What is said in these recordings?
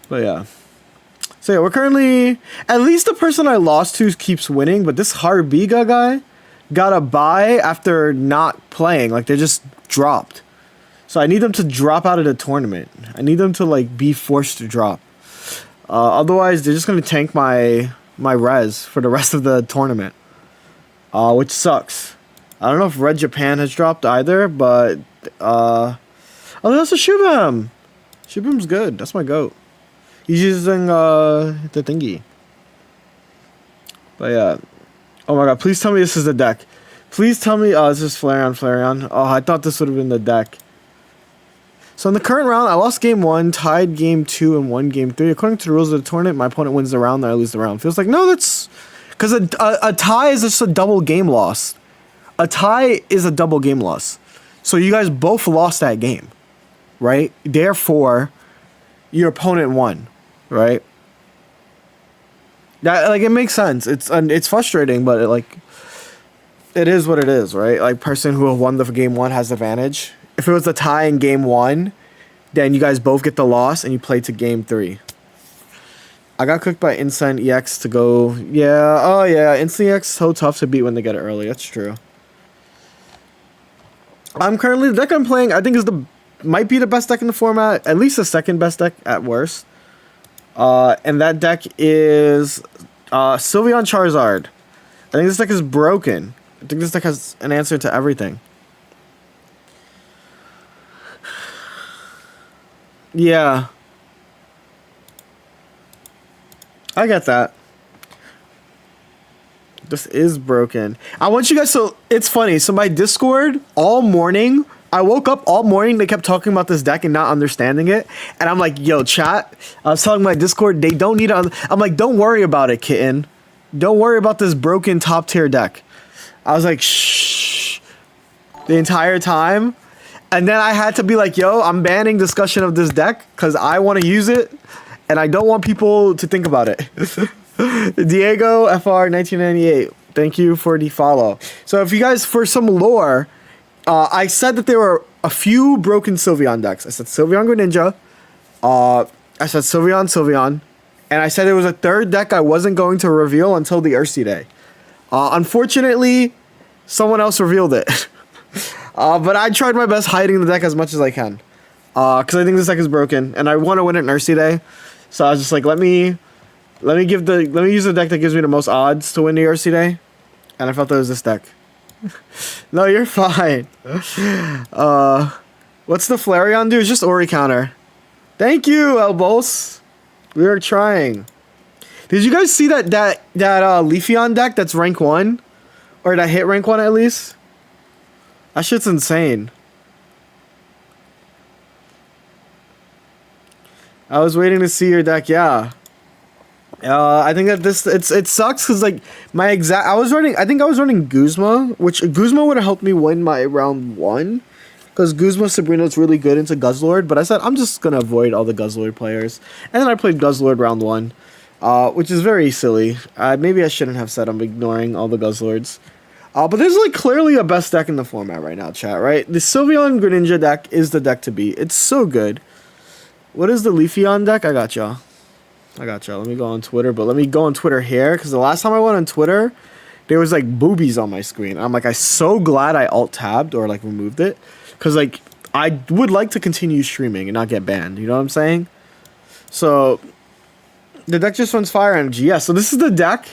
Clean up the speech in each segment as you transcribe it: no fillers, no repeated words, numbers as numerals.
But yeah. So yeah, we're currently, at least the person I lost to keeps winning, but this Harbiga guy got a bye after not playing. Like, they just dropped. So I need them to drop out of the tournament. I need them to like be forced to drop. Otherwise, they're just gonna tank my res for the rest of the tournament, which sucks. I don't know if Red Japan has dropped either, but oh, that's a Shubham. Shubham's good. That's my goat. He's using the thingy. But yeah. Oh my god, please tell me this is the deck. Please tell me, this is Flareon. Oh, I thought this would have been the deck. So in the current round, I lost game 1, tied game 2, and won game 3. According to the rules of the tournament, my opponent wins the round, then I lose the round. Feels like, no, that's... Because a tie is just a double game loss. A tie is a double game loss. So you guys both lost that game, right? Therefore, your opponent won, right? That, like, it makes sense. It's frustrating, but it is what it is, right? Like, person who won the game 1 has the advantage. If it was a tie in game 1, then you guys both get the loss and you play to game 3. I got cooked by Insane EX to go. Yeah, oh yeah, Insane EX so tough to beat when they get it early. That's true. I'm currently, the deck I'm playing, I think might be the best deck in the format, at least the second best deck at worst. And that deck is Sylveon Charizard. I think this deck is broken. I think this deck has an answer to everything. Yeah. I get that. This is broken. I want you guys, so it's funny. So my Discord all morning, I woke up all morning, they kept talking about this deck and not understanding it. And I'm like, yo, chat. I was telling my Discord, they don't need to, I'm like, don't worry about it, kitten. Don't worry about this broken top tier deck. I was like, shh. The entire time. And then I had to be like, yo, I'm banning discussion of this deck because I want to use it and I don't want people to think about it. Diego FR 1998, thank you for the follow. So if you guys, for some lore, I said that there were a few broken Sylveon decks. I said Sylveon Greninja, I said Sylveon, and I said there was a third deck I wasn't going to reveal until the Ursi Day. Unfortunately, someone else revealed it. But I tried my best hiding the deck as much as I can. Because I think this deck is broken, and I want to win it in Ursi Day. So I was just like, let me use the deck that gives me the most odds to win the Ursi Day. And I felt that it was this deck. No, you're fine. What's the Flareon do? It's just Ori counter. Thank you, Elbows. We were trying. Did you guys see that Leafeon deck that's rank 1? Or that hit rank 1 at least? That shit's insane. I was waiting to see your deck, yeah. I think that it sucks because like I think I was running Guzma, which Guzma would have helped me win my round 1. Because Guzma Sabrina's really good into Guzzlord, but I said I'm just gonna avoid all the Guzzlord players. And then I played Guzzlord round 1. Which is very silly. Maybe I shouldn't have said I'm ignoring all the Guzzlords. But there's like clearly a best deck in the format right now, chat, right? The Sylveon Greninja deck is the deck to beat. It's so good. What is the Leafeon deck? I got y'all. Let me go on Twitter, but let me go on Twitter here, because the last time I went on Twitter, there was like boobies on my screen. I'm like, I'm so glad I alt-tabbed or like removed it, because like I would like to continue streaming and not get banned. You know what I'm saying? So the deck just runs Fire Energy. Yeah, so this is the deck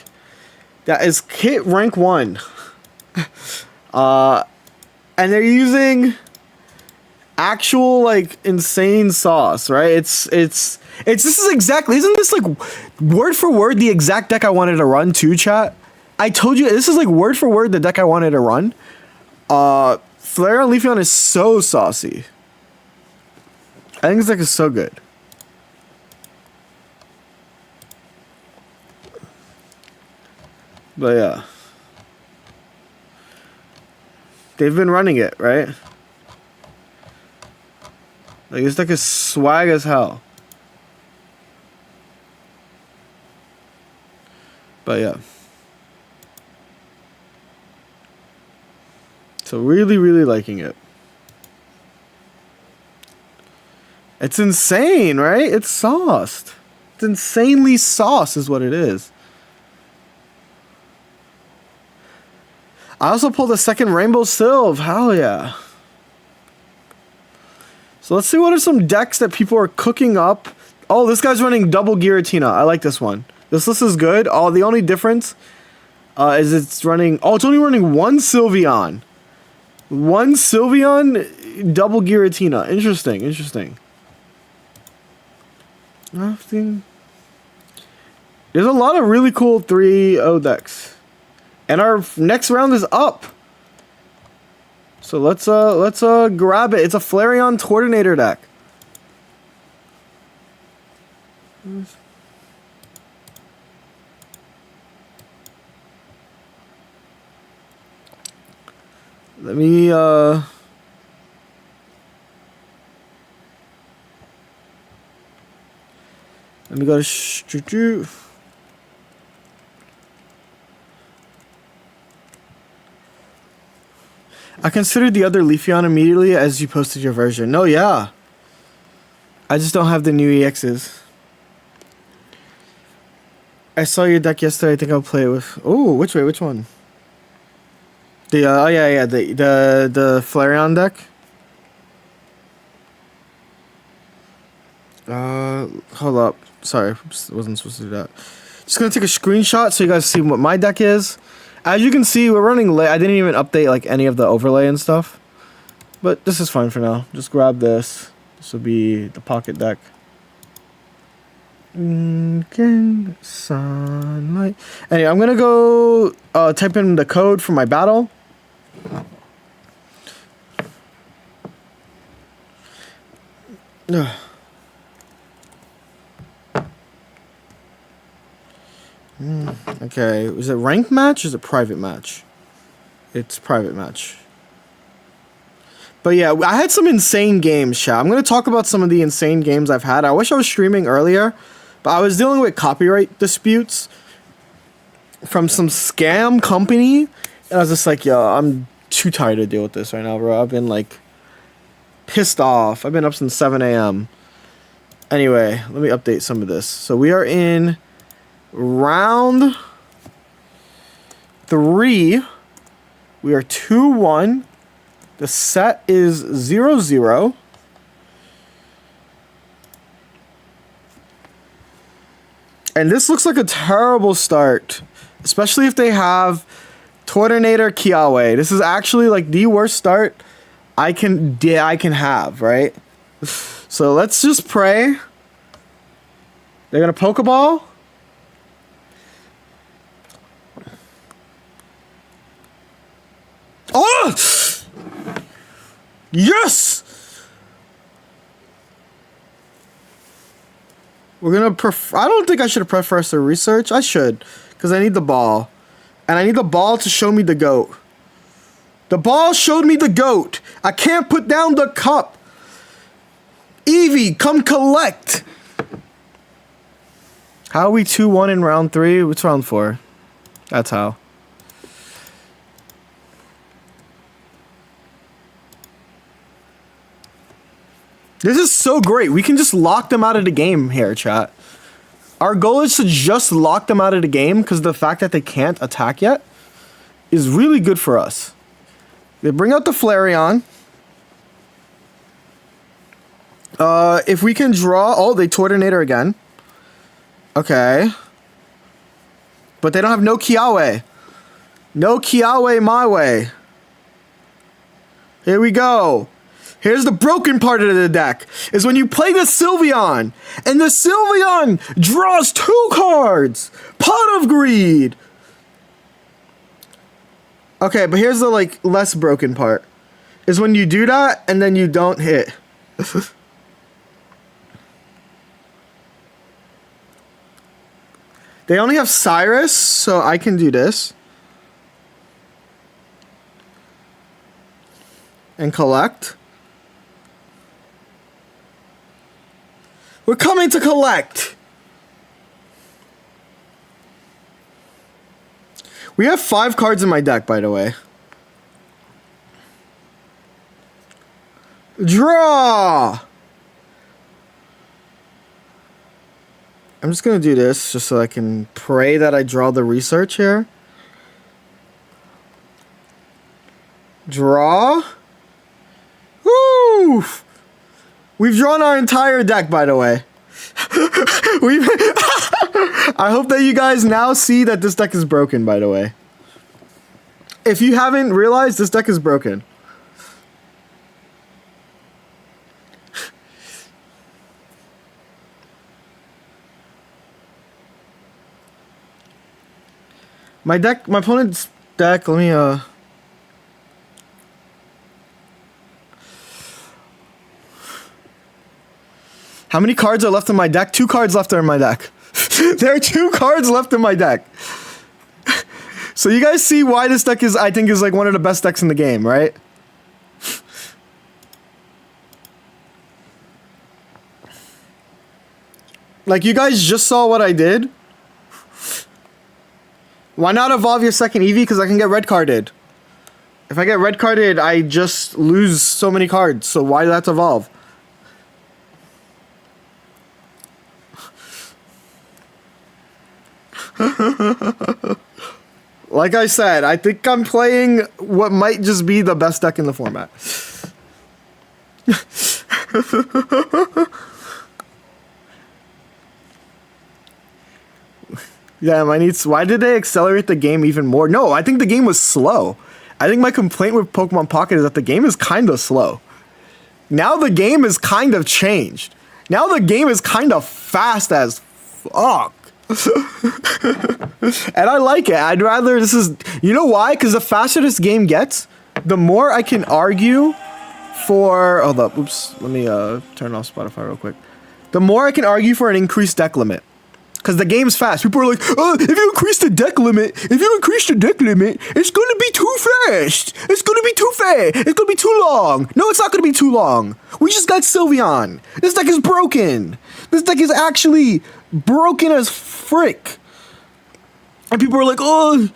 that is hit rank 1. And they're using actual like insane sauce, right? It's this is exactly, isn't this like word for word the exact deck I wanted to run too, chat? I told you this is like word for word the deck I wanted to run. Flareon Leafeon is so saucy. I think this deck is so good. But yeah. They've been running it, right? Like, this deck is swag as hell. But yeah. So really, really liking it. It's insane, right? It's sauced. It's insanely sauce is what it is. I also pulled a second Rainbow Sylve. Hell yeah. So let's see what are some decks that people are cooking up. Oh, this guy's running double Giratina. I like this one. This list is good. Oh, the only difference is it's running... Oh, it's only running one Sylveon. One Sylveon, double Giratina. Interesting, interesting. Nothing. There's a lot of really cool 3-0 decks. And our next round is up. So let's grab it. It's a Flareon Tortinator deck. Let me go to I considered the other Leafeon immediately as you posted your version. No, yeah. I just don't have the new EXs. I saw your deck yesterday. I think I'll play it with... Oh, which way? Which one? The, oh yeah, the Flareon deck. Hold up. Sorry, wasn't supposed to do that. Just gonna take a screenshot so you guys see what my deck is. As you can see, we're running late. I didn't even update like any of the overlay and stuff. But this is fine for now. Just grab this. This will be the pocket deck. Sunlight. Anyway, I'm gonna go type in the code for my battle. Okay, is it ranked match or is it private match? It's private match. But yeah, I had some insane games, chat. I'm going to talk about some of the insane games I've had. I wish I was streaming earlier, but I was dealing with copyright disputes from some scam company. And I was just like, yo, I'm too tired to deal with this right now, bro. I've been like pissed off. I've been up since 7 a.m. Anyway, let me update some of this. So we are in round 3. We are 2-1. The set is 0-0. And this looks like a terrible start, especially if they have Tortinator Kiawe. This is actually like the worst start I can have, right? So let's just pray. They're gonna Pokeball. Oh! Yes! We're gonna I don't think I should have pressed the research. I should, because I need the ball. And I need the ball to show me the GOAT. The ball showed me the GOAT. I can't put down the cup. Eevee, come collect. How are we 2-1 in round 3? What's round 4? That's how. This is so great. We can just lock them out of the game here, chat. Our goal is to just lock them out of the game because the fact that they can't attack yet is really good for us. They bring out the Flareon. If we can draw... Oh, they Tortinator again. Okay. But they don't have no Kiawe. No Kiawe my way. Here we go. Here's the broken part of the deck, is when you play the Sylveon, and the Sylveon draws 2 cards! Pot of Greed! Okay, but here's the, like, less broken part, is when you do that, and then you don't hit. They only have Cyrus, so I can do this. And collect. We're coming to collect. We have 5 cards in my deck, by the way. Draw. I'm just gonna do this just so I can pray that I draw the research here. Draw. Woo! We've drawn our entire deck, by the way. I hope that you guys now see that this deck is broken, by the way. If you haven't realized, this deck is broken. My opponent's deck, let me, how many cards are left in my deck? 2 cards left in my deck. There are 2 cards left in my deck. So you guys see why this deck is, I think, is like one of the best decks in the game, right? Like, you guys just saw what I did. Why not evolve your second Eevee? Because I can get red carded. If I get red carded, I just lose so many cards. So why do I have to evolve? Like I said, I think I'm playing what might just be the best deck in the format. Yeah, why did they accelerate the game even more? No, I think the game was slow. I think my complaint with Pokemon Pocket is that the game is kind of slow. Now the game is kind of changed. Now the game is kind of fast as fuck. And I like it. I'd rather you know why? Because the faster this game gets, the more I can argue for, hold up, oops, let me turn off Spotify real quick. The more I can argue for an increased deck limit. Because the game's fast. People are like, oh, if you increase the deck limit, it's going to be too fast. It's going to be too fast. It's going to be too long. No, it's not going to be too long. We just got Sylveon. This deck is broken. This deck is actually broken as frick. And people are like, oh,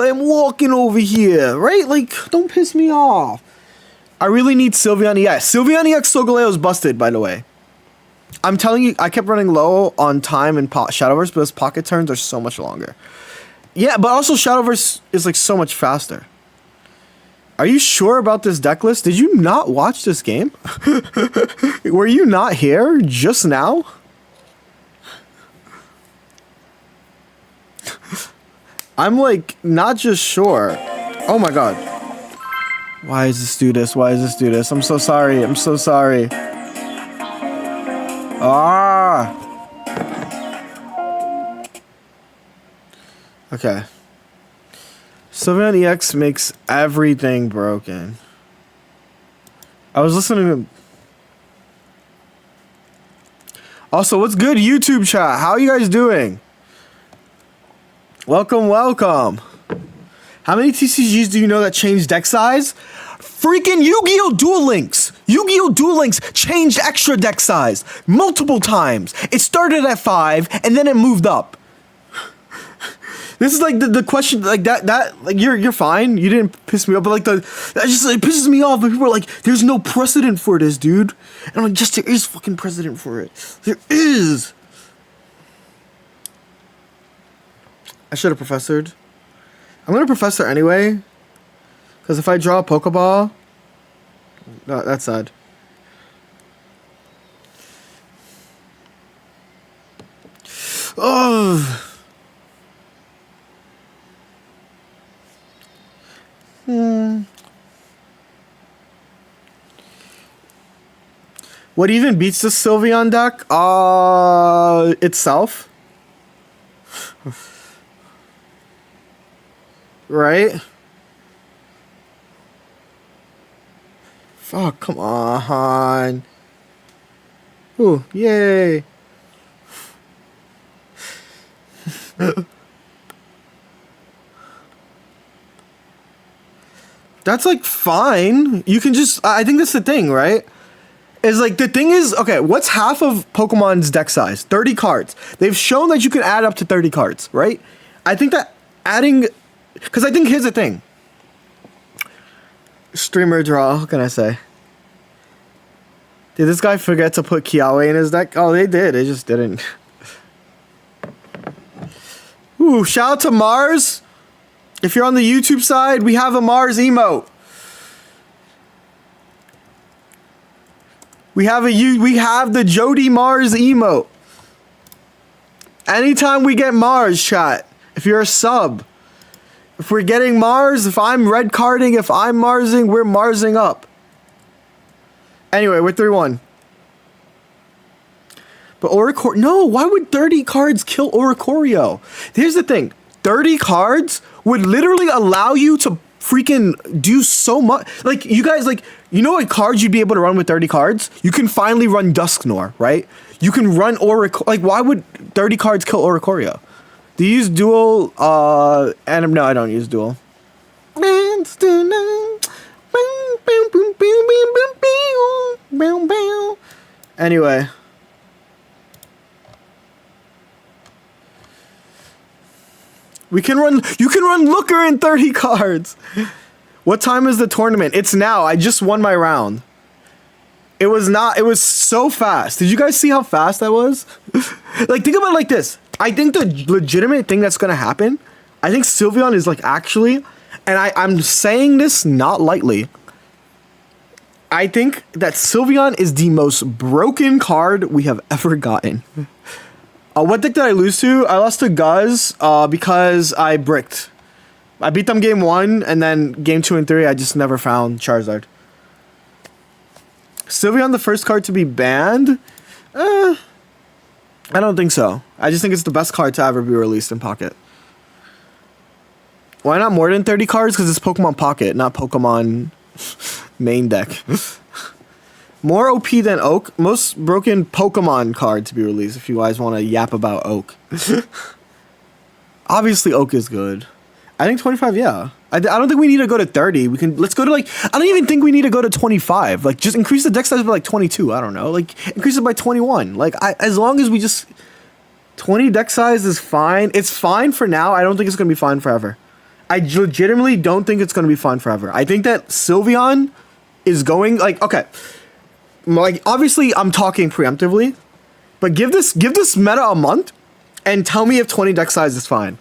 I'm walking over here, right? Like, don't piss me off. I really need Sylveon EX. Sylveon EX Solgaleo is busted, by the way. I'm telling you, I kept running low on time in Shadowverse because pocket turns are so much longer. Yeah, but also Shadowverse is like so much faster. Are you sure about this deck list? Did you not watch this game? Were you not here just now? I'm like not just sure. Oh my god. Why does this do this? Why does this do this? I'm so sorry. I'm so sorry. Ah. Okay. Sylveon EX makes everything broken. I was listening to... Also, what's good, YouTube chat? How are you guys doing? Welcome, welcome. How many TCGs do you know that changed deck size? Freaking Yu-Gi-Oh! Duel Links! Yu-Gi-Oh! Duel Links changed extra deck size multiple times. It started at 5 and then it moved up. This is like the question, like that like you're fine. You didn't piss me off, but like that just it pisses me off. But people are like, there's no precedent for this, dude. And I'm like, yes, there is fucking precedent for it. There is. I should have professored. I'm gonna professor anyway. Because if I draw a Pokeball, no, that's sad. Oh. What even beats the Sylveon deck? Itself. Right? Fuck, come on. Ooh, yay. That's like fine. You can just, I think that's the thing, right? Is like, the thing is, okay, what's half of Pokemon's deck size? 30 cards. They've shown that you can add up to 30 cards, right? I think that adding, because I think here's the thing. Streamer draw, what can I say? Did this guy forget to put Kiawe in his deck? Oh, they did. They just didn't. Ooh, shout out to Mars. If you're on the YouTube side, we have a Mars emote. We have the Jody Mars emote. Anytime we get Mars, chat, if you're a sub, if we're getting Mars, if I'm red carding, if I'm Marsing, we're Marsing up. Anyway, we're 3-1. But Oricorio, no, why would 30 cards kill Oricorio? Here's the thing, 30 cards would literally allow you to freaking do so much. Like, you guys, like, you know what cards you'd be able to run with 30 cards? You can finally run Dusknoir, right? You can run Oricorio. Like, why would 30 cards kill Oricorio? Do you use dual? And no, I don't use dual. Anyway. You can run Looker in 30 cards. What time is the tournament? It's now. I just won my round. It was so fast. Did you guys see how fast that was? Like, think about it like this. I think the legitimate thing that's gonna happen, I think Sylveon is like actually, and I'm saying this not lightly, I think that Sylveon is the most broken card we have ever gotten. What deck did I lose to? I lost to Guz because I bricked. I beat them game 1, and then game 2 and 3, I just never found Charizard. Sylveon, the first card to be banned? I don't think so. I just think it's the best card to ever be released in Pocket. Why not more than 30 cards? Because it's Pokemon Pocket, not Pokemon main deck. More OP than Oak. Most broken Pokemon card to be released, if you guys want to yap about Oak. Obviously, Oak is good. I think 25, yeah. I don't think we need to go to 30. Let's go to like, I don't even think we need to go to 25. Like, just increase the deck size by like 22. I don't know. Like, increase it by 21. Like, as long as we just, 20 deck size is fine. It's fine for now. I don't think it's going to be fine forever. I legitimately don't think it's going to be fine forever. I think that Sylveon is going, like, okay. Like, obviously, I'm talking preemptively, but give this meta a month and tell me if 20 deck size is fine.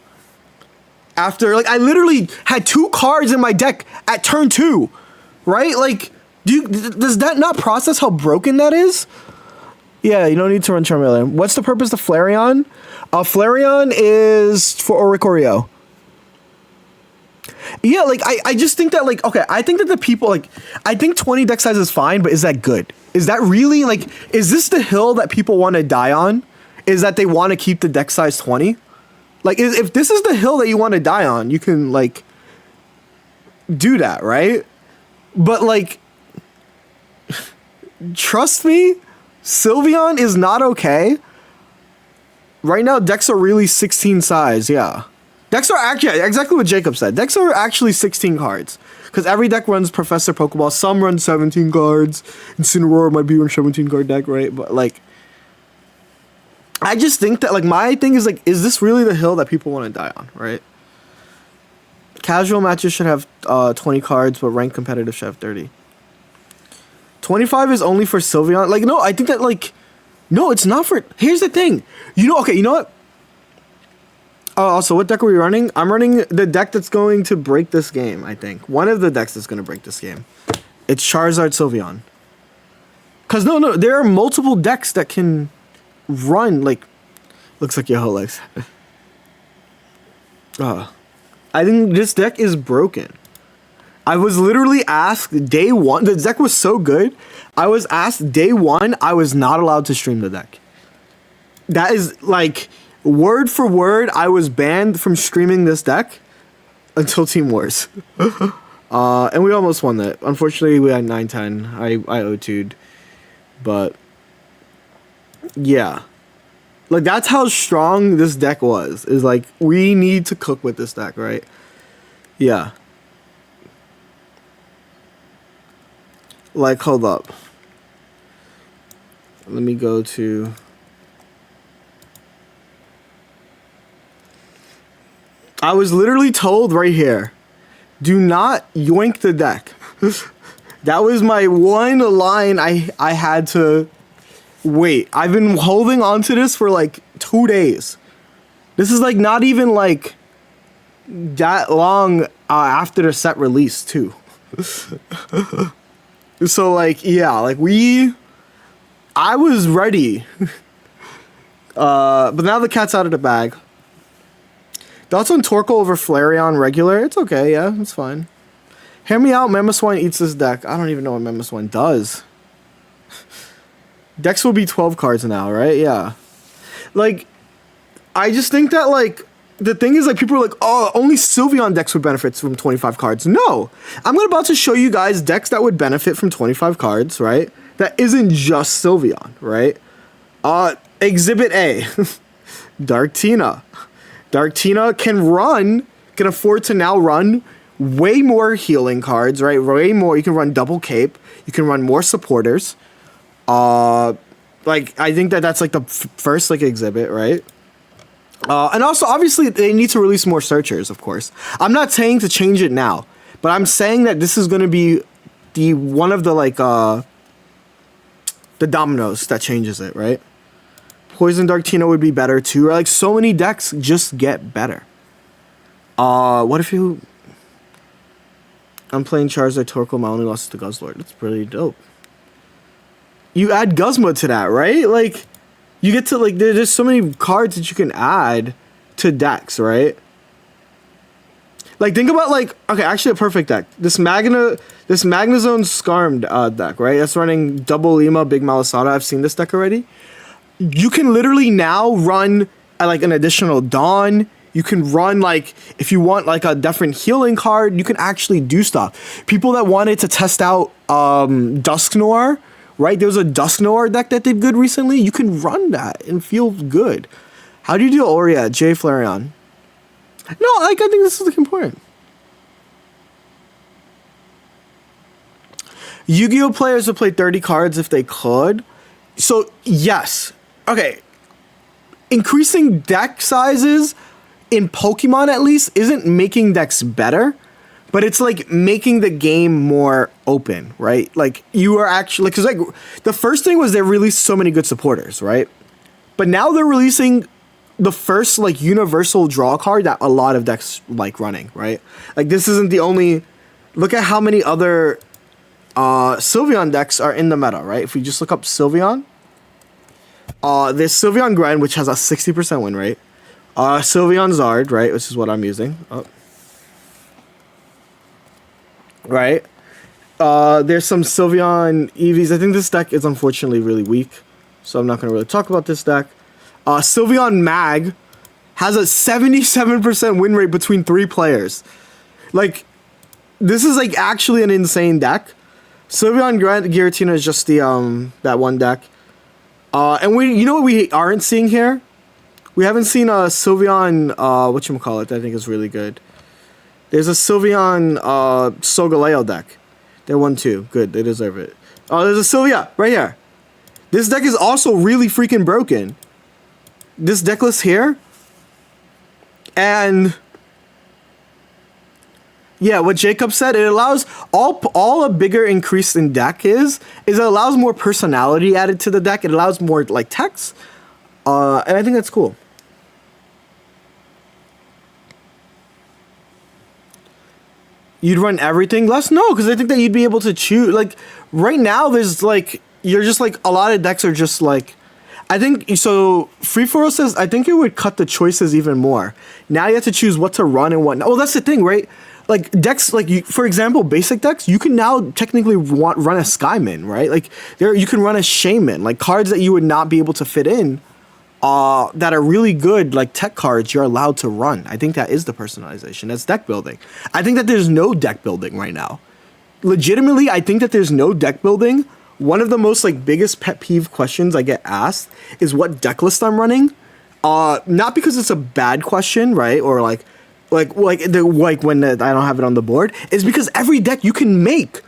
After, like, I literally had 2 cards in my deck at turn 2, right? Like, does that not process how broken that is? Yeah, you don't need to run Charmeleon. What's the purpose of Flareon? Flareon is for Oricorio. Yeah, like, I just think that, like, okay, I think that the people, like, I think 20 deck size is fine, but is that good? Is that really, like, is this the hill that people want to die on? Is that they want to keep the deck size 20? Like, if this is the hill that you want to die on, you can, like, do that, right? But, like, trust me, Sylveon is not okay. Right now, decks are really 16 size, yeah. Decks are actually, exactly what Jacob said. Decks are actually 16 cards. Because every deck runs Professor Pokeball. Some run 17 cards. Incineroar might be a 17 card deck, right? But, like, I just think that, like, my thing is, like, is this really the hill that people want to die on, right? Casual matches should have 20 cards, but ranked competitive should have 30. 25 is only for Sylveon. Like, no, I think that, like, no, it's not for, here's the thing. You know, okay, you know what? Also, what deck are we running? I'm running the deck that's going to break this game, I think. One of the decks that's going to break this game. It's Charizard Sylveon. Because, no, there are multiple decks that can run, like, looks like Yoho legs. I think this deck is broken. I was literally asked day 1, the deck was so good, I was asked day 1, I was not allowed to stream the deck. That is, like, word for word, I was banned from streaming this deck until Team Wars. And we almost won that. Unfortunately, we had 9-10. I O2'd. But yeah. Like, that's how strong this deck was. Is like, we need to cook with this deck, right? Yeah. Like, hold up. Let me go to... I was literally told right here, do not yoink the deck. That was my one line I had to wait. I've been holding on to this for like 2 days. This is like not even like that long after the set release too. So like yeah, like I was ready. But now the cat's out of the bag. Thoughts on Torkoal over Flareon regular? It's okay, yeah, it's fine. Hear me out, Mamoswine eats this deck. I don't even know what Mamoswine does. Decks will be 12 cards now, right? Yeah. Like, I just think that, like, the thing is, like, people are like, oh, only Sylveon decks would benefit from 25 cards. No! I'm about to show you guys decks that would benefit from 25 cards, right? That isn't just Sylveon, right? Exhibit A. Darktina. Darktina can afford to now run way more healing cards, right? Way more. You can run double cape. You can run more supporters. Like, I think that's like the first like exhibit, right? And also, obviously, they need to release more searchers, of course. I'm not saying to change it now, but I'm saying that this is going to be one of the like the dominoes that changes it, right? Poison Darktina would be better too. Like, so many decks just get better. What if you... I'm playing Charizard Torkoal, my only loss is to Guzzlord. That's pretty dope. You add Guzma to that, right? Like, you get to, like, there's so many cards that you can add to decks, right? Like, think about, like, okay, actually a perfect deck. This Magnezone Skarm deck, right? That's running double Lima, Big Malasada. I've seen this deck already. You can literally now run like an additional Dawn. You can run like, if you want like a different healing card, you can actually do stuff. People that wanted to test out Dusknoir, right? There was a Dusknoir deck that did good recently. You can run that and feel good. How do you do Aurea, J Flareon? No, like I think this is like important. Yu-Gi-Oh players would play 30 cards if they could. So yes. Okay, increasing deck sizes in Pokemon at least isn't making decks better, but it's like making the game more open, right? Like you are actually, because like the first thing was they released so many good supporters, right? But now they're releasing the first like universal draw card that a lot of decks like running, right? Like this isn't the only. Look at how many other Sylveon decks are in the meta, right? If we just look up Sylveon. There's Sylveon Gren, which has a 60% win rate. Sylveon Zard, right, which is what I'm using. Right. There's some Sylveon EVs. I think this deck is unfortunately really weak, so I'm not going to really talk about this deck. Sylveon Mag has a 77% win rate between 3 players. Like, this is like actually an insane deck. Sylveon Giratina is just the that one deck. And you know what we aren't seeing here? We haven't seen a Sylveon, whatchamacallit, I think is really good. There's a Sylveon Solgaleo deck. They're 1-2. Good, they deserve it. There's a Sylvia right here. This deck is also really freaking broken. This deck list here. And yeah, what Jacob said, it allows all a bigger increase in deck is it allows more personality added to the deck. It allows more like text. And I think that's cool. You'd run everything less? No, because I think that you'd be able to choose. Like right now, there's like you're just like a lot of decks are just like. I think so. Free for All says I think it would cut the choices even more. Now you have to choose what to run and what. Oh, that's the thing, right? Like decks, like for example, basic decks, you can now technically run a Skyman, right? Like you can run a Shaman, like cards that you would not be able to fit in. That are really good, like tech cards, you're allowed to run. I think that is the personalization. That's deck building. I think that there's no deck building right now. Legitimately, I think that there's no deck building. One of the most like biggest pet peeve questions I get asked is what deck list I'm running. Not because it's a bad question, right? Or like when I don't have it on the board. It's because every deck you can make.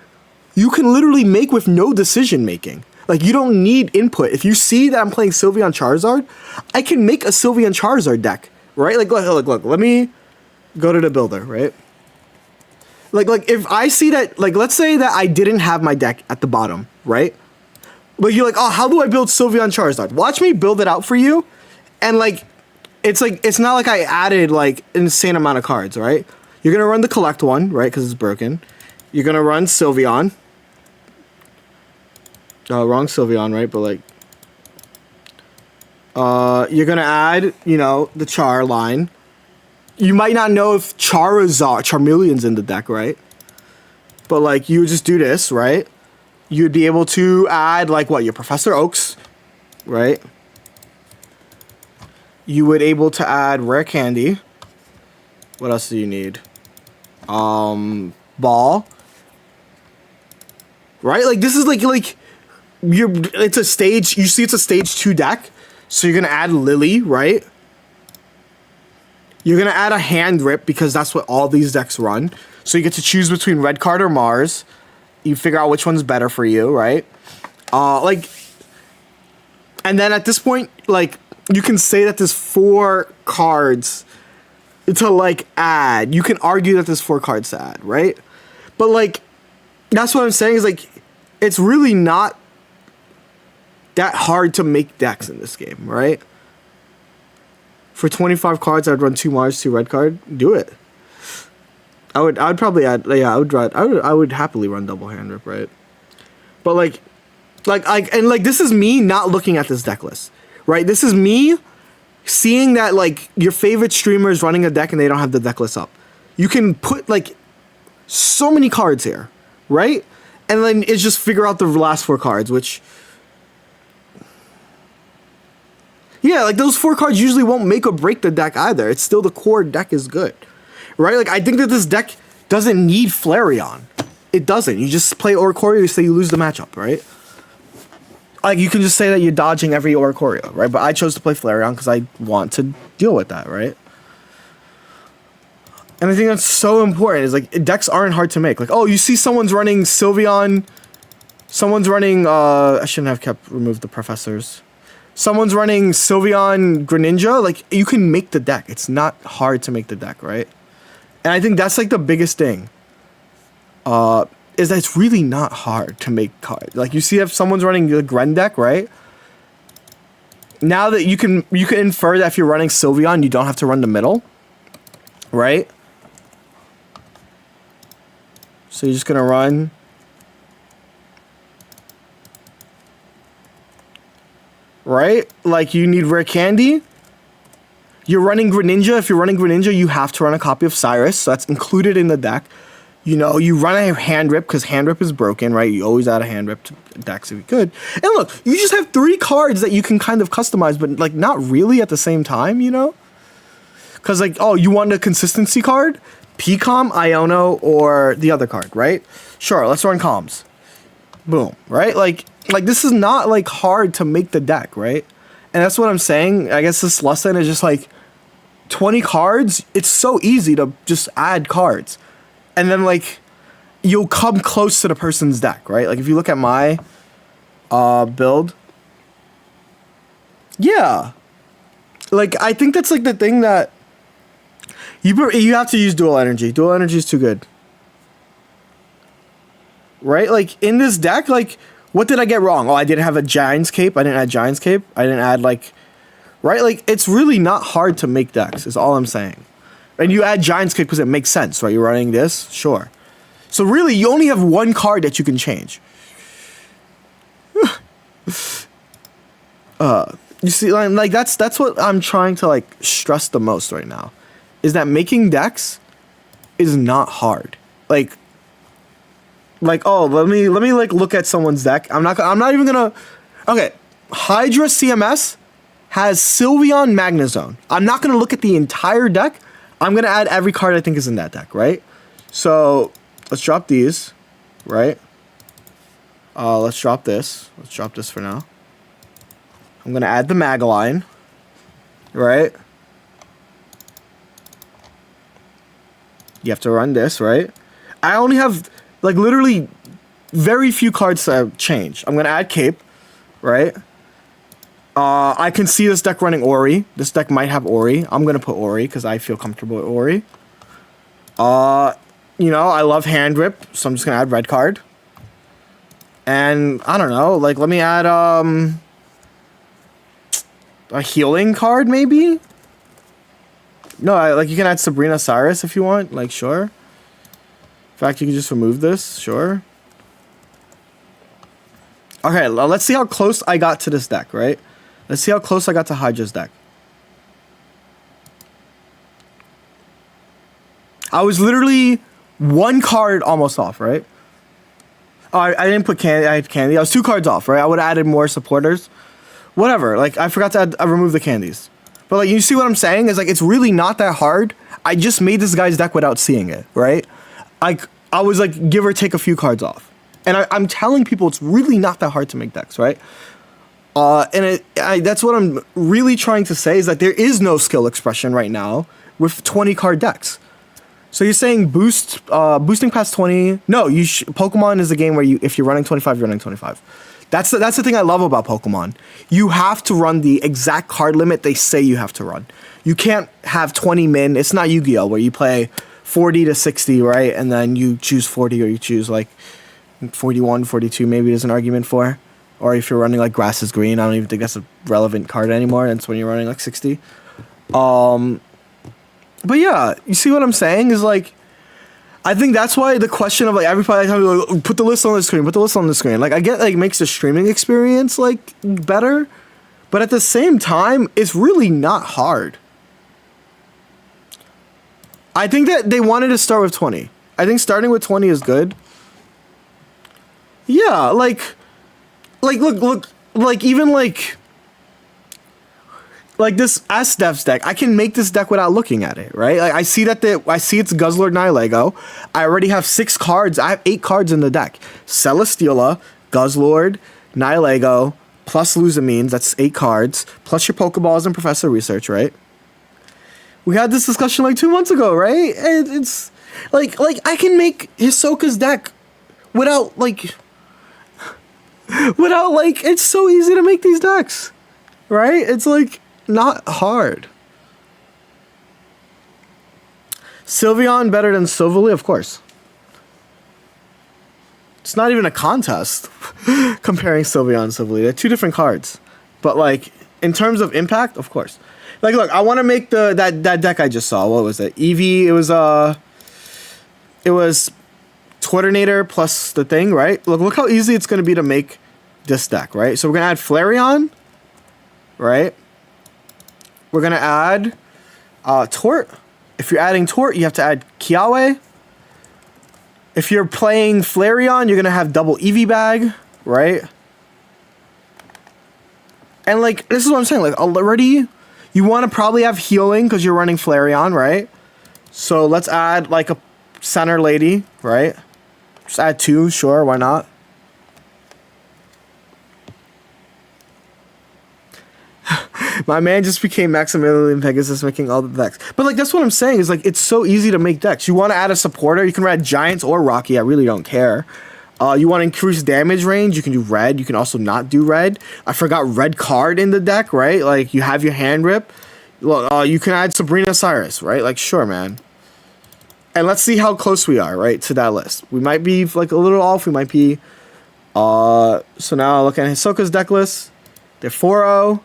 You can literally make with no decision making. Like, you don't need input. If you see that I'm playing Sylveon Charizard, I can make a Sylveon Charizard deck, right? Like, look, let me go to the builder, right? Like if I see that, like, let's say that I didn't have my deck at the bottom, right? But you're like, oh, how do I build Sylveon Charizard? Watch me build it out for you. And, like, it's like, it's not like I added like an insane amount of cards, right? You're gonna run the collect one, right? Because it's broken. You're gonna run Sylveon. Oh, wrong Sylveon, right? But like, you're gonna add, you know, the Char line. You might not know if Charmeleon's in the deck, right? But like, you would just do this, right? You'd be able to add like what, your Professor Oaks, right? You would able to add Rare Candy. What else do you need? Ball. Right? Like, this is like it's a stage, you see it's a stage 2 deck. So you're gonna add Lily, right? You're gonna add a Hand Rip because that's what all these decks run. So you get to choose between Red Card or Mars. You figure out which one's better for you, right? Like, and then at this point, like, you can say that there's 4 cards to like add. You can argue that there's 4 cards to add, right? But like, that's what I'm saying is like, it's really not that hard to make decks in this game, right? For 25 cards, I'd run 2 Mars, 2 Red Card. Do it. I would probably add, yeah, I would happily run double Hand Rip, right? But like this is me not looking at this deck list, right? This is me seeing that like your favorite streamer is running a deck and they don't have the deck list up. You can put like so many cards here, right? And then it's just figure out the last 4 cards, which, yeah, like those 4 cards usually won't make or break the deck either. It's still the core deck is good, right? Like, I think that this deck doesn't need Flareon. It doesn't. You just play Oricorio, you say you lose the matchup, right? Like, you can just say that you're dodging every Oricorio, right? But I chose to play Flareon because I want to deal with that, right? And I think that's so important. Is like, decks aren't hard to make. Like, oh, you see someone's running Sylveon. Someone's running, I shouldn't have removed the professors. Someone's running Sylveon Greninja. Like, you can make the deck. It's not hard to make the deck, right? And I think that's like the biggest thing. Is that it's really not hard to make cards. Like, you see if someone's running the Gren deck, right? Now that you can infer that if you're running Sylveon, you don't have to run the middle, right? So you're just gonna run. Right? Like, you need Rare Candy. You're running Greninja. If you're running Greninja, you have to run a copy of Cyrus. So that's included in the deck. You know, you run a Hand Rip because Hand Rip is broken, right? You always add a Hand Rip to decks if you could. And look, you just have 3 cards that you can kind of customize, but like not really at the same time, you know? Because like, oh, you want a consistency card? Pcom, Iono, or the other card, right? Sure, let's run comms. Boom, right? Like this is not like hard to make the deck, right? And that's what I'm saying. I guess this lesson is just like 20 cards. It's so easy to just add cards. And then like you'll come close to the person's deck, right? Like if you look at my build. Yeah. Like I think that's like the thing that you have to use dual energy. Dual energy is too good. Right? Like in this deck, like what did I get wrong? Oh, I didn't have a Giant's Cape. I didn't add Giant's Cape. I didn't add like, right? Like it's really not hard to make decks is all I'm saying. And you add Giant's Cape because it makes sense, right? You're running this, sure. So really, you only have 1 card that you can change. You see, like that's what I'm trying to like stress the most right now, is that making decks is not hard. Like oh, let me like look at someone's deck. I'm not even gonna. Okay, Hydra CMS has Sylveon Magnezone. I'm not gonna look at the entire deck. I'm gonna add every card I think is in that deck, right? So let's drop these, right? Let's drop this. Let's drop this for now. I'm gonna add the Magaline, right? You have to run this, right? I only have like literally very few cards to change. I'm gonna add Cape, right? I can see this deck running Ori. This deck might have Ori. I'm gonna put Ori because I feel comfortable with Ori. You know, I love Hand Rip, so I'm just gonna add Red Card. And I don't know, like let me add a healing card maybe? No, like you can add Sabrina Cyrus if you want. Like, sure. In fact, you can just remove this. Sure. Okay, let's see how close I got to this deck, right? Let's see how close I got to Hydra's deck. I was literally one card almost off, right? Oh, I didn't put candy. I had candy. I was 2 cards off, right? I would have added more supporters. Whatever. Like, I forgot to remove the candies. But, like, you see what I'm saying? Is like, it's really not that hard. I just made this guy's deck without seeing it, right? Like, I was, like, give or take a few cards off. And I'm telling people it's really not that hard to make decks, right? And that's what I'm really trying to say is that there is no skill expression right now with 20 card decks. So you're saying boosting past 20? No, Pokemon is a game where if you're running 25, you're running 25. That's the thing I love about Pokemon. You have to run the exact card limit they say you have to run. You can't have 20 min. It's not Yu-Gi-Oh! Where you play 40 to 60, right? And then you choose 40 or you choose like 41, 42 maybe there's an argument for. Or if you're running like Grass is Green, I don't even think that's a relevant card anymore. That's when you're running like 60. But yeah, you see what I'm saying? Is like, I think that's why the question of like everybody like, put the list on the screen, put the list on the screen. Like I get like makes the streaming experience like better, but at the same time, it's really not hard. I think that they wanted to start with 20. I think starting with 20 is good. Yeah, like look, like even like this S-Devs deck, I can make this deck without looking at it, right? Like I see it's Guzzlord Nihilego. I already have 6 cards. I have 8 cards in the deck. Celesteela, Guzzlord, Nihilego, plus Luzamines, that's 8 cards, plus your Pokeballs and Professor Research, right? We had this discussion like 2 months ago, right? And it's like I can make Hisoka's deck without it's so easy to make these decks, right? It's like not hard. Sylveon better than Silverly, of course. It's not even a contest comparing Sylveon and Silverly. They're 2 different cards, but like in terms of impact, of course. Like, look, I want to make that deck I just saw. What was it? Eevee. It was Twitternator plus the thing, right? Look how easy it's going to be to make this deck, right? So we're going to add Flareon, right? We're going to add Tort. If you're adding Tort, you have to add Kiawe. If you're playing Flareon, you're going to have double Eevee bag, right? And, like, this is what I'm saying. Like, already, you want to probably have healing because you're running Flareon, right? So let's add, like, a center lady, right? Just add 2, sure, why not? My man just became Maximilian Pegasus making all the decks. But, like, that's what I'm saying is, like, it's so easy to make decks. You want to add a supporter, you can add Giants or Rocky, I really don't care. You want to increase damage range, you can do red. You can also not do red. I forgot red card in the deck, right? Like, you have your hand rip. Well, you can add Sabrina Cyrus, right? Like, sure, man. And let's see how close we are, right, to that list. We might be, like, a little off. We might be... so now looking at Hisoka's deck list. They're 4-0.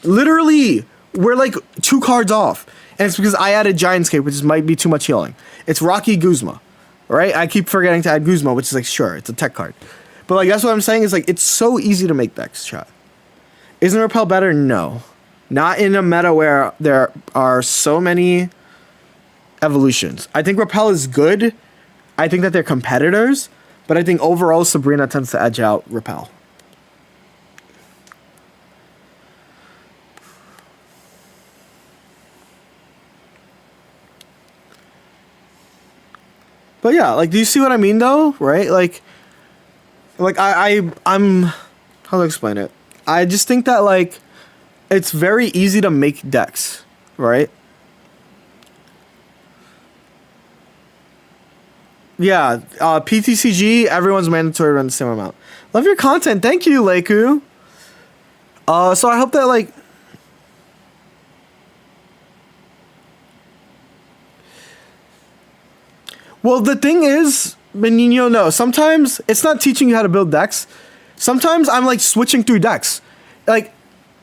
Literally, we're, like, 2 cards off. And it's because I added Giantscape, which might be too much healing. It's Rocky Guzma, right? I keep forgetting to add Guzma, which is, like, sure, it's a tech card. But, like, that's what I'm saying is, like, it's so easy to make decks, chat. Isn't Repel better? No. Not in a meta where there are so many evolutions. I think Repel is good. I think that they're competitors. But I think overall Sabrina tends to edge out Repel. But yeah, like, do you see what I mean though? Right? Like I'm how to explain it? I just think that, like, it's very easy to make decks, right? Yeah, PTCG, everyone's mandatory to run the same amount. Love your content. Thank you, Leiku. So I hope that, like... Well, the thing is, Benigno, no. Sometimes it's not teaching you how to build decks. Sometimes I'm, like, switching through decks. Like,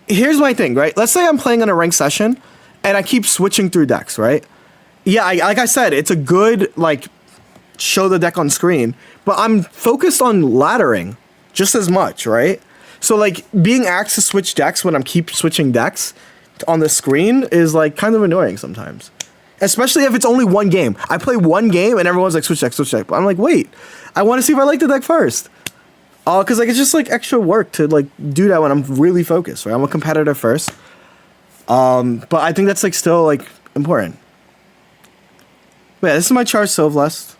here's my thing, right? Let's say I'm playing in a ranked session, and I keep switching through decks, right? Yeah, like I said, it's a good, like, show the deck on screen, but I'm focused on laddering just as much, right? So, like, being asked to switch decks when I'm keep switching decks on the screen is, like, kind of annoying sometimes. Especially if it's only one game. I play one game and everyone's like, switch deck, switch deck. But I'm like, wait, I want to see if I like the deck first. Because, like, it's just, like, extra work to, like, do that when I'm really focused, right? I'm a competitor first. But I think that's, like, still, like, important. But yeah, this is my Char Sylveon.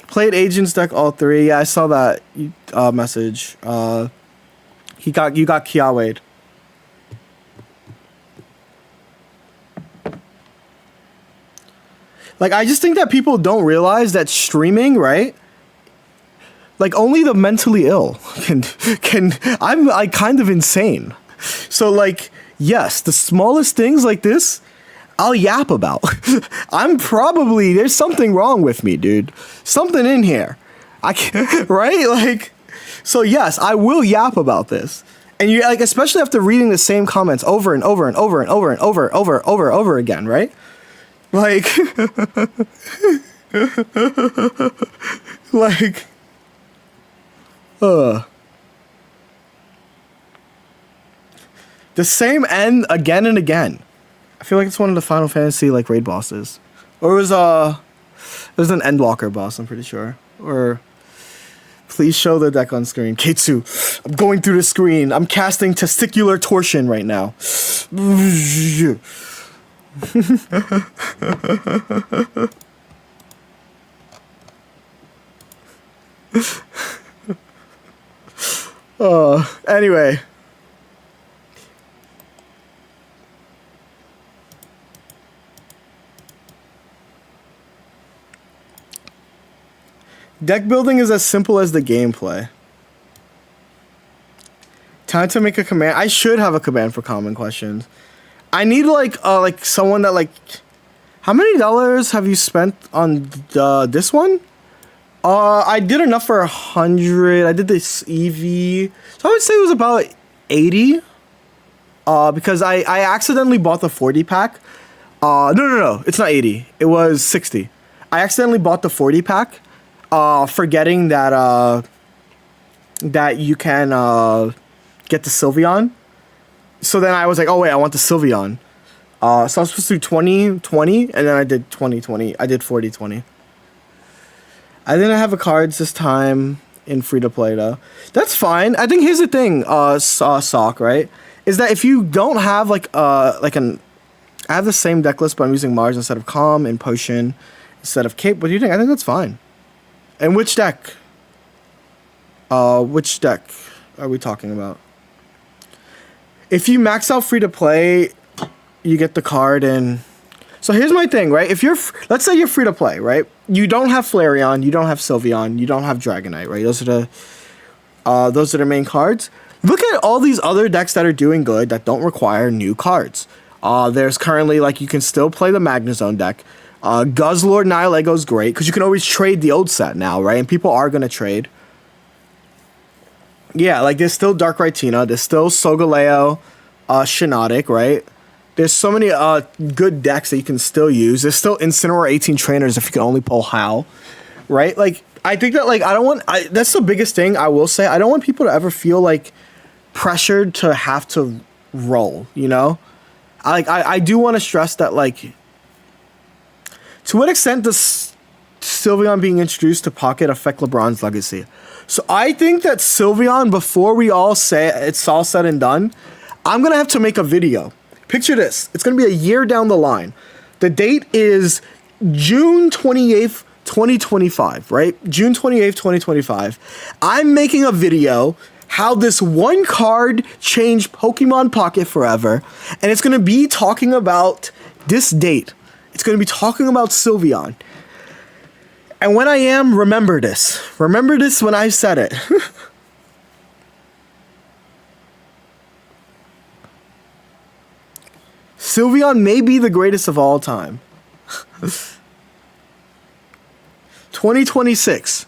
Played Agents deck all three. Yeah, I saw that message. You got Kiawade. Like, I just think that people don't realize that streaming, right? Like, only the mentally ill can I'm like kind of insane. So, like, yes, the smallest things like this, I'll yap about. There's something wrong with me, dude. Something in here. I can't, right? Like, so yes, I will yap about this. And you like, especially after reading the same comments over and over and over and over and over again, right? Like, like, the same end again and again. I feel like it's one of the Final Fantasy like raid bosses, or it was an Endwalker boss. I'm pretty sure. Or please show the deck on screen. Keitsu, I'm going through the screen. I'm casting testicular torsion right now. Anyway. Deck building is as simple as the gameplay. Time to make a command. I should have a command for common questions. I need like someone that like. How many dollars have you spent on this one? I did enough for 100. I did this eevee, so I would say it was about 80. Because I accidentally bought the 40 pack. No, it's not 80. It was 60. I accidentally bought the 40 pack. Forgetting that that you can get the Sylveon. So then I was like, oh wait, I want the Sylveon. So I was supposed to do 20-20, and then I did 20-20. I did 40-20. I didn't have a cards this time in free-to-play though. That's fine. I think here's the thing, Sock, right? Is that if you don't have I have the same deck list, but I'm using Mars instead of Calm and Potion instead of Cape. What do you think? I think that's fine. And which deck? Which deck are we talking about? If you max out free to play, you get the card. And so here's my thing, right? If let's say you're free to play, right? You don't have Flareon, you don't have Sylveon, you don't have Dragonite, right? Those are the main cards. Look at all these other decks that are doing good that don't require new cards. There's currently you can still play the Magnezone deck. Guzzlord Nihilego is great because you can always trade the old set now, right? And people are gonna trade. Yeah, there's still Dark Rhytina, there's still Solgaleo, Shiinotic, right? There's so many good decks that you can still use. There's still Incineroar 18 trainers if you can only pull Howl, right? I think that I don't want. That's the biggest thing I will say. I don't want people to ever feel pressured to have to roll. You know, I do want to stress that to what extent does Sylveon being introduced to Pocket affect LeBron's legacy? So I think that Sylveon, before we all say it's all said and done, I'm gonna have to make a video. Picture this. It's gonna be a year down the line. The date is June 28th, 2025, right? June 28th, 2025. I'm making a video how this one card changed Pokemon Pocket forever, and it's gonna be talking about this date. It's going to be talking about Sylveon. And when I am, remember this. Remember this when I said it. Sylveon may be the greatest of all time. 2026.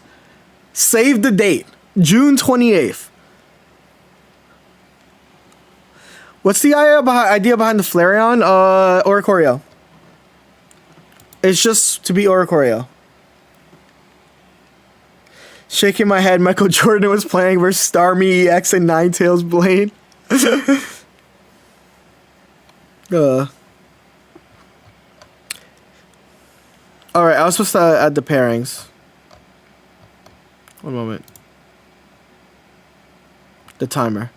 Save the date. June 28th. What's the idea behind the Flareon? Oricorio. It's just to be Oricorio. Shaking my head, Michael Jordan was playing versus Starmie EX and Ninetales Blade. Alright, I was supposed to add the pairings. One moment. The timer.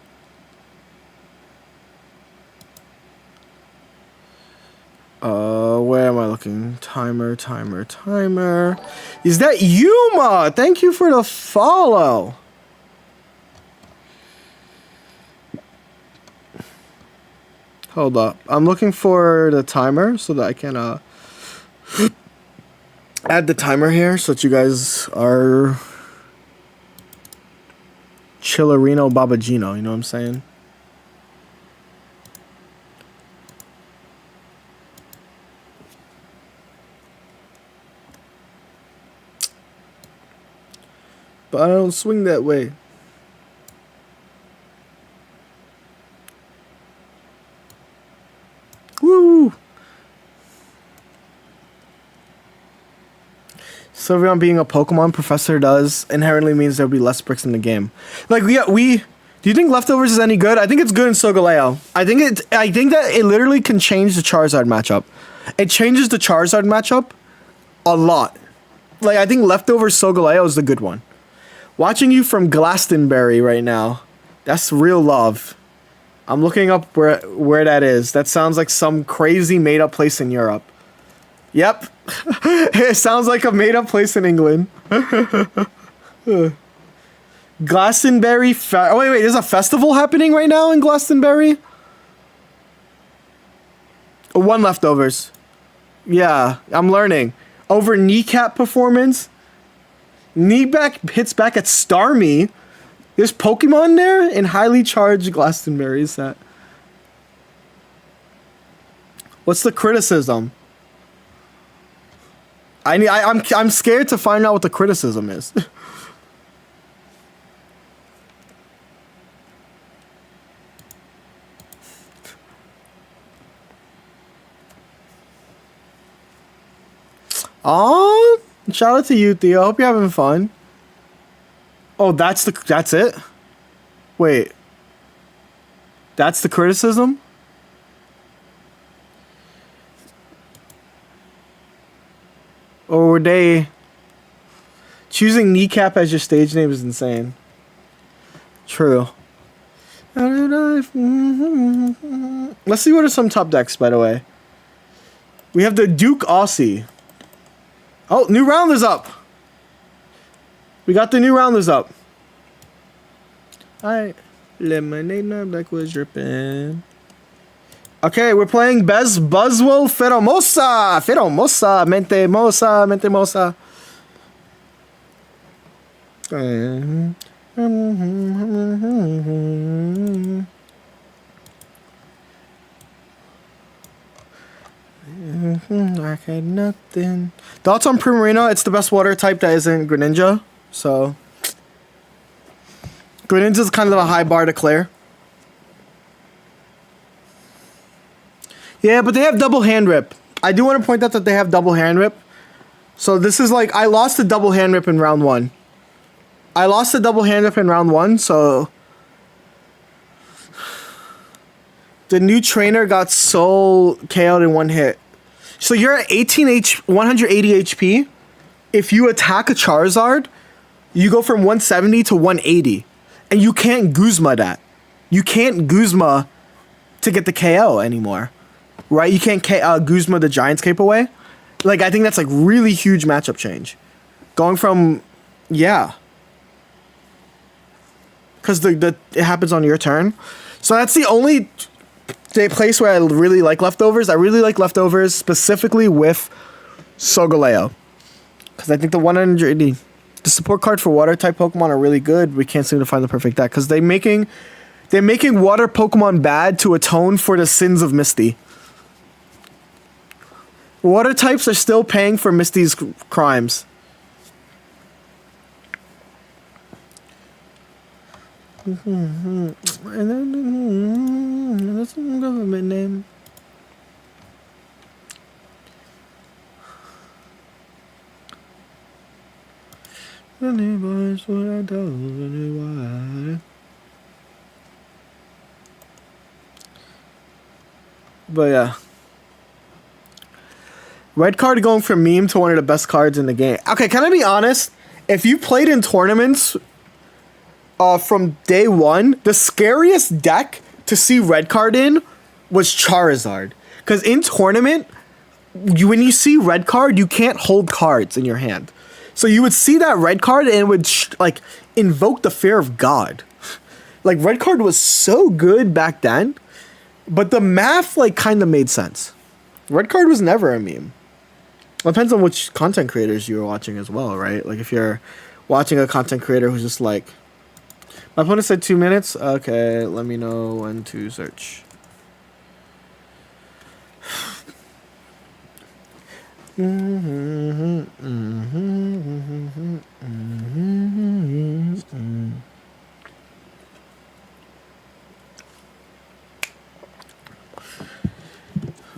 Where am I looking? Timer. Is that Yuma? Thank you for the follow. Hold up. I'm looking for the timer so that I can add the timer here so that you guys are Chillerino Babagino, you know what I'm saying? But I don't swing that way. Woo! Sylveon being a Pokemon professor does inherently means there'll be less bricks in the game. Like do you think Leftovers is any good? I think it's good in Solgaleo. I think that it literally can change the Charizard matchup. It changes the Charizard matchup a lot. Like I think Leftovers Solgaleo is the good one. Watching you from Glastonbury right now. That's real love. I'm looking up where that is. That sounds like some crazy made up place in Europe. Yep. It sounds like a made up place in England. Glastonbury. Oh, wait. There's a festival happening right now in Glastonbury? One Leftovers. Yeah, I'm learning. Over kneecap performance. Kneeback hits back at Starmie. There's Pokemon there in highly charged Glastonbury. Is that? What's the criticism? I'm scared to find out what the criticism is. Oh, shout out to you, Theo. I hope you're having fun. Oh, that's it? Wait. That's the criticism? Or were they... Choosing Kneecap as your stage name is insane. True. Let's see what are some top decks, by the way. We have the Duke Aussie. Oh, new Rounders up. We got the new Rounders up. Alright. Lemonade, my black was dripping. Okay, we're playing Buzzwell Feromosa. Feromosa. Mente mosa. I had nothing. Thoughts on Primarina? It's the best water type that isn't Greninja. So Greninja's kind of a high bar to clear. Yeah, but they have double hand rip. I do want to point out that they have double hand rip. So this is like, I lost the double hand rip in round 1. So the new trainer got soul KO'd in one hit. So you're at 180 HP. If you attack a Charizard, you go from 170 to 180. And you can't Guzma that. You can't Guzma to get the KO anymore. Right? You can't Guzma the Giant's Cape away. Like, I think that's like really huge matchup change. Going from, yeah. Because it happens on your turn. So that's the only place where I really like Leftovers. I really like Leftovers specifically with Solgaleo. Because I think the support card for water type Pokemon are really good. We can't seem to find the perfect deck. Because they're making water Pokemon bad to atone for the sins of Misty. Water types are still paying for Misty's crimes. That's a government name. But yeah. Red card going from meme to one of the best cards in the game. Okay, can I be honest? If you played in tournaments from day one, the scariest deck to see red card in was Charizard. Because in tournament, when you see red card, you can't hold cards in your hand. So you would see that red card and it would like invoke the fear of God. Like red card was so good back then, but the math like kind of made sense. Red card was never a meme. Well, it depends on which content creators you're watching as well, right? Like if you're watching a content creator who's just like, my opponent said 2 minutes. Okay, let me know when to search.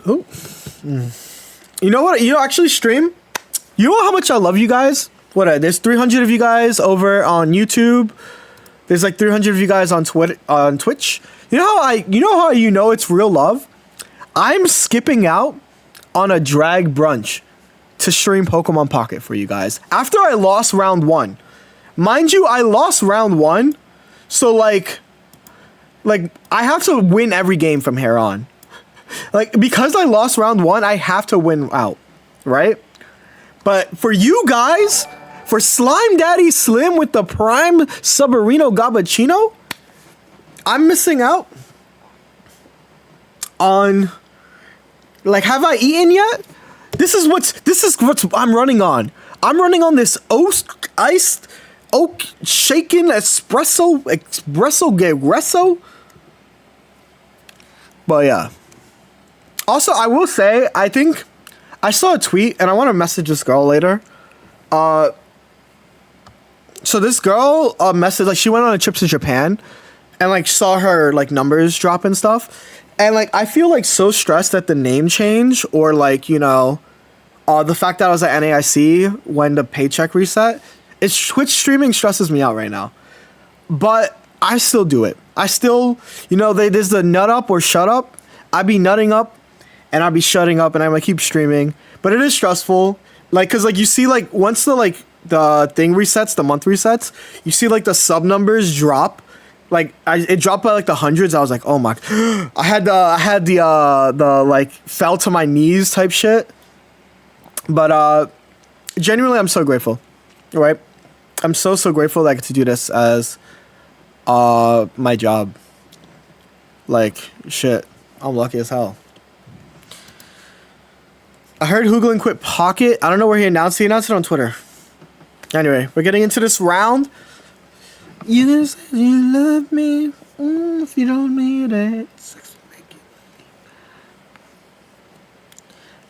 Oh. You know what? You know, actually stream. You know how much I love you guys? What? There's 300 of you guys over on YouTube. There's like 300 of you guys on Twitch. You know how you know it's real love? I'm skipping out on a drag brunch to stream Pokemon Pocket for you guys. After I lost round 1. Mind you, I lost round 1. So like I have to win every game from here on. Like, because I lost round 1, I have to win out, right? But for you guys, for Slime Daddy Slim with the Prime Subarino Gabachino, I'm missing out on, like, have I eaten yet? This is what I'm running on. I'm running on this iced oak shaken espresso. But yeah. Also, I will say, I think I saw a tweet, and I want to message this girl later. So this girl messaged, like, she went on a trip to Japan, and like saw her like numbers drop and stuff, and like I feel like so stressed at the name change, or like, you know, the fact that I was at NAIC when the paycheck reset. It's Twitch streaming stresses me out right now, but I still do it. I still, you know, there's the nut up or shut up. I be nutting up. And I'll be shutting up and I'm gonna keep streaming. But it is stressful. Like, cause like you see like once the thing resets, the month resets, you see like the sub numbers drop. Like it dropped by like the hundreds. I was like, oh my, I had the like fell to my knees type shit. But genuinely I'm so grateful. Right? I'm so grateful that I get to do this as my job. Like shit. I'm lucky as hell. I heard Hooglin quit Pocket. I don't know where he announced it. He announced it on Twitter. Anyway, we're getting into this round. You gonna say you love me if you don't mean it.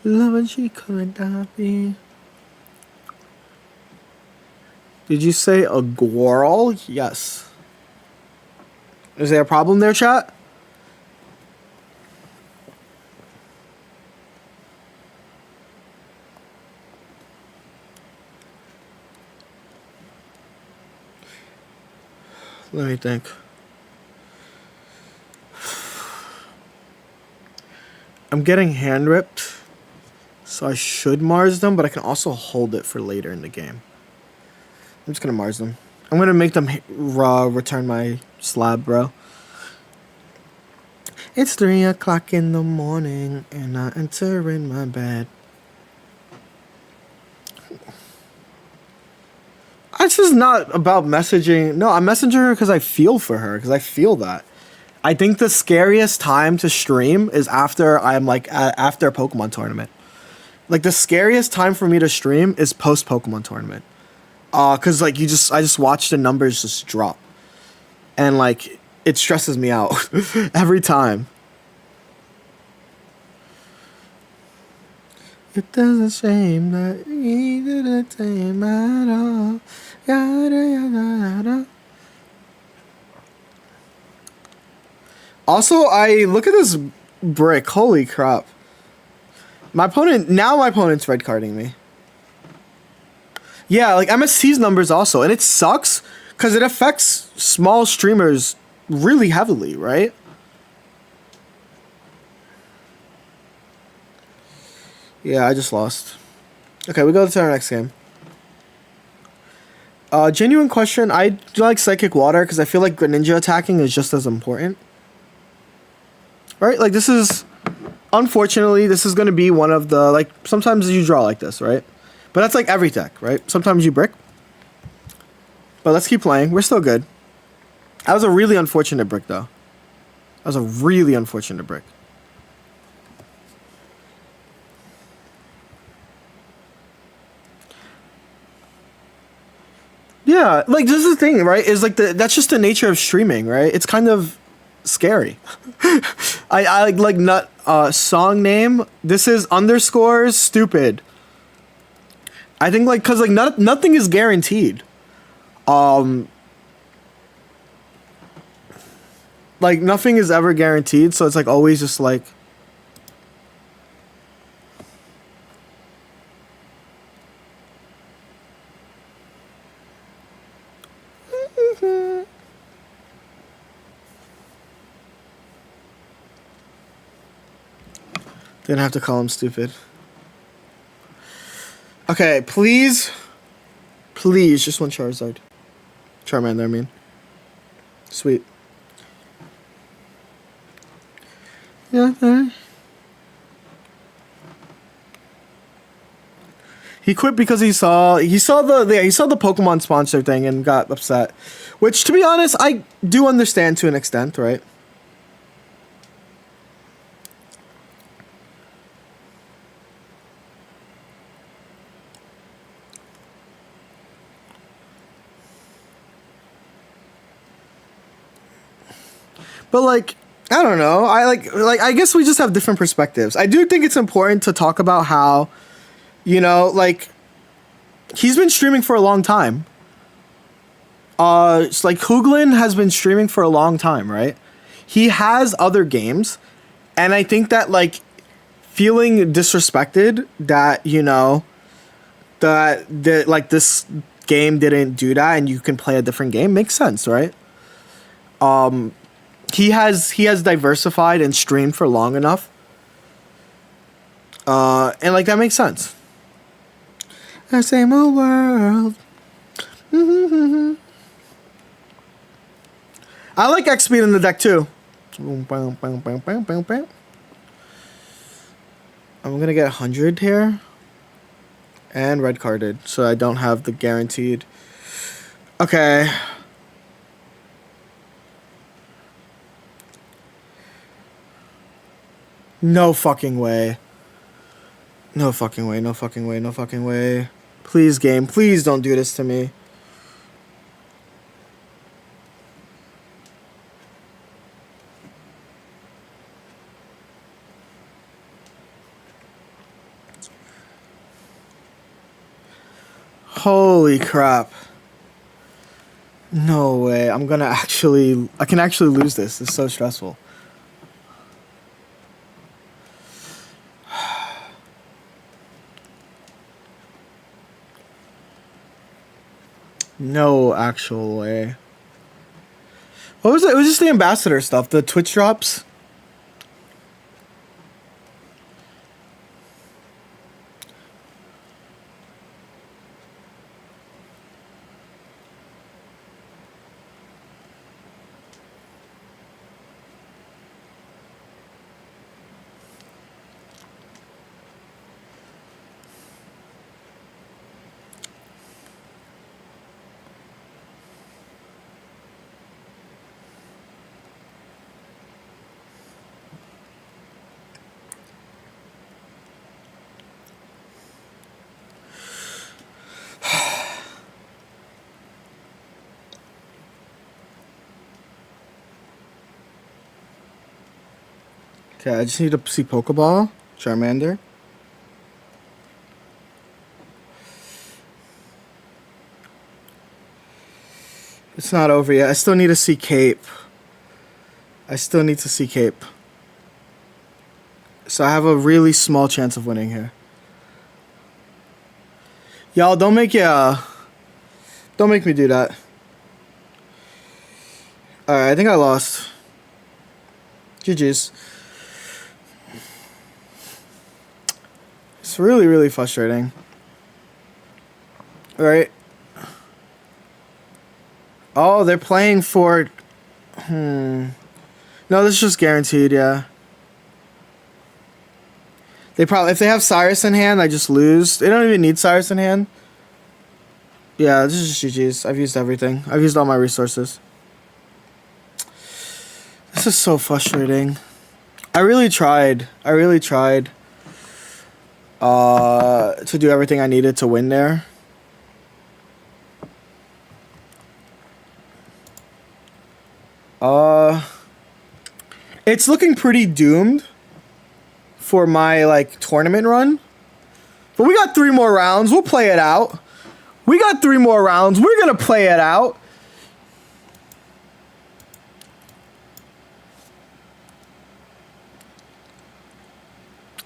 Love and she couldn't be. Did you say a girl? Yes. Is there a problem there, chat? Let me think. I'm getting hand ripped, so I should Mars them, but I can also hold it for later in the game. I'm just gonna Mars them. I'm gonna make them return my slab, bro. It's 3 o'clock in the morning, and I enter in my bed. This is not about messaging. No, I'm messaging her because I feel for her, because I feel that. I think the scariest time to stream is after I'm like after a Pokemon tournament. Like the scariest time for me to stream is post Pokemon tournament. Cause like I just watch the numbers just drop. And like it stresses me out every time. It doesn't shame that he didn't tame at all. Yada, yada, yada. Also, I look at this brick. Holy crap. My opponent's red carding me. Yeah, like MST's numbers also, and it sucks because it affects small streamers really heavily, right? Yeah, I just lost. Okay, we go to our next game. Genuine question. I do like Psychic Water because I feel like Greninja attacking is just as important. Right? Like, this is... Unfortunately, this is going to be one of the... Like, sometimes you draw like this, right? But that's like every deck, right? Sometimes you brick. But let's keep playing. We're still good. That was a really unfortunate brick, though. That was a really unfortunate brick. Yeah, like, this is the thing, right? Is like that's just the nature of streaming, right? It's kind of scary. I like not song name. This is underscores stupid. I think like because like nothing is guaranteed. Like nothing is ever guaranteed, so it's like always just like. Didn't have to call him stupid. Okay, please. Please, just one Charizard. Charmander, I mean. Sweet. Yeah. He quit because he saw the Pokemon sponsor thing and got upset. Which, to be honest, I do understand to an extent, right? But like, I don't know. I guess we just have different perspectives. I do think it's important to talk about how, you know, like, he's been streaming for a long time. It's like Hooglin has been streaming for a long time, right? He has other games, and I think that like feeling disrespected that, you know, that like this game didn't do that and you can play a different game makes sense, right? He has diversified and streamed for long enough. And like that makes sense. The same old world. I like X speed in the deck too. I'm gonna get 100 here. And red carded, so I don't have the guaranteed. Okay. No fucking way. No fucking way, no fucking way, no fucking way. Please, game, please don't do this to me. Holy crap. No way. I can actually lose this. It's so stressful. No actual way. What was it? It was just the ambassador stuff, the Twitch drops. Okay, I just need to see Pokeball, Charmander. It's not over yet. I still need to see Cape. I still need to see Cape. So I have a really small chance of winning here. Y'all, don't make me do that. Alright, I think I lost. GG's. It's really, really frustrating. Alright. Oh, they're playing for... No, this is just guaranteed, yeah. They probably... If they have Cyrus in hand, I just lose. They don't even need Cyrus in hand. Yeah, this is just GG's. I've used everything. I've used all my resources. This is so frustrating. I really tried. To do everything I needed to win there. It's looking pretty doomed for my, like, tournament run. But we got 3 more rounds. We'll play it out. We got 3 more rounds. We're going to play it out.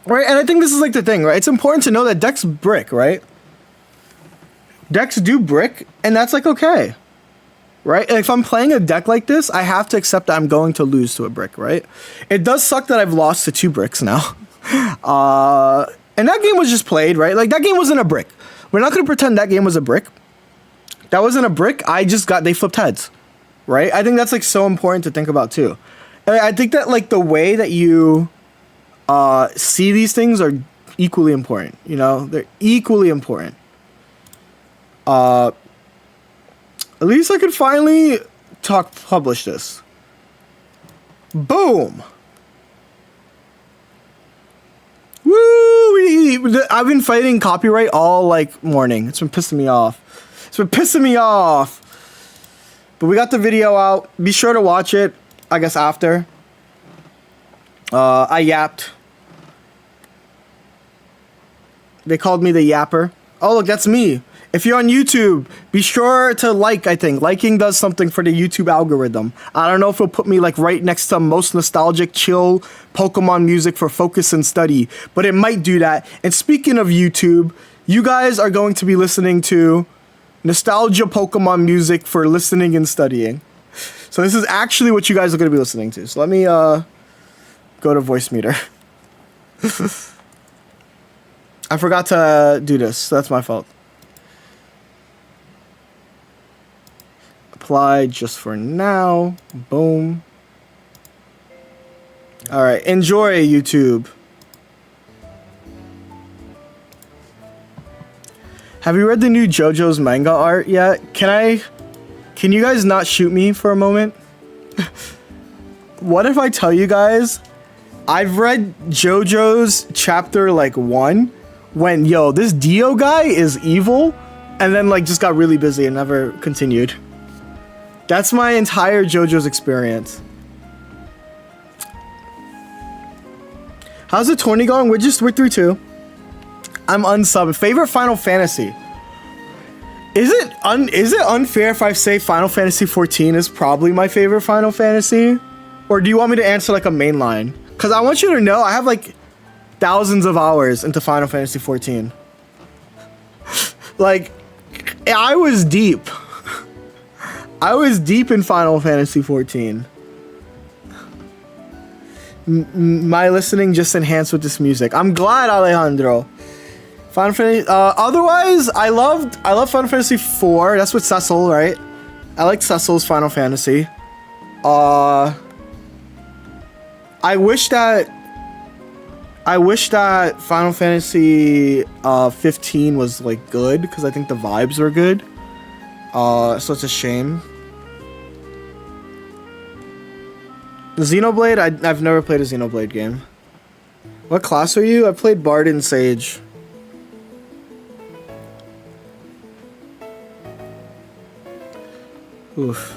Right, and I think this is, like, the thing, right? It's important to know that decks brick, right? Decks do brick, and that's, like, okay. Right? If I'm playing a deck like this, I have to accept that I'm going to lose to a brick, right? It does suck that I've lost to 2 bricks now. And that game was just played, right? Like, that game wasn't a brick. We're not going to pretend that game was a brick. That wasn't a brick. They flipped heads, right? I think that's, like, so important to think about, too. And I think that, like, the way that you see these things are equally important, you know? They're equally important. At least I could finally publish this. Boom. Woo! I've been fighting copyright all, like, morning. It's been pissing me off. But we got the video out. Be sure to watch it, I guess, after. I yapped. They called me the yapper. Oh, look, that's me. If you're on YouTube, be sure to like, I think. Liking does something for the YouTube algorithm. I don't know if it'll put me, like, right next to most nostalgic, chill Pokemon music for focus and study, but it might do that. And speaking of YouTube, you guys are going to be listening to nostalgia Pokemon music for listening and studying. So this is actually what you guys are going to be listening to. So let me go to voice meter. I forgot to do this. So that's my fault. Apply just for now. Boom. Alright, enjoy YouTube. Have you read the new JoJo's manga art yet? Can you guys not shoot me for a moment? What if I tell you guys I've read JoJo's chapter, like, 1 when, yo, this Dio guy is evil, and then, like, just got really busy and never continued. That's my entire JoJo's experience. How's the tourney going? We're 3-2. I'm unsubbed. Favorite Final Fantasy? Is it unfair if I say Final Fantasy 14 is probably my favorite Final Fantasy? Or do you want me to answer, like, a main line? Because I want you to know I have, like, thousands of hours into Final Fantasy 14. Like, I was deep. I was deep in Final Fantasy 14. My listening just enhanced with this music. I'm glad, Alejandro. Final Fantasy. Otherwise, I love Final Fantasy 4. That's with Cecil, right? I like Cecil's Final Fantasy. I wish that Final Fantasy 15 was, like, good, because I think the vibes were good. So it's a shame. The Xenoblade, I've never played a Xenoblade game. What class are you? I played Bard and Sage. Oof.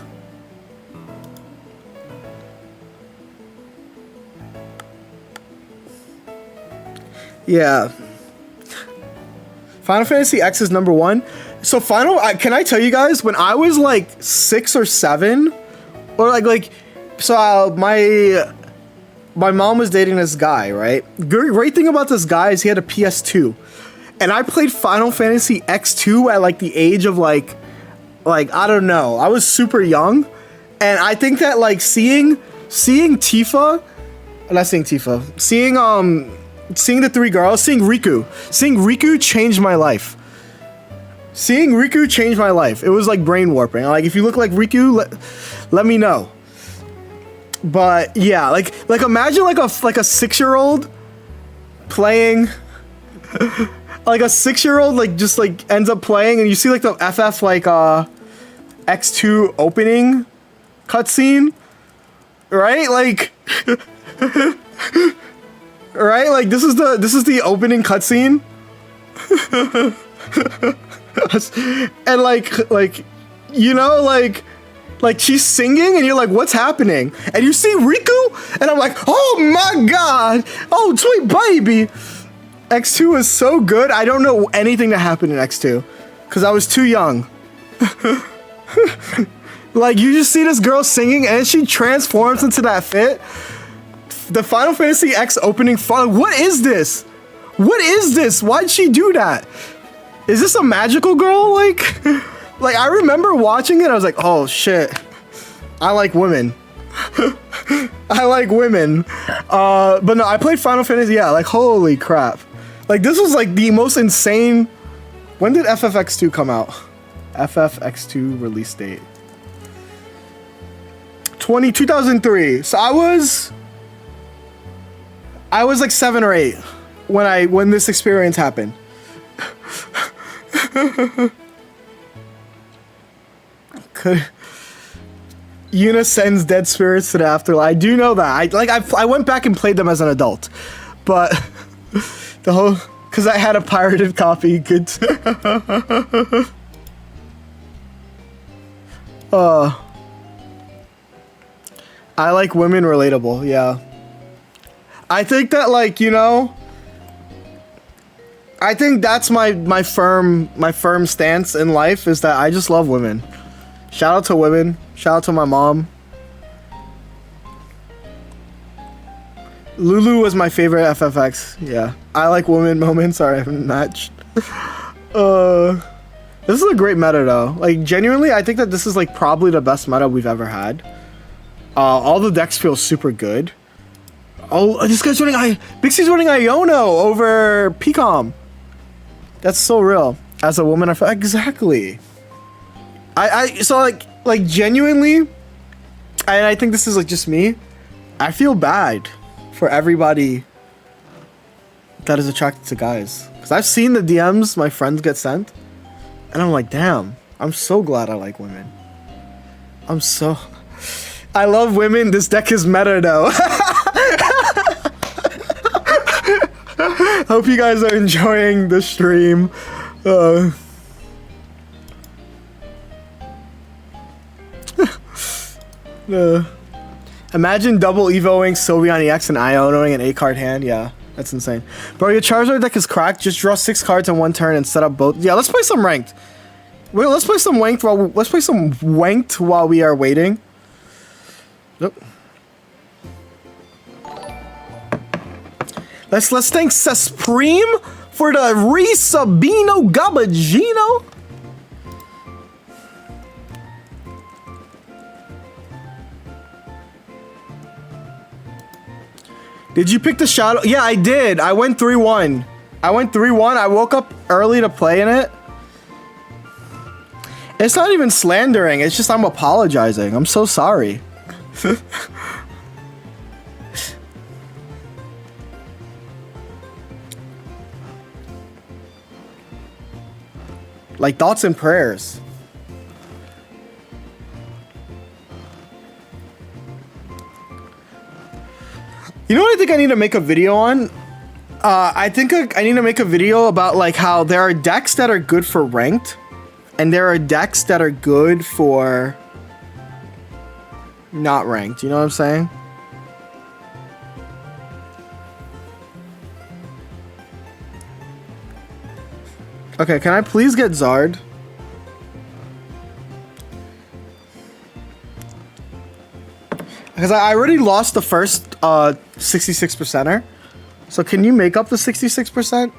Yeah. Final Fantasy X is number 1. So can I tell you guys, when I was, like, 6 or 7, or like So my mom was dating this guy, right? Great thing about this guy is he had a PS2, and I played Final Fantasy X2 at like the age of like I don't know. I was super young, and I think that like seeing Tifa, not seeing Tifa, seeing the three girls, seeing Riku changed my life. Seeing Riku changed my life. It was like brain warping. Like if you look like Riku, let me know. But yeah, like imagine like a 6-year-old playing, like a 6-year-old like just like ends up playing, and you see like the FF like X2 opening cutscene, right? Like, right? Like this is the opening cutscene, and like you know like she's singing and you're like, what's happening? And you see Riku and I'm like, oh my god, oh sweet baby. X2 is so good. I don't know anything that happened in X2 because I was too young. Like you just see this girl singing and she transforms into that fit. The Final Fantasy X opening fun. What is this? What is this? Why'd she do that? Is this a magical girl? Like I remember watching it, I was like, oh shit, I like women. I like women. But no, I played Final Fantasy, yeah, like holy crap. Like this was like the most insane. When did FFX2 come out? FFX2 release date. 2003. So I was like 7 or 8 when this experience happened. Yuna sends dead spirits to the afterlife. I do know that. I went back and played them as an adult, but the whole because I had a pirated copy. Good. I like women relatable. Yeah. I think that like you know. I think that's my firm stance in life is that I just love women. Shout out to women. Shout out to my mom. Lulu was my favorite FFX. Yeah. I like women moments. Sorry, I haven't matched. This is a great meta though. Like genuinely, I think that this is like probably the best meta we've ever had. All the decks feel super good. Oh, this guy's running Bixie's running Iono over PCOM. That's so real. As a woman, I feel exactly. So like genuinely, and I think this is like just me. I feel bad for everybody that is attracted to guys, because I've seen the DMs my friends get sent, and I'm like, damn. I'm so glad I like women. I love women. This deck is meta though. Hope you guys are enjoying the stream. Imagine double evoing Sylveon EX and Ionoing an 8-card hand. Yeah, that's insane. Bro, your Charizard deck is cracked. Just draw 6 cards in one turn and set up both. Yeah, let's play some ranked. Wait, let's play some wanked while we are waiting. Nope. Let's thank Supreme for the Sabino Gabagino. Did you pick the Shadow? Yeah, I did. I went 3-1. I woke up early to play in it. It's not even slandering. It's just I'm apologizing. I'm so sorry. Like thoughts and prayers. You know what I think I need to make a video on? I think I need to make a video about like how there are decks that are good for ranked, and there are decks that are good for not ranked. You know what I'm saying? Okay, can I please get Zard? Because I already lost the first 66%er. So can you make up the 66%?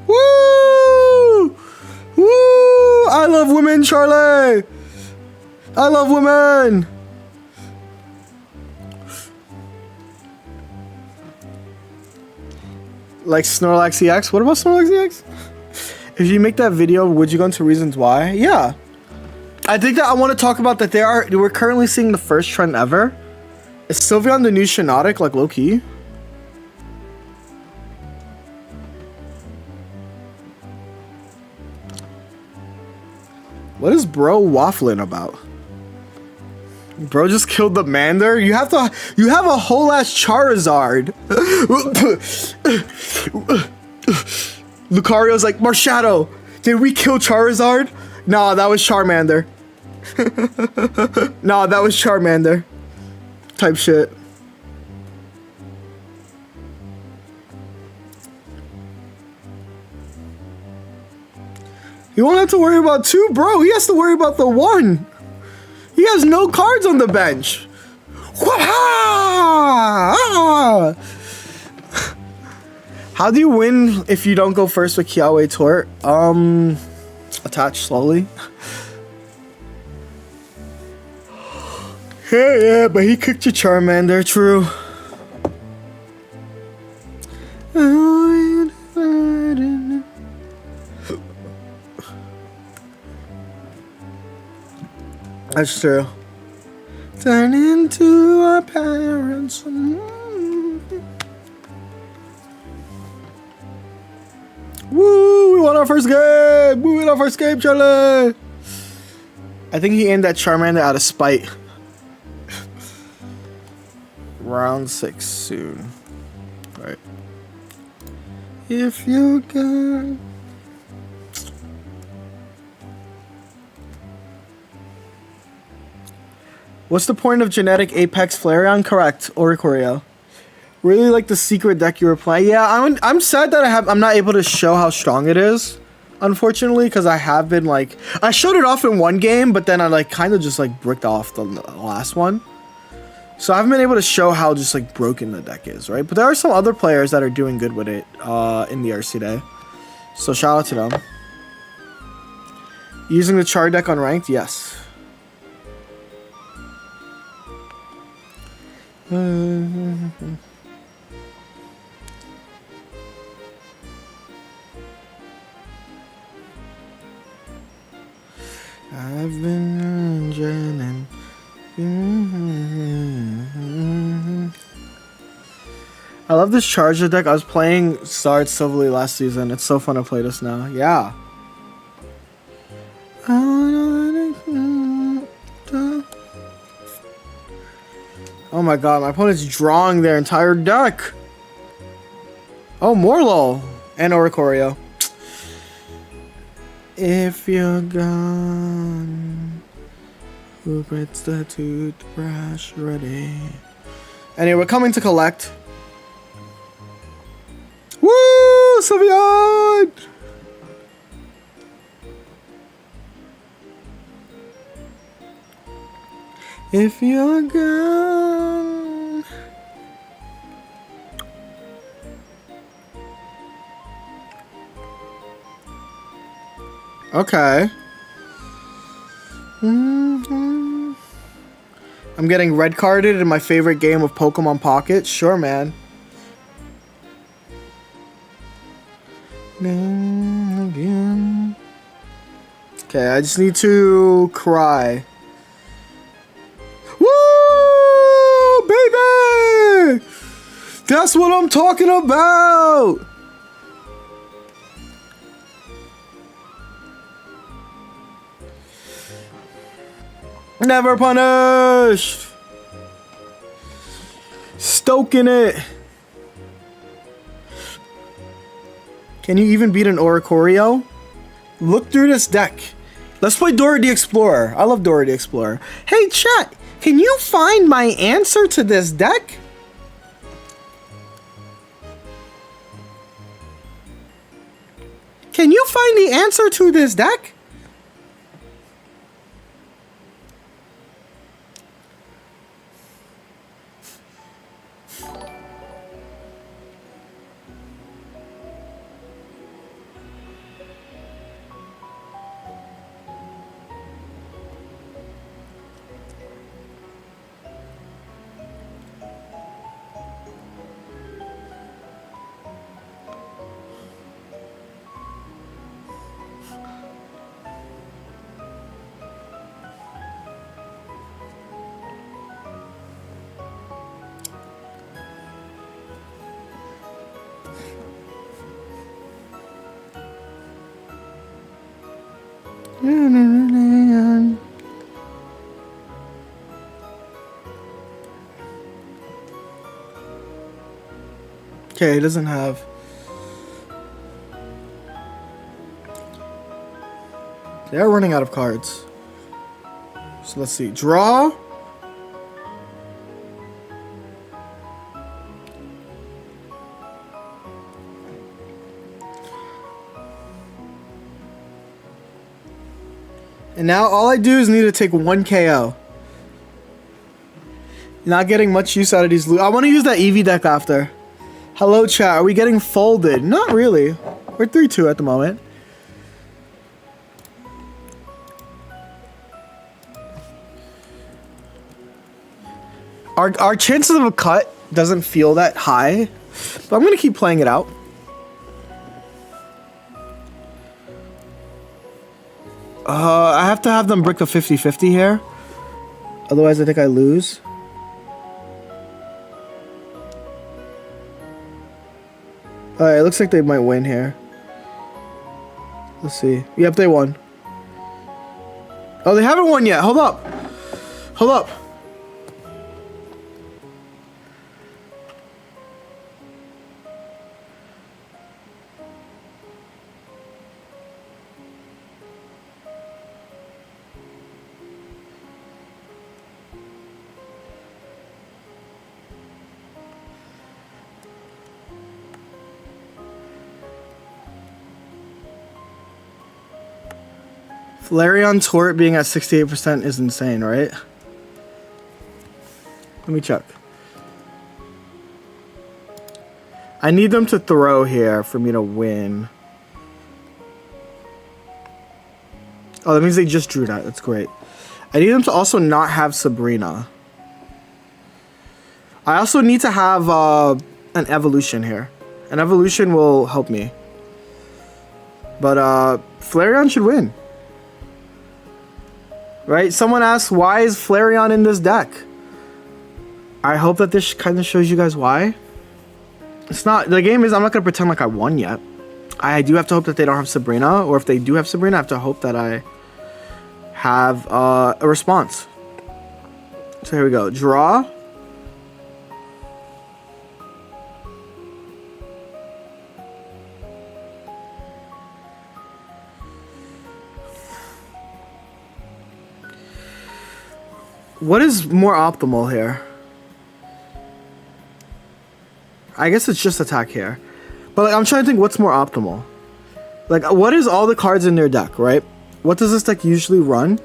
Woo! Woo! I love women, Charlie! I love women! Like Snorlax EX? What about Snorlax EX? If you make that video, would you go into reasons why? Yeah. I think that I want to talk about that we're currently seeing the first trend ever. Is Sylveon the new Shiinotic, like lowkey? What is bro waffling about? Bro just killed the Mander? You have a whole ass Charizard. Lucario's like, Marshadow, did we kill Charizard? Nah, that was Charmander. Nah, that was Charmander. Type shit. You won't have to worry about 2, bro. He has to worry about the 1. He has no cards on the bench. How do you win if you don't go first with Kiawe Tort? Attach slowly. Yeah, but he kicked your Charmander, true. That's true. Turn into our parents. Woo! We won our first game! We won our first game, Charlie! I think he aimed at Charmander out of spite. Round 6 soon. Alright. If you can. What's the point of genetic Apex Flareon? Correct, Oricorio. Really like the secret deck you were playing. Yeah, I'm sad that I'm not able to show how strong it is, unfortunately, because I have been like, I showed it off in one game, but then I like kind of just like bricked off the last one. So I haven't been able to show how just like broken the deck is, right? But there are some other players that are doing good with it in the RC day. So shout out to them. Using the Char deck on ranked? Yes. I've been dreaming. I love this Charger deck. I was playing Sard Silverly last season. It's so fun to play this now. Yeah. Oh my god, my opponent's drawing their entire deck. Oh, Morlo and Oricorio. If you're gone, who gets the toothbrush ready? Anyway, we're coming to collect. Woo! Sylveon! If you're gone. Okay. I'm getting red carded in my favorite game of Pokemon Pocket. Sure, man. Okay, I just need to cry. Woo, baby! That's what I'm talking about! Never punished! Stoking it! Can you even beat an Oricorio? Look through this deck. Let's play Dora the Explorer. I love Dora the Explorer. Hey, chat, can you find my answer to this deck? Can you find the answer to this deck? Okay, he doesn't have. They are running out of cards. So let's see. Draw. And now all I do is need to take 1 KO. Not getting much use out of these. I want to use that eevee deck after. Hello, chat. Are we getting folded? Not really. We're 3-2 at the moment. Our chances of a cut doesn't feel that high, but I'm going to keep playing it out. I have to have them brick a 50-50 here. Otherwise, I think I lose. Alright, it looks like they might win here. Let's see. Yep, they won. Oh, they haven't won yet. Hold up. Hold up. Flareon Tort being at 68% is insane, right? Let me check. I need them to throw here for me to win. Oh, that means they just drew that. That's great. I need them to also not have Sabrina. I also need to have an evolution here. An evolution will help me. But Flareon should win. Right? Someone asked, why is Flareon in this deck? I hope that this kind of shows you guys why. It's not, the game is, I'm not going to pretend like I won yet. I do have to hope that they don't have Sabrina, or if they do have Sabrina, I have to hope that I have a response. So here we go. Draw. What is more optimal here? I guess it's just attack here. But like, I'm trying to think what's more optimal. Like, what is all the cards in their deck, right? What does this deck usually run?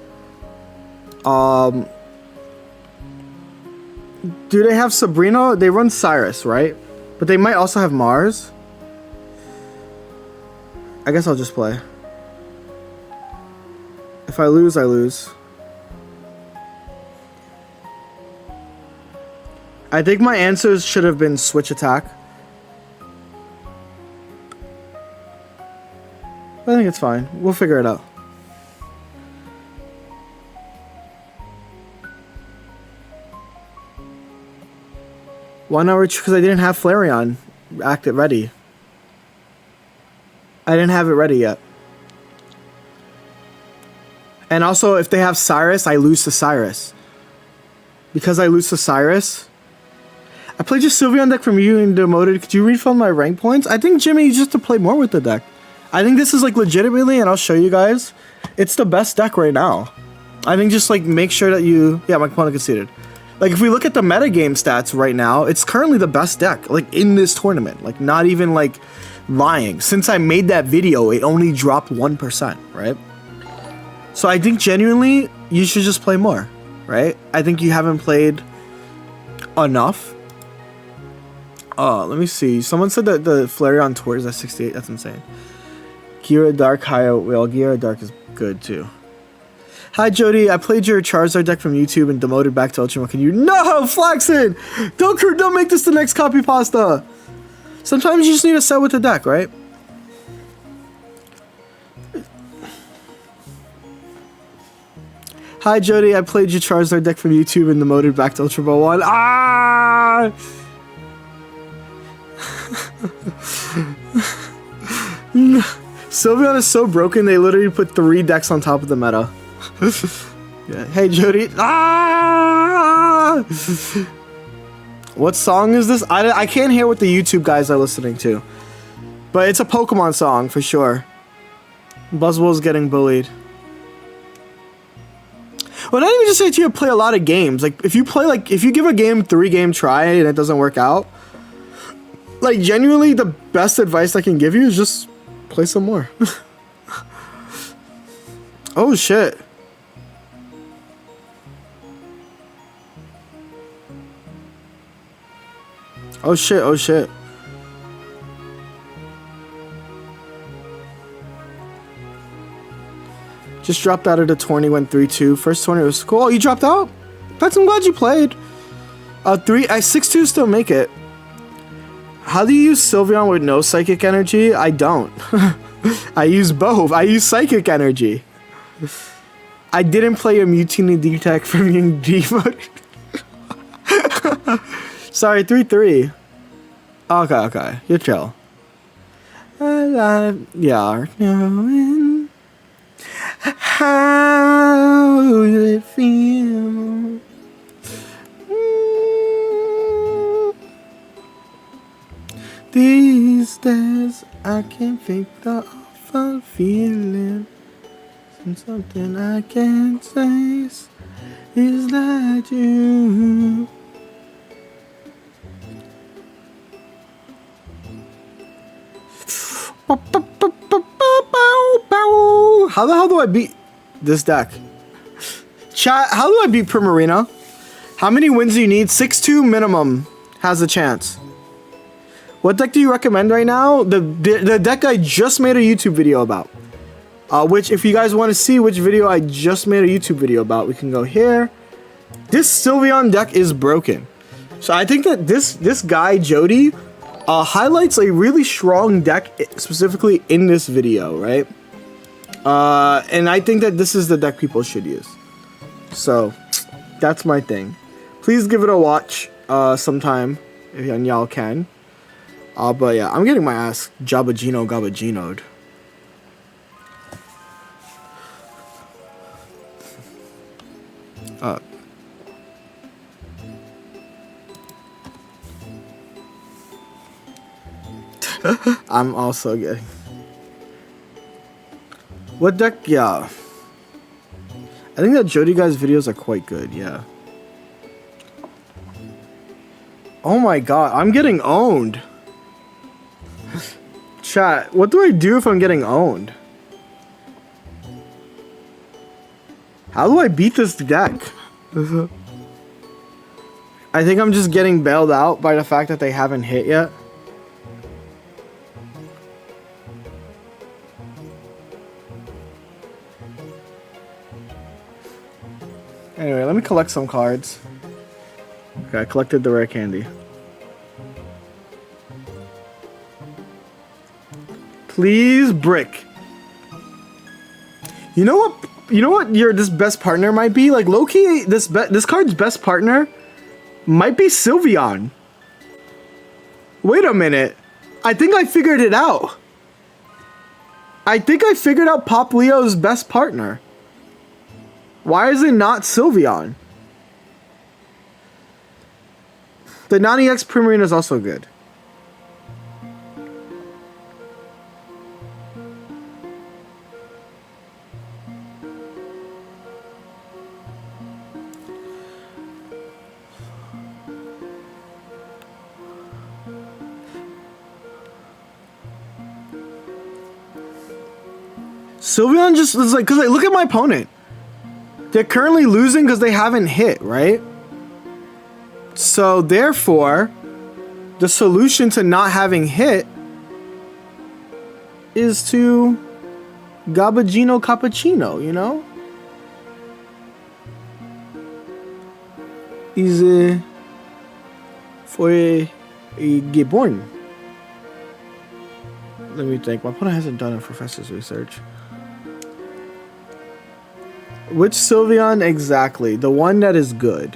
Do they have Sabrina? They run Cyrus, right? But they might also have Mars. I guess I'll just play. If I lose, I lose. I think my answers should have been switch attack. I think it's fine. We'll figure it out. Why not? Because I didn't have Flareon active ready. I didn't have it ready yet. And also, if they have Cyrus, I lose to Cyrus. Because I lose to Cyrus... I played your Sylveon deck from you and demoted. Could you refund my rank points? I think, Jimmy, just to play more with the deck. I think this is like legitimately, and I'll show you guys, it's the best deck right now. I think just like make sure that you... Yeah, my opponent conceded. Like if we look at the metagame stats right now, it's currently the best deck like in this tournament. Like not even like lying. Since I made that video, it only dropped 1%, right? So I think genuinely, you should just play more, right? I think you haven't played enough. Let me see. Someone said that the Flareon Tour is at 68. That's insane. Gira Dark High. Well, Gira Dark is good too. Hi Jody, I played your Charizard deck from YouTube and demoted back to Ultra. Can you? No, Flaxen! Don't make this the next copy pasta. Sometimes you just need to set with the deck, right? Hi Jody, I played your Charizard deck from YouTube and demoted back to Ultra Ball 1. Ah! Sylveon is so broken, they literally put 3 decks on top of the meta. Yeah. Hey, Jody. Ah! What song is this? I can't hear what the YouTube guys are listening to. But it's a Pokemon song, for sure. Buzzwole's getting bullied. Well, not even just say to you play a lot of games. Like, if you play, like, if you give a game 3-game try and it doesn't work out, like, genuinely, the best advice I can give you is just play some more. Oh, shit. Oh, shit, oh, shit. Just dropped out of the 20, went 3-2. First 20 was cool. Oh, you dropped out? That's, I'm glad you played. 6-2 still make it. How do you use Sylveon with no psychic energy? I don't. I use both. I use psychic energy. I didn't play a Mutiny D-Tech from Young D mode. Sorry, 3-3. Okay, okay. You're chill. Yeah. Knowing how it feels. These days I can't think the awful feeling. And something I can't say is that you. How the hell do I beat this deck? Chat, how do I beat Primarina? How many wins do you need? 6-2 minimum has a chance. What deck do you recommend right now? The deck I just made a YouTube video about. Which, if you guys want to see which video I just made a YouTube video about, we can go here. This Sylveon deck is broken. So I think that this guy, Jody, highlights a really strong deck specifically in this video, right? And I think that this is the deck people should use. So, that's my thing. Please give it a watch sometime, if y'all can. But yeah, I'm getting my ass Gabagino'd. I'm also getting... What deck? Yeah. I think that Jody guy's videos are quite good, yeah. Oh my god, I'm getting owned. Chat, what do I do if I'm getting owned? How do I beat this deck? I think I'm just getting bailed out by the fact that they haven't hit yet. Anyway, let me collect some cards. Okay, I collected the rare candy. Please, brick. You know what? You know what this best partner might be? Like, low-key, this card's best partner might be Sylveon. Wait a minute. I think I figured it out. I think I figured out Pop Leo's best partner. Why is it not Sylveon? The 90X Primarina is also good. Sylveon just is like, cause like, look at my opponent. They're currently losing because they haven't hit, right? So therefore, the solution to not having hit is to Gabagino Cappuccino, you know? Foi geboren. Let me think. My opponent hasn't done a professor's research. Which Sylveon exactly? The one that is good.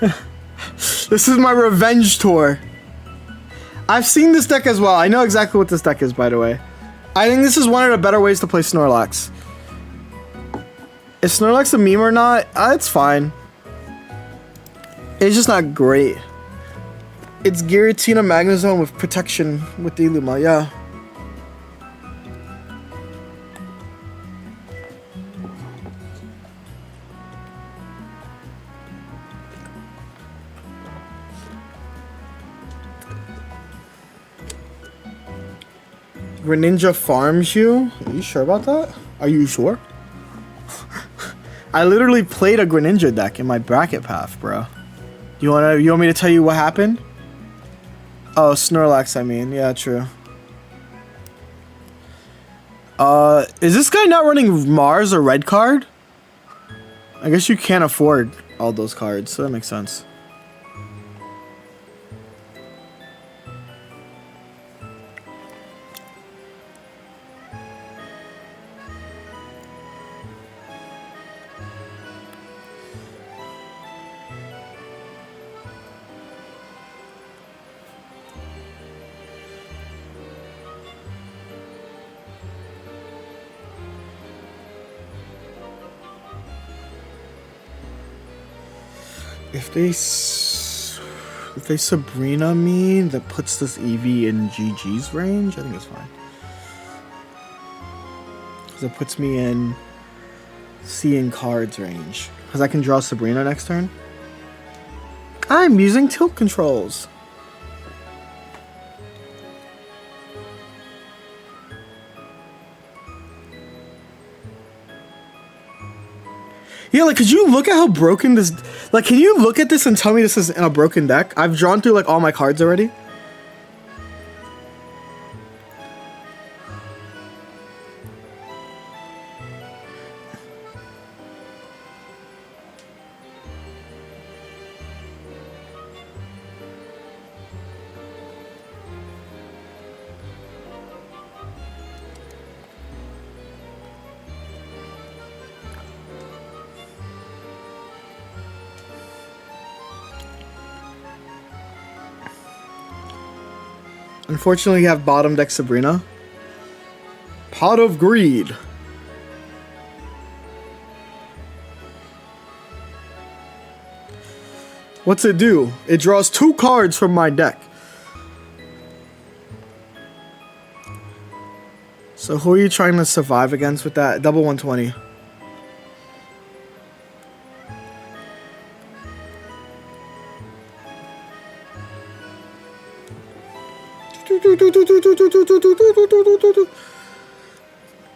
This is my revenge tour. I've seen this deck as well. I know exactly what this deck is, by the way. I think this is one of the better ways to play Snorlax. Is Snorlax a meme or not? It's fine. It's just not great. It's Giratina Magnezone with protection with the Illuma, yeah. Greninja farms you? Are you sure about that? Are you sure? I literally played a Greninja deck in my bracket path, bro. You want me to tell you what happened? Oh, Snorlax, I mean. Yeah, true. Is this guy not running Mars or Red card? I guess you can't afford all those cards, so that makes sense. If they Sabrina me, that puts this Eevee in GG's range, I think it's fine. Because it puts me in seeing cards range. Because I can draw Sabrina next turn. I'm using tilt controls. Yeah, like, could you look at how broken this... Like, can you look at this and tell me this is in a broken deck? I've drawn through, like, all my cards already. Unfortunately, you have bottom deck Sabrina. Pot of Greed. What's it do? It draws 2 cards from my deck. So who are you trying to survive against with that? Double 120.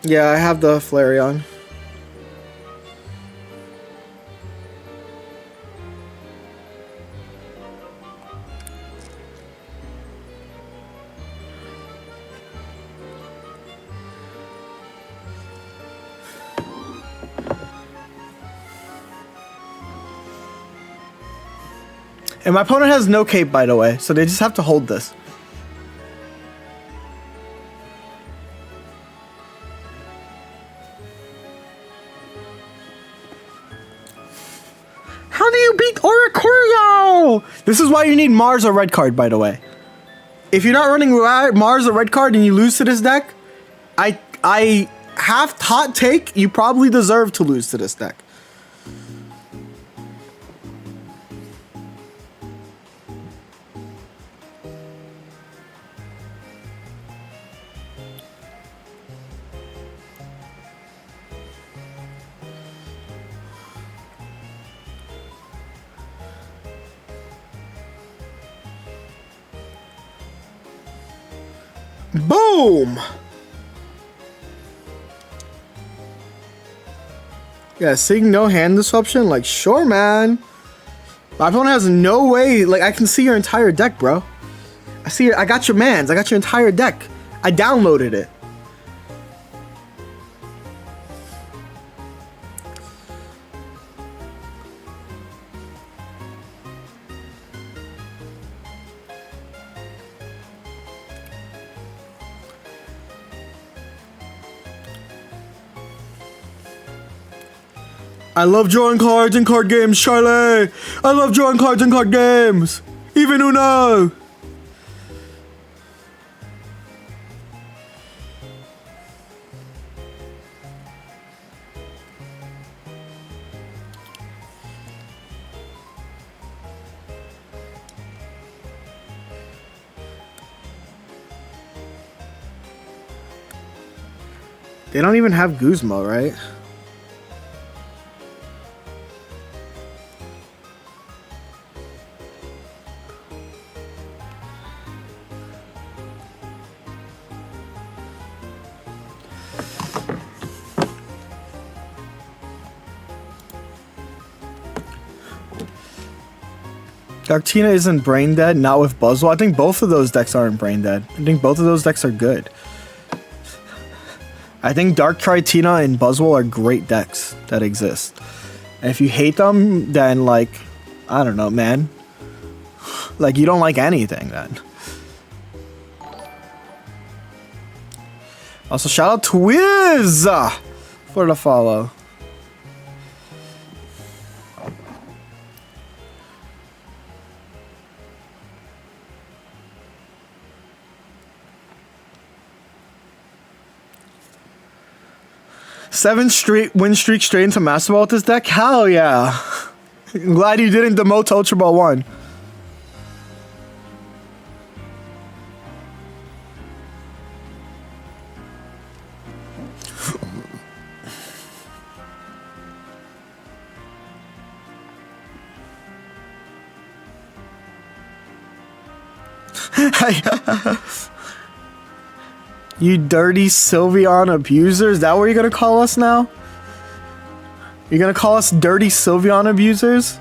Yeah, I have the Flareon. And my opponent has no cape, by the way, so they just have to hold this. How do you beat Oricorio? This is why you need Mars or Red card, by the way. If you're not running Mars or Red card and you lose to this deck, I have hot take, you probably deserve to lose to this deck. Boom! Yeah, seeing no hand disruption? Like, sure, man. My opponent has no way. Like, I can see your entire deck, bro. I got your mans. I got your entire deck. I downloaded it. I love drawing cards and card games, Charlie. I love drawing cards and card games. Even Uno. They don't even have Guzma, right? Darktina isn't brain dead, not with Buzzwole. I think both of those decks aren't brain dead. I think both of those decks are good. I think Dark Tritina and Buzzwole are great decks that exist. And if you hate them, then like, I don't know, man. Like you don't like anything then. Also, shout out to Wiz for the follow. Seven win streak straight into Master Ball with this deck? Hell yeah. I'm glad you didn't demote to Ultra Ball 1. You dirty Sylveon abusers. Is that what you're gonna call us now? You're gonna call us dirty Sylveon abusers?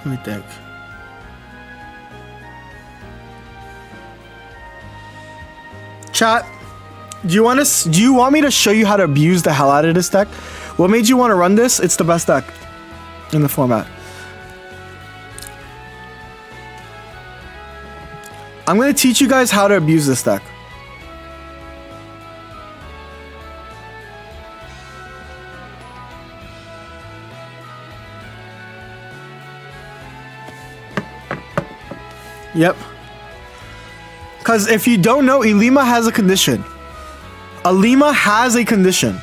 Let me think. Chat, do you want me to show you how to abuse the hell out of this deck? What made you want to run this? It's the best deck in the format. I'm going to teach you guys how to abuse this deck. Yep. Because if you don't know, Ilima has a condition. Ilima has a condition.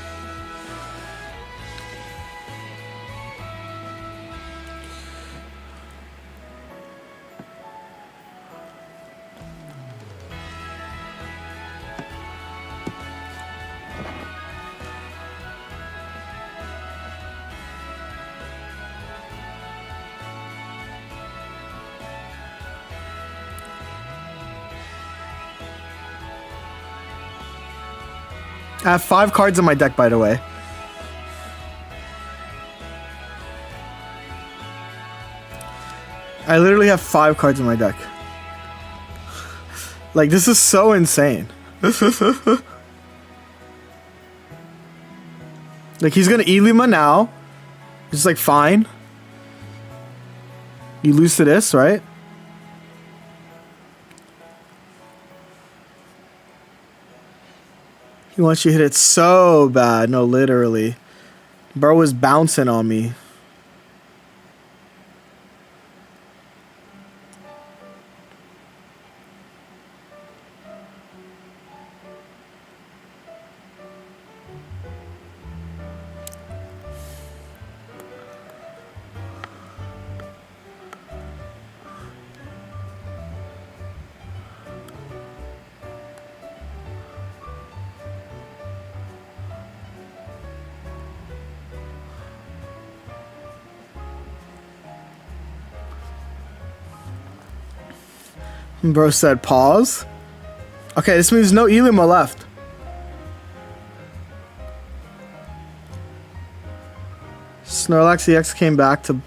I have 5 cards in my deck, by the way. I literally have 5 cards in my deck. Like, this is so insane. Like, he's gonna Ilima now. It's like, fine. You lose to this, right? He wants you to hit it so bad. No, literally. Bro was bouncing on me. Bro said pause. Okay, this means no Elima left. Snorlax EX came back to...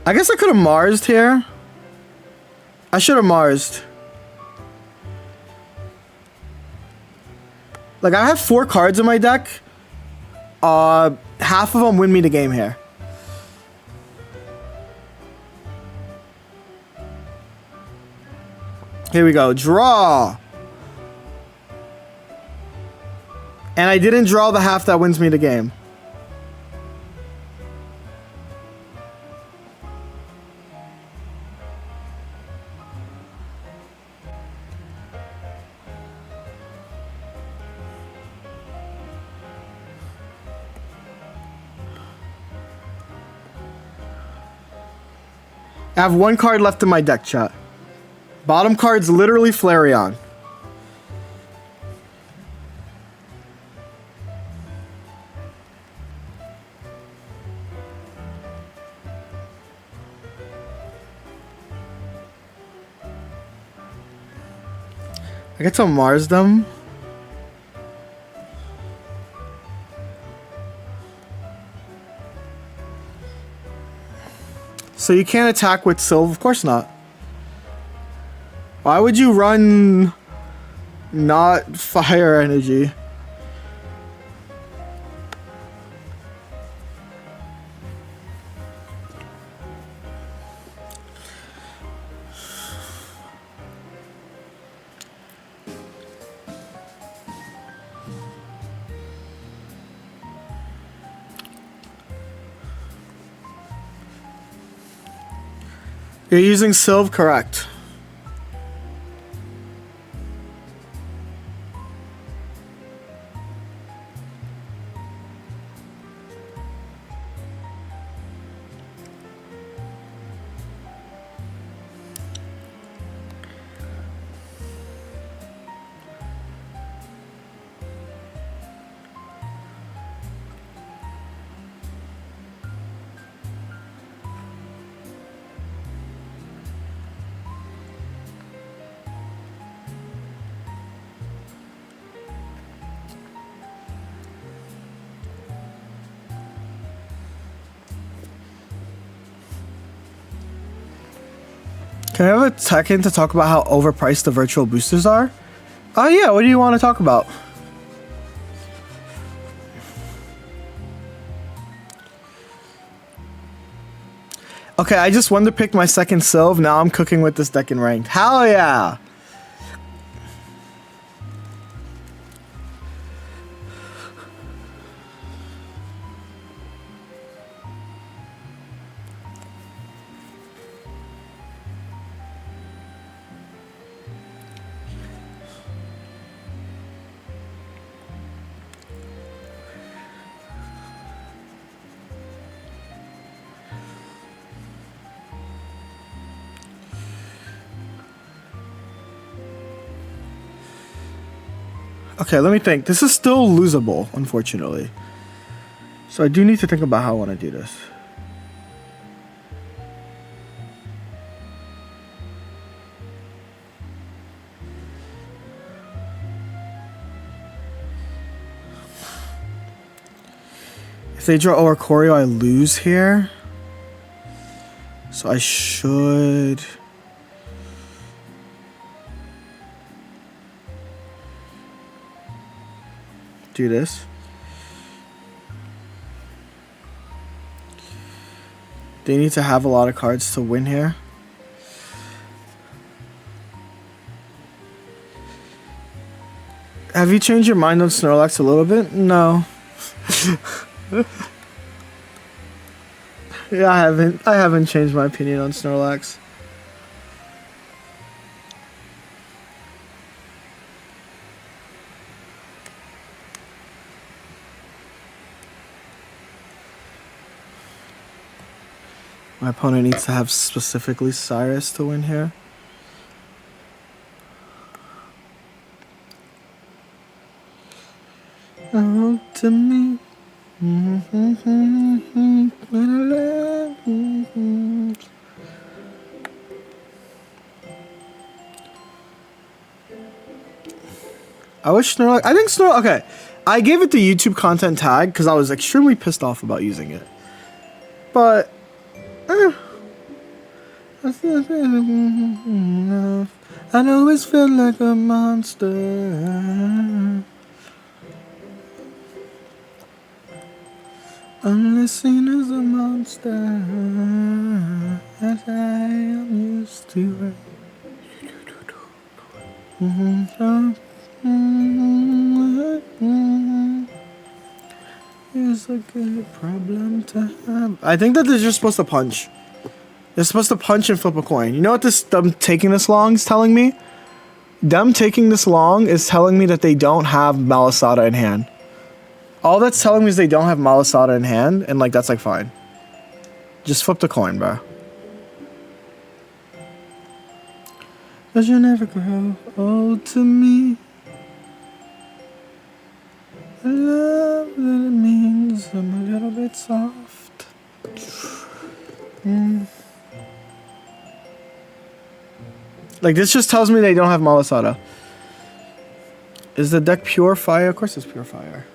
I guess I could have Marsed here. I should have Marsed. Like, I have 4 cards in my deck. Half of them win me the game here. Here we go. Draw. And I didn't draw the half that wins me the game. I have 1 card left in my deck, chat. Bottom card's literally Flareon. I get to Mars them. So you can't attack with Sylve? Of course not. Why would you run not fire energy? You're using Sylve, correct. Can I have a second to talk about how overpriced the virtual boosters are? Oh yeah, what do you want to talk about? Okay, I just wonder picked my second Sylve, now I'm cooking with this deck in ranked. Hell yeah! Okay, let me think. This is still losable, unfortunately. So I do need to think about how I want to do this. If they draw Oricorio, I lose here. So I should... do this. They need to have a lot of cards to win here. Have you changed your mind on Snorlax a little bit? No. Yeah, I haven't changed my opinion on Snorlax. My opponent needs to have specifically Cyrus to win here. Oh, to me. I wish Snorlax... I think Snorlax... Okay. I gave it the YouTube content tag because I was extremely pissed off about using it. But... I always feel like a monster. Only seen as a monster, as I am used to it. It's a good problem to have. I think that they're just supposed to punch. They're supposed to punch and flip a coin. You know what them taking this long is telling me? Them taking this long is telling me that they don't have Malasada in hand. All that's telling me is they don't have Malasada in hand, and like that's like fine. Just flip the coin, bro. Cause you never grow old to me. I love that it means I'm a little bit soft. Like this just tells me they don't have Malasada. Is the deck pure fire? Of course it's pure fire.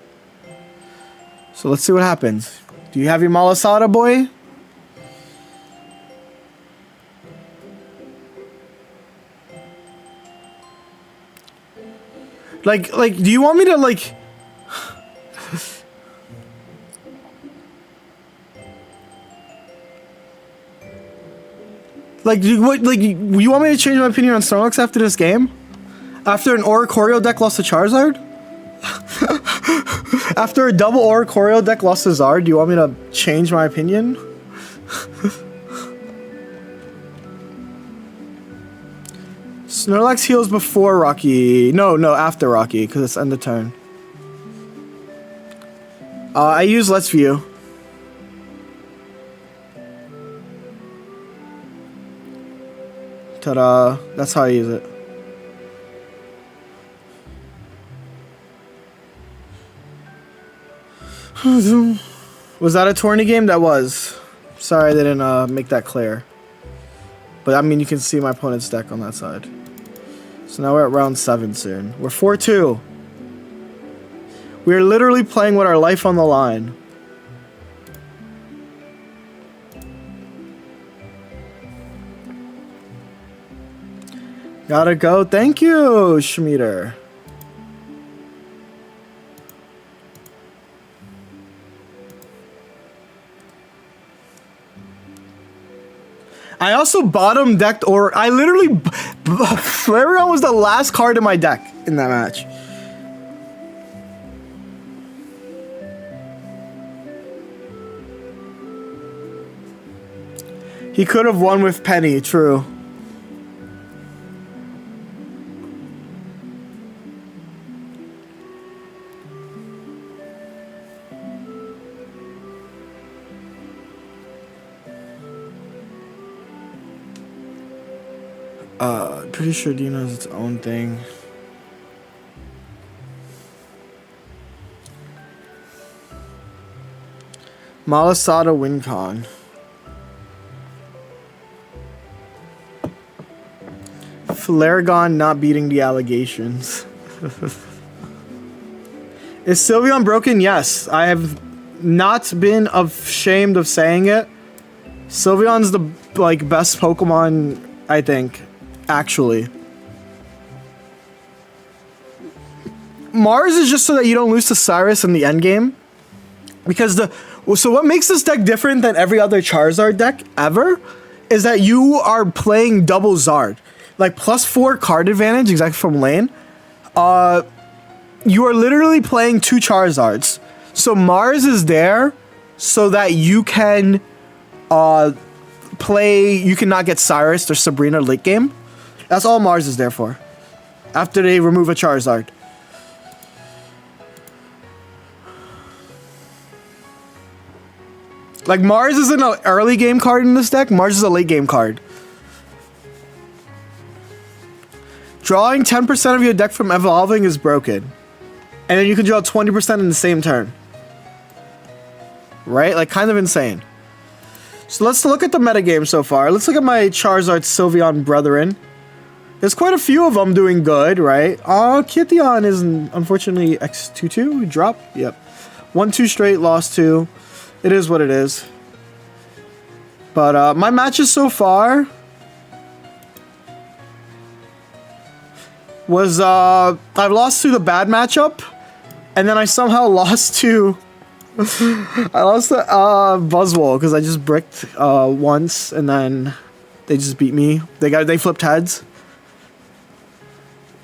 So let's see what happens. Do you have your Malasada, boy? Like, do you want me to, like... Like, you want me to change my opinion on Snorlax after this game? After an Oricorio deck lost to Charizard? After a double Oricorio deck lost to Zard, do you want me to change my opinion? Snorlax heals before Rocky. No, after Rocky, because it's end of turn. I use Let's View. Ta-da. That's how I use it. Was that a tourney game? That was. Sorry I didn't make that clear. But I mean, you can see my opponent's deck on that side. So now we're at round 7 soon. We're 4-2. We're literally playing with our life on the line. Gotta go. Thank you, Schmieder. I also bottom decked, or I literally, Flareon was the last card in my deck in that match. He could have won with Penny, true. Pretty sure Dino has its own thing. Malasada WinCon. Flaregon not beating the allegations. Is Sylveon broken? Yes. I have not been ashamed of saying it. Sylveon's the best Pokemon, I think. Actually, Mars is just so that you don't lose to Cyrus in the end game. Because so what makes this deck different than every other Charizard deck ever is that you are playing double Zard, like +4 card advantage exactly from lane. You are literally playing 2 Charizards. So Mars is there so that you can you cannot get Cyrus or Sabrina late game. That's all Mars is there for. After they remove a Charizard. Like, Mars isn't an early game card in this deck. Mars is a late game card. Drawing 10% of your deck from evolving is broken. And then you can draw 20% in the same turn. Right? Like, kind of insane. So let's look at the metagame so far. Let's look at my Charizard Sylveon brethren. There's quite a few of them doing good, right? Kithion is unfortunately X22 drop. Yep. 1-2 straight, lost 2. It is what it is. But my matches so far was I lost to the bad matchup, and then I somehow lost to Buzzwole because I just bricked once, and then they just beat me. They flipped heads.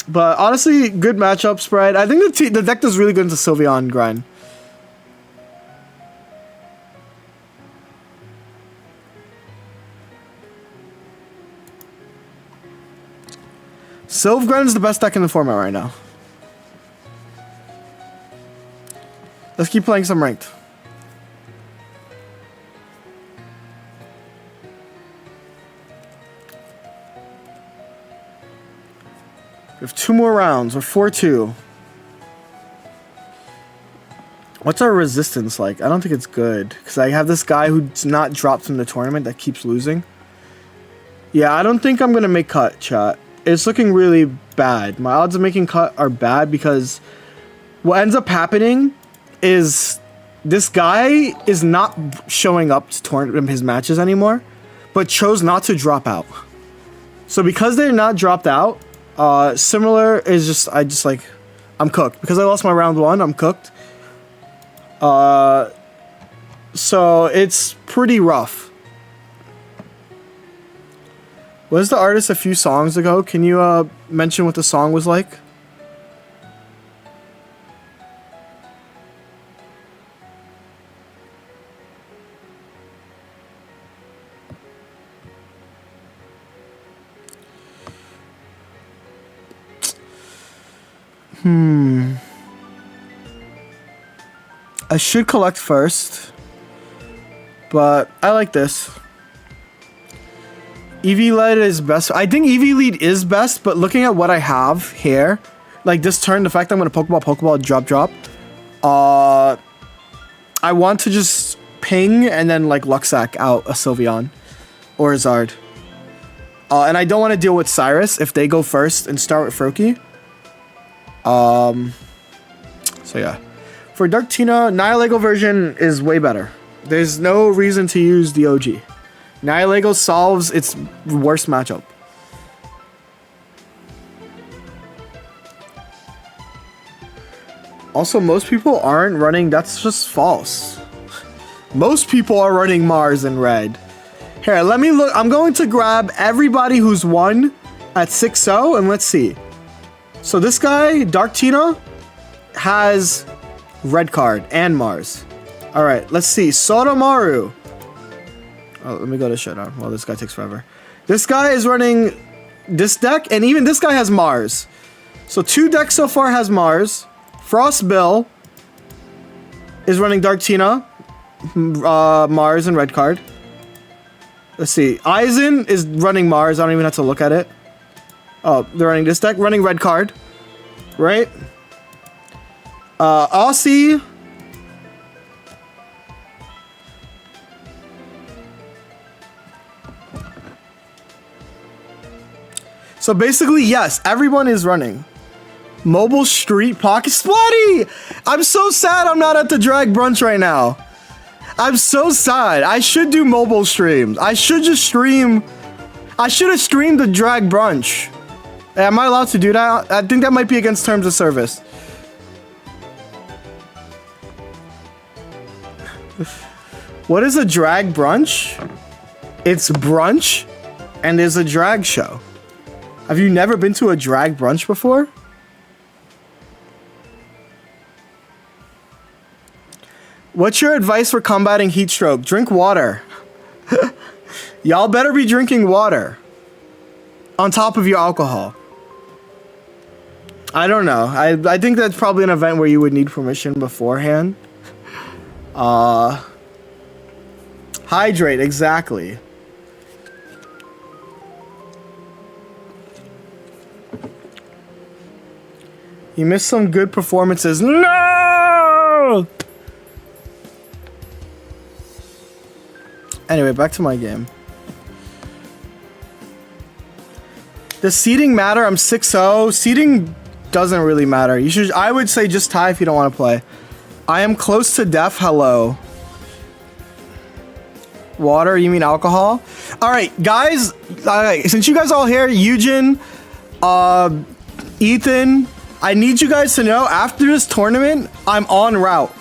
But honestly, good matchup spread. I think the deck does really good into Sylveon grind. Sylv grind is the best deck in the format right now. Let's keep playing some ranked. We have 2 more rounds. We're 4-2. What's our resistance like? I don't think it's good. Because I have this guy who's not dropped from the tournament that keeps losing. Yeah, I don't think I'm going to make cut, chat. It's looking really bad. My odds of making cut are bad because what ends up happening is this guy is not showing up to his matches anymore, but chose not to drop out. So because they're not dropped out, similar is just I'm cooked because I lost my round 1. I'm cooked. So it's pretty rough. Was the artist a few songs ago? Can you mention what the song was like? I should collect first, but I like this. Eevee lead is best. I think Eevee lead is best, but looking at what I have here, like this turn, the fact that I'm gonna Pokeball, drop. I want to just ping and then like Luxac out a Sylveon or a Zard. And I don't want to deal with Cyrus if they go first and start with Froakie. So yeah. For Darktina, Nihilego version is way better. There's no reason to use the OG. Nihilego solves its worst matchup. Also, most people aren't running. That's just false. Most people are running Mars in red. Here, let me look. I'm going to grab everybody who's won at 6-0 and let's see. So this guy, Darktina, has red card and Mars. All right, let's see. Sotomaru. Oh, let me go to shutdown. Well, this guy takes forever. This guy is running this deck, and even this guy has Mars. So 2 decks so far has Mars. Frostbill is running Darktina, Mars, and red card. Let's see. Eisen is running Mars. I don't even have to look at it. Oh, they're running this deck, running red card. Right? Aussie. So basically, yes, everyone is running. Mobile Street Pocket Splatty! I'm so sad I'm not at the drag brunch right now. I'm so sad. I should do mobile streams. I should just stream. I should have streamed the drag brunch. Am I allowed to do that? I think that might be against terms of service. What is a drag brunch? It's brunch and there's a drag show. Have you never been to a drag brunch before? What's your advice for combating heat stroke? Drink water. Y'all better be drinking water on top of your alcohol. I don't know. I think that's probably an event where you would need permission beforehand. Hydrate, exactly. You missed some good performances. No! Anyway, back to my game. Does seeding matter? I'm 6-0. Seeding doesn't really matter. You should. I would say just tie if you don't want to play. I am close to death. Hello. Water? You mean alcohol? All right, guys. Since you guys all here, Eugen, Ethan, I need you guys to know after this tournament, I'm on route.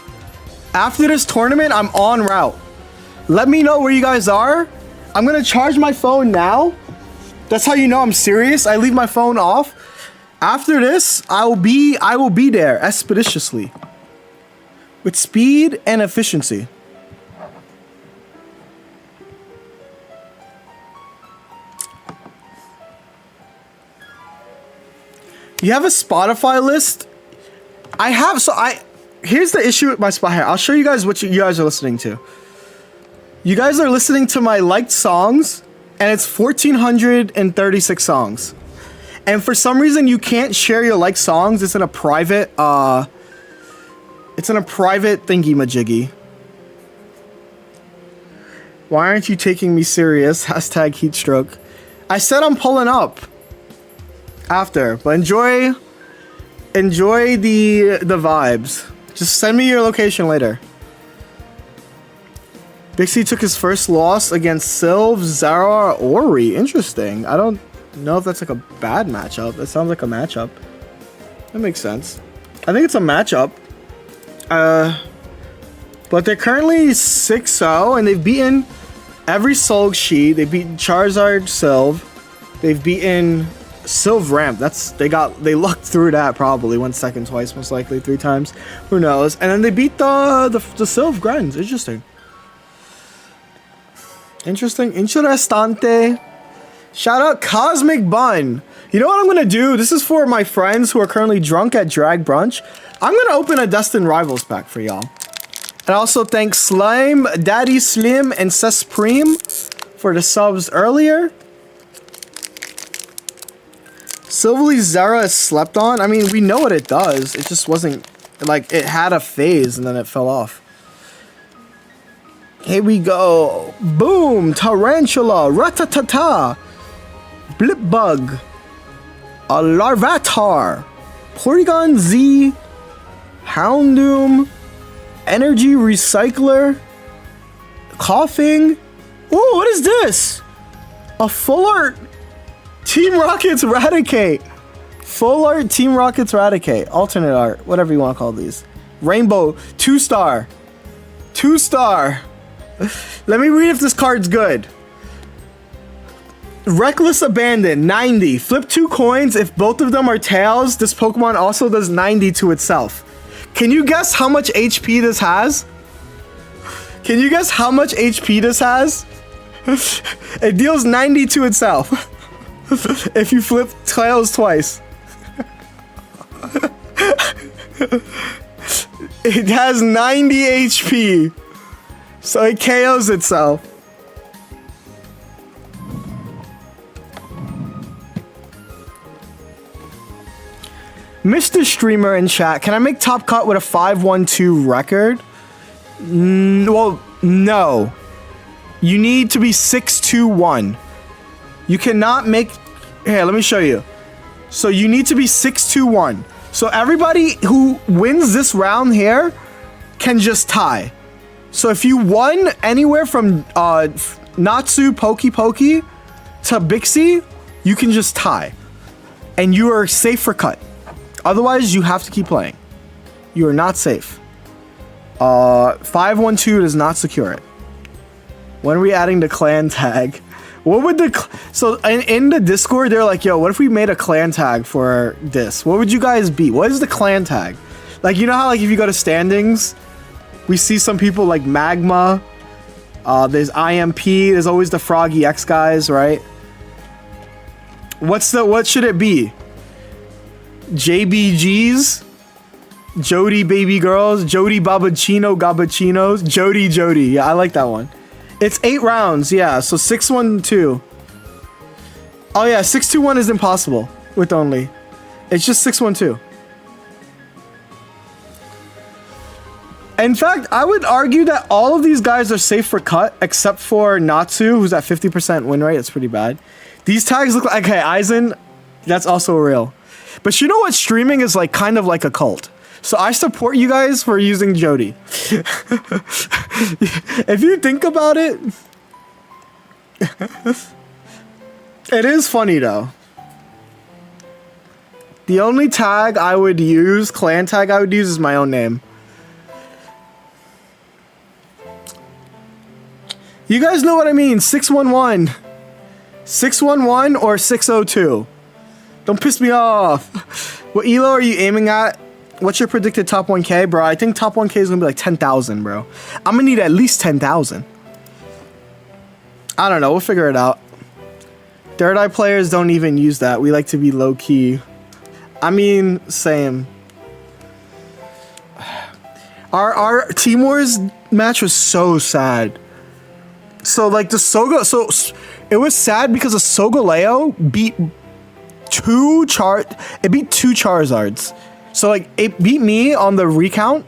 After this tournament, I'm on route. Let me know where you guys are. I'm gonna charge my phone now. That's how you know I'm serious. I leave my phone off. After this, I will be there expeditiously with speed and efficiency. You have a Spotify list? I have, here's the issue with my Spotify. I'll show you guys what you guys are listening to. You guys are listening to my liked songs, and it's 1,436 songs. And for some reason, you can't share your liked songs. It's in a private, thingy-majiggy. Why aren't you taking me serious? Hashtag heatstroke. I said I'm pulling up. After, but enjoy the vibes. Just send me your location later. Bixie took his first loss against Sylv, Zara, Ori. Interesting. I don't know if that's like a bad matchup. That sounds like a matchup. That makes sense. I think it's a matchup. But they're currently 6-0 and they've beaten every Solg-Shi. They've beaten Charizard, Sylv. They've beaten Sylv Ramp. They lucked through that probably 1 second, twice, most likely 3 times. Who knows? And then they beat the Sylv Grens. Interesting. Interessante. Shout out Cosmic Bun. You know what I'm gonna do? This is for my friends who are currently drunk at Drag Brunch. I'm gonna open a Destined Rivals pack for y'all. And also thank Slime, Daddy Slim, and Cespreme for the subs earlier. Silverly Zara is slept on. I mean, we know what it does. It just wasn't, like, it had a phase and then it fell off. Here we go. Boom! Tarantula! Ratatata! Blipbug! A Larvatar! Porygon Z! Houndoom! Energy Recycler! Coughing! Ooh, what is this? A full art Team Rocket's Raticate! Full art Team Rocket's Raticate. Alternate art. Whatever you want to call these. Rainbow. 2-star. 2-star. Let me read if this card's good. Reckless Abandon. 90. Flip 2 coins. If both of them are tails, this Pokemon also does 90 to itself. Can you guess how much HP this has? Can you guess how much HP this has? It deals 90 to itself. If you flip tails twice. It has 90 HP. So it KOs itself. Mr. Streamer in chat, can I make top cut with a 512 record? Well, no. You need to be 621. You cannot make... Here, let me show you. So you need to be 621. So everybody who wins this round here can just tie. So if you won anywhere from Natsu Poki to Bixie, you can just tie. And you are safe for cut. Otherwise, you have to keep playing. You are not safe. 512 does not secure it. When are we adding the clan tag? What would the... So, in the Discord, they're like, yo, what if we made a clan tag for this? What would you guys be? What is the clan tag? Like, you know how, like, if you go to standings, we see some people like Magma. There's IMP. There's always the Froggy X guys, right? What should it be? JBGs? Jody Baby Girls? Jody Babachino Gabachinos? Jody. Yeah, I like that one. It's 8 rounds, yeah, so 612. Oh yeah, 621 is impossible with only. It's just 612. In fact, I would argue that all of these guys are safe for cut, except for Natsu, who's at 50% win rate. It's pretty bad. These tags look like... Okay, Aizen, That's also real. But you know what? Streaming is like kind of like a cult. So I support you guys for using Jody. If you think about it, it is funny though. The only tag I would use, clan tag I would use, is my own name. You guys know what I mean. 611. 611 or 602. Don't piss me off. What elo are you aiming at? What's your predicted top 1K, bro? I think top 1K is gonna be like 10,000, bro. I'm gonna need at least 10,000. I don't know. We'll figure it out. Third Eye players don't even use that. We like to be low key. I mean, same. Our Team Wars match was so sad. So like the Soga, so it was sad because the Sogaleo beat two Charizards. So like it beat me on the recount.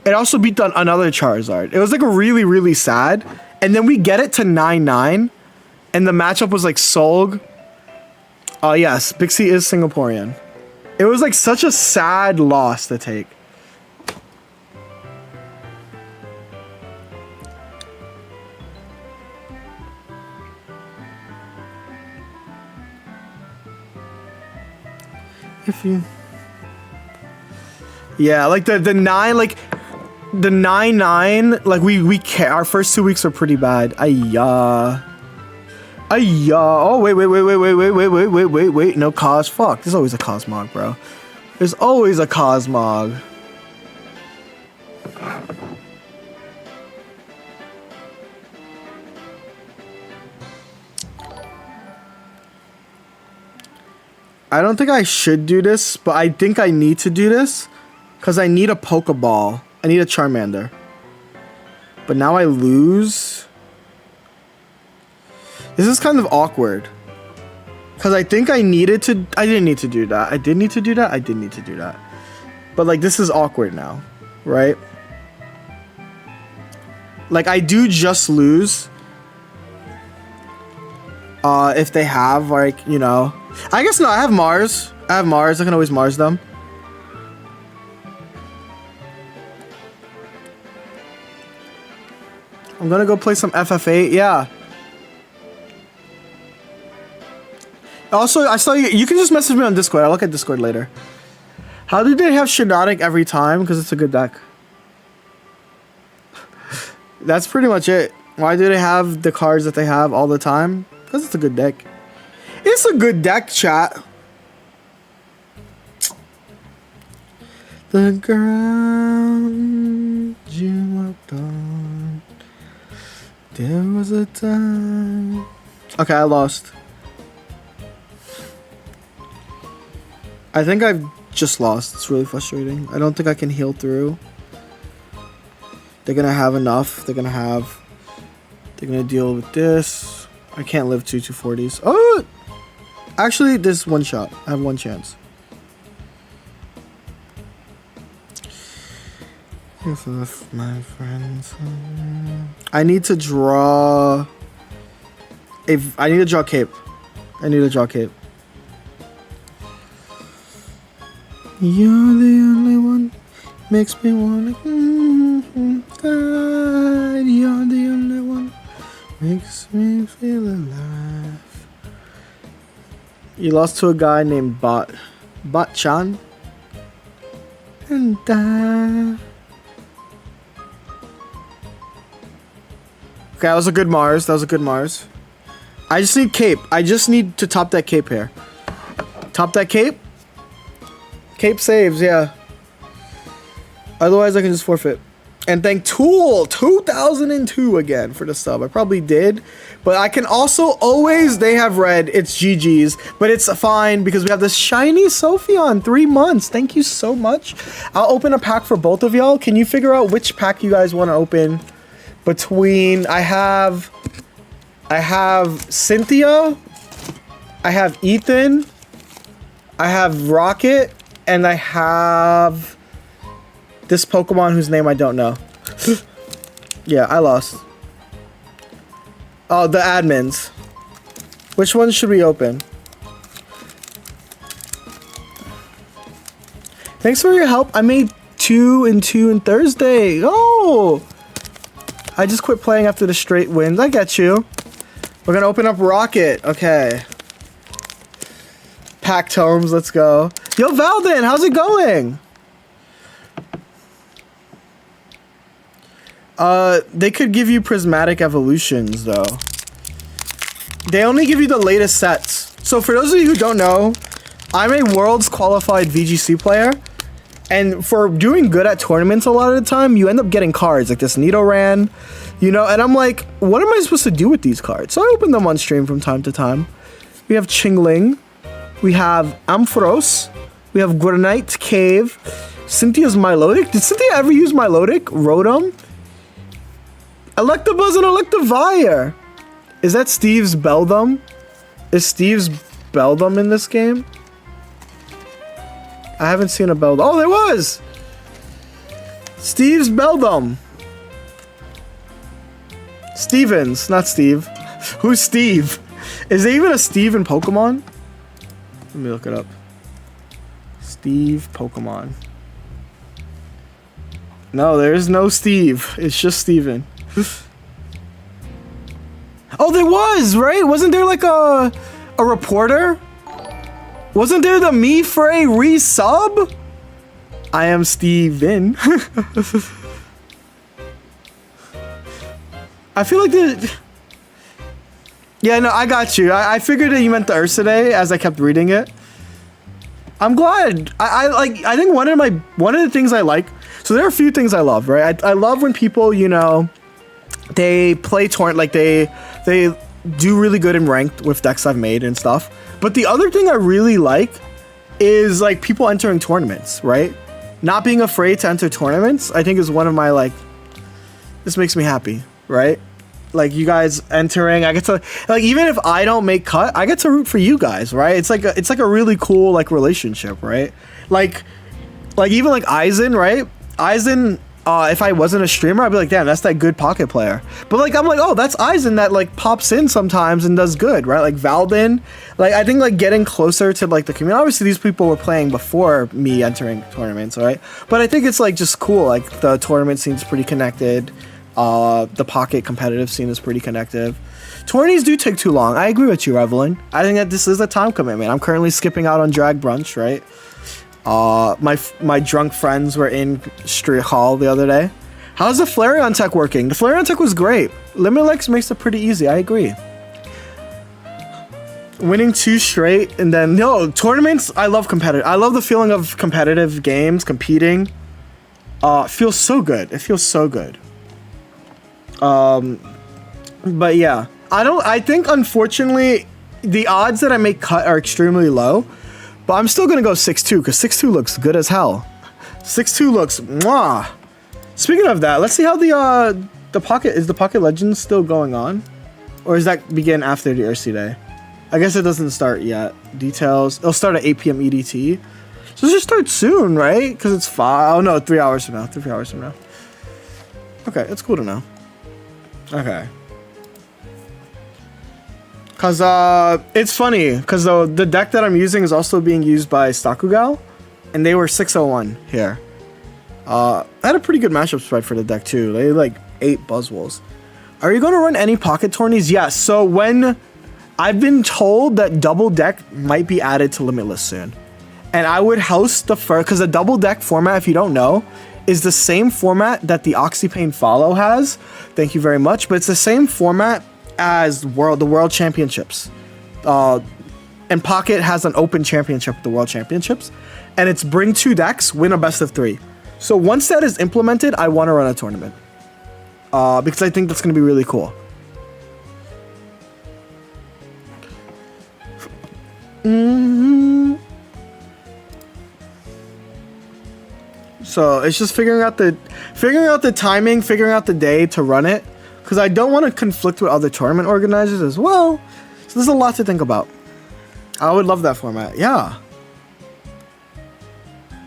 It also beat another Charizard. It was like a really sad. And then we get it to 9-9, and the matchup was like Solg. Oh yes, Bixie is Singaporean. It was like such a sad loss to take. If you, yeah, like the 9, like the 9-9, like we our first 2 weeks were pretty bad. Ayah. Oh wait. No cause. Fuck. There's always a Cosmog, bro. There's always a Cosmog. I don't think I should do this, but I think I need to do this because I need a Pokeball. I need a Charmander. But now I lose. This is kind of awkward. Because I think I needed to... I didn't need to do that. I did need to do that. I did need to do that. But like this is awkward now. Right? Like I do just lose. If they have like, you know... I guess no, I have Mars. I can always Mars them. I'm gonna go play some FF8, yeah. Also, I saw you can just message me on Discord. I'll look at Discord later. How do they have Shiinotic every time? Because it's a good deck. That's pretty much it. Why do they have the cards that they have all the time? Because it's a good deck. It's a good deck, chat. The ground you walked on. There was a time. Okay, I lost. I think I've just lost. It's really frustrating. I don't think I can heal through. They're gonna have enough. They're gonna deal with this. I can't live 2 240s. Oh! Actually, there's one shot. I have one chance. If my friends, I need to draw. I need to draw Cape. You're the only one. Makes me wanna. You're the only one. Makes me feel alive. You lost to a guy named Bot-chan. And okay, that was a good Mars. I just need Cape. I just need to top that Cape here. Top that Cape. Cape saves, yeah. Otherwise, I can just forfeit. And thank Tool 2002 again for the sub. I probably did. But I can also always, they have read, it's GG's. But it's fine because we have this shiny Sylveon, 3 months. Thank you so much. I'll open a pack for both of y'all. Can you figure out which pack you guys want to open? Between, I have Cynthia. I have Ethan. I have Rocket. And I have this Pokemon whose name I don't know. Yeah, I lost. Oh, the admins. Which one should we open? Thanks for your help. I made 2 and 2 on Thursday. Oh! I just quit playing after the straight wins. I get you. We're gonna open up Rocket. Okay. Packed homes. Let's go. Yo, Valden, how's it going? They could give you prismatic evolutions though. They only give you the latest sets. So for those of you who don't know, I'm a world's qualified VGC player. And for doing good at tournaments a lot of the time, you end up getting cards like this Nidoran, you know, and I'm like, what am I supposed to do with these cards? So I open them on stream from time to time. We have Chingling, we have Ampharos, we have Granite Cave, Cynthia's Milotic. Did Cynthia ever use Milotic? Rotom? Electabuzz and Electivire. Is that Steve's Beldum? Is Steve's Beldum in this game? I haven't seen a Beldum. Oh, there was! Steve's Beldum. Stevens, not Steve. Who's Steve? Is there even a Steve in Pokemon? Let me look it up. Steve Pokemon. No, there's no Steve. It's just Steven. Oh, there was, right? Wasn't there like a reporter? Wasn't there the Me Frey resub? I am Steven. I feel like the... Yeah, no, I got you. I figured that you meant the Ursidae as I kept reading it. I'm glad. I think one of the things I like... So there are a few things I love, right? I love when people, you know, they play tournament, like they do really good in ranked with decks I've made and stuff. But the other thing I really like is like people entering tournaments, right? Not being afraid to enter tournaments, I think is one of my like, this makes me happy, right? Like you guys entering, I get to like, even if I don't make cut, I get to root for you guys, right? It's like a really cool like relationship, right? Like even like Aizen, right? Aizen, if I wasn't a streamer, I'd be like, damn, that's that good pocket player. But like, I'm like, oh, that's Aizen that like pops in sometimes and does good, right? Like Valden, like I think like getting closer to like the community. Obviously, these people were playing before me entering tournaments, right? But I think it's like just cool. Like the tournament scene's pretty connected. The pocket competitive scene is pretty connected. Tourneys do take too long. I agree with you, Evelyn. I think that this is a time commitment. I'm currently skipping out on drag brunch, right? My drunk friends were in Street Hall the other day. How's the Flareon tech working? The Flareon tech was great. Limilex makes it pretty easy. I agree. Winning 2 straight and then tournaments. I love competitive. I love the feeling of competitive games, competing. It feels so good. It feels so good. But yeah, I think unfortunately the odds that I make cut are extremely low. But I'm still gonna go 6-2 because 6-2 looks good as hell. 6-2 looks mwah. Speaking of that, let's see how the Pocket Legends still going on, or does that begin after the Ursi Day? I guess it doesn't start yet. Details. It'll start at 8 p.m. EDT. So it should start soon, right? Because it's 5. Oh no, 3 hours from now. 3 hours from now. Okay, it's cool to know. Okay. Cause it's funny because the deck that I'm using is also being used by Stakugal, and they were 601 here. I had a pretty good matchup spread for the deck too. They like 8 Buzzwoles. Are you going to run any pocket tourneys? Yes. So when I've been told that double deck might be added to Limitless soon, and I would host the first because the double deck format, if you don't know, is the same format that the Oxypain Follow has. Thank you very much. But it's the same format as the World Championships. And Pocket has an open championship, the World Championships. And it's bring 2 decks, win a best of 3. So once that is implemented, I want to run a tournament. Because I think that's going to be really cool. So it's just figuring out the timing, figuring out the day to run it. Because I don't want to conflict with other tournament organizers as well. So there's a lot to think about. I would love that format. Yeah.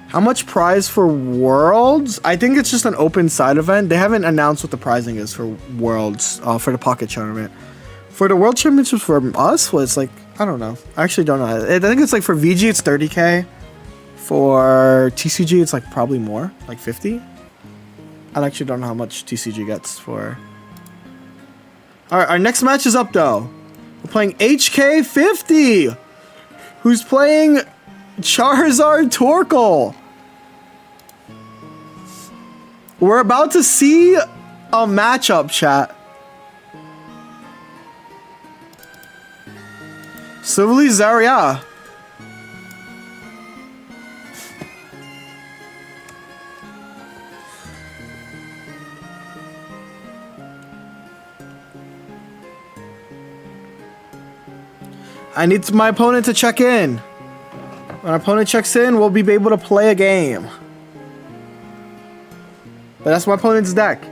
How much prize for Worlds? I think it's just an open side event. They haven't announced what the pricing is for Worlds, for the Pocket Tournament. For the World Championships for us, well, it's like, I don't know. I actually don't know. I think it's like for VG, it's 30K. For TCG, it's like probably more, like 50. I actually don't know how much TCG gets for. All right, our next match is up though. We're playing HK50, who's playing Charizard Torkoal. We're about to see a matchup, chat. Sylveon Zarya. I need my opponent to check in. When our opponent checks in, we'll be able to play a game. But that's my opponent's deck.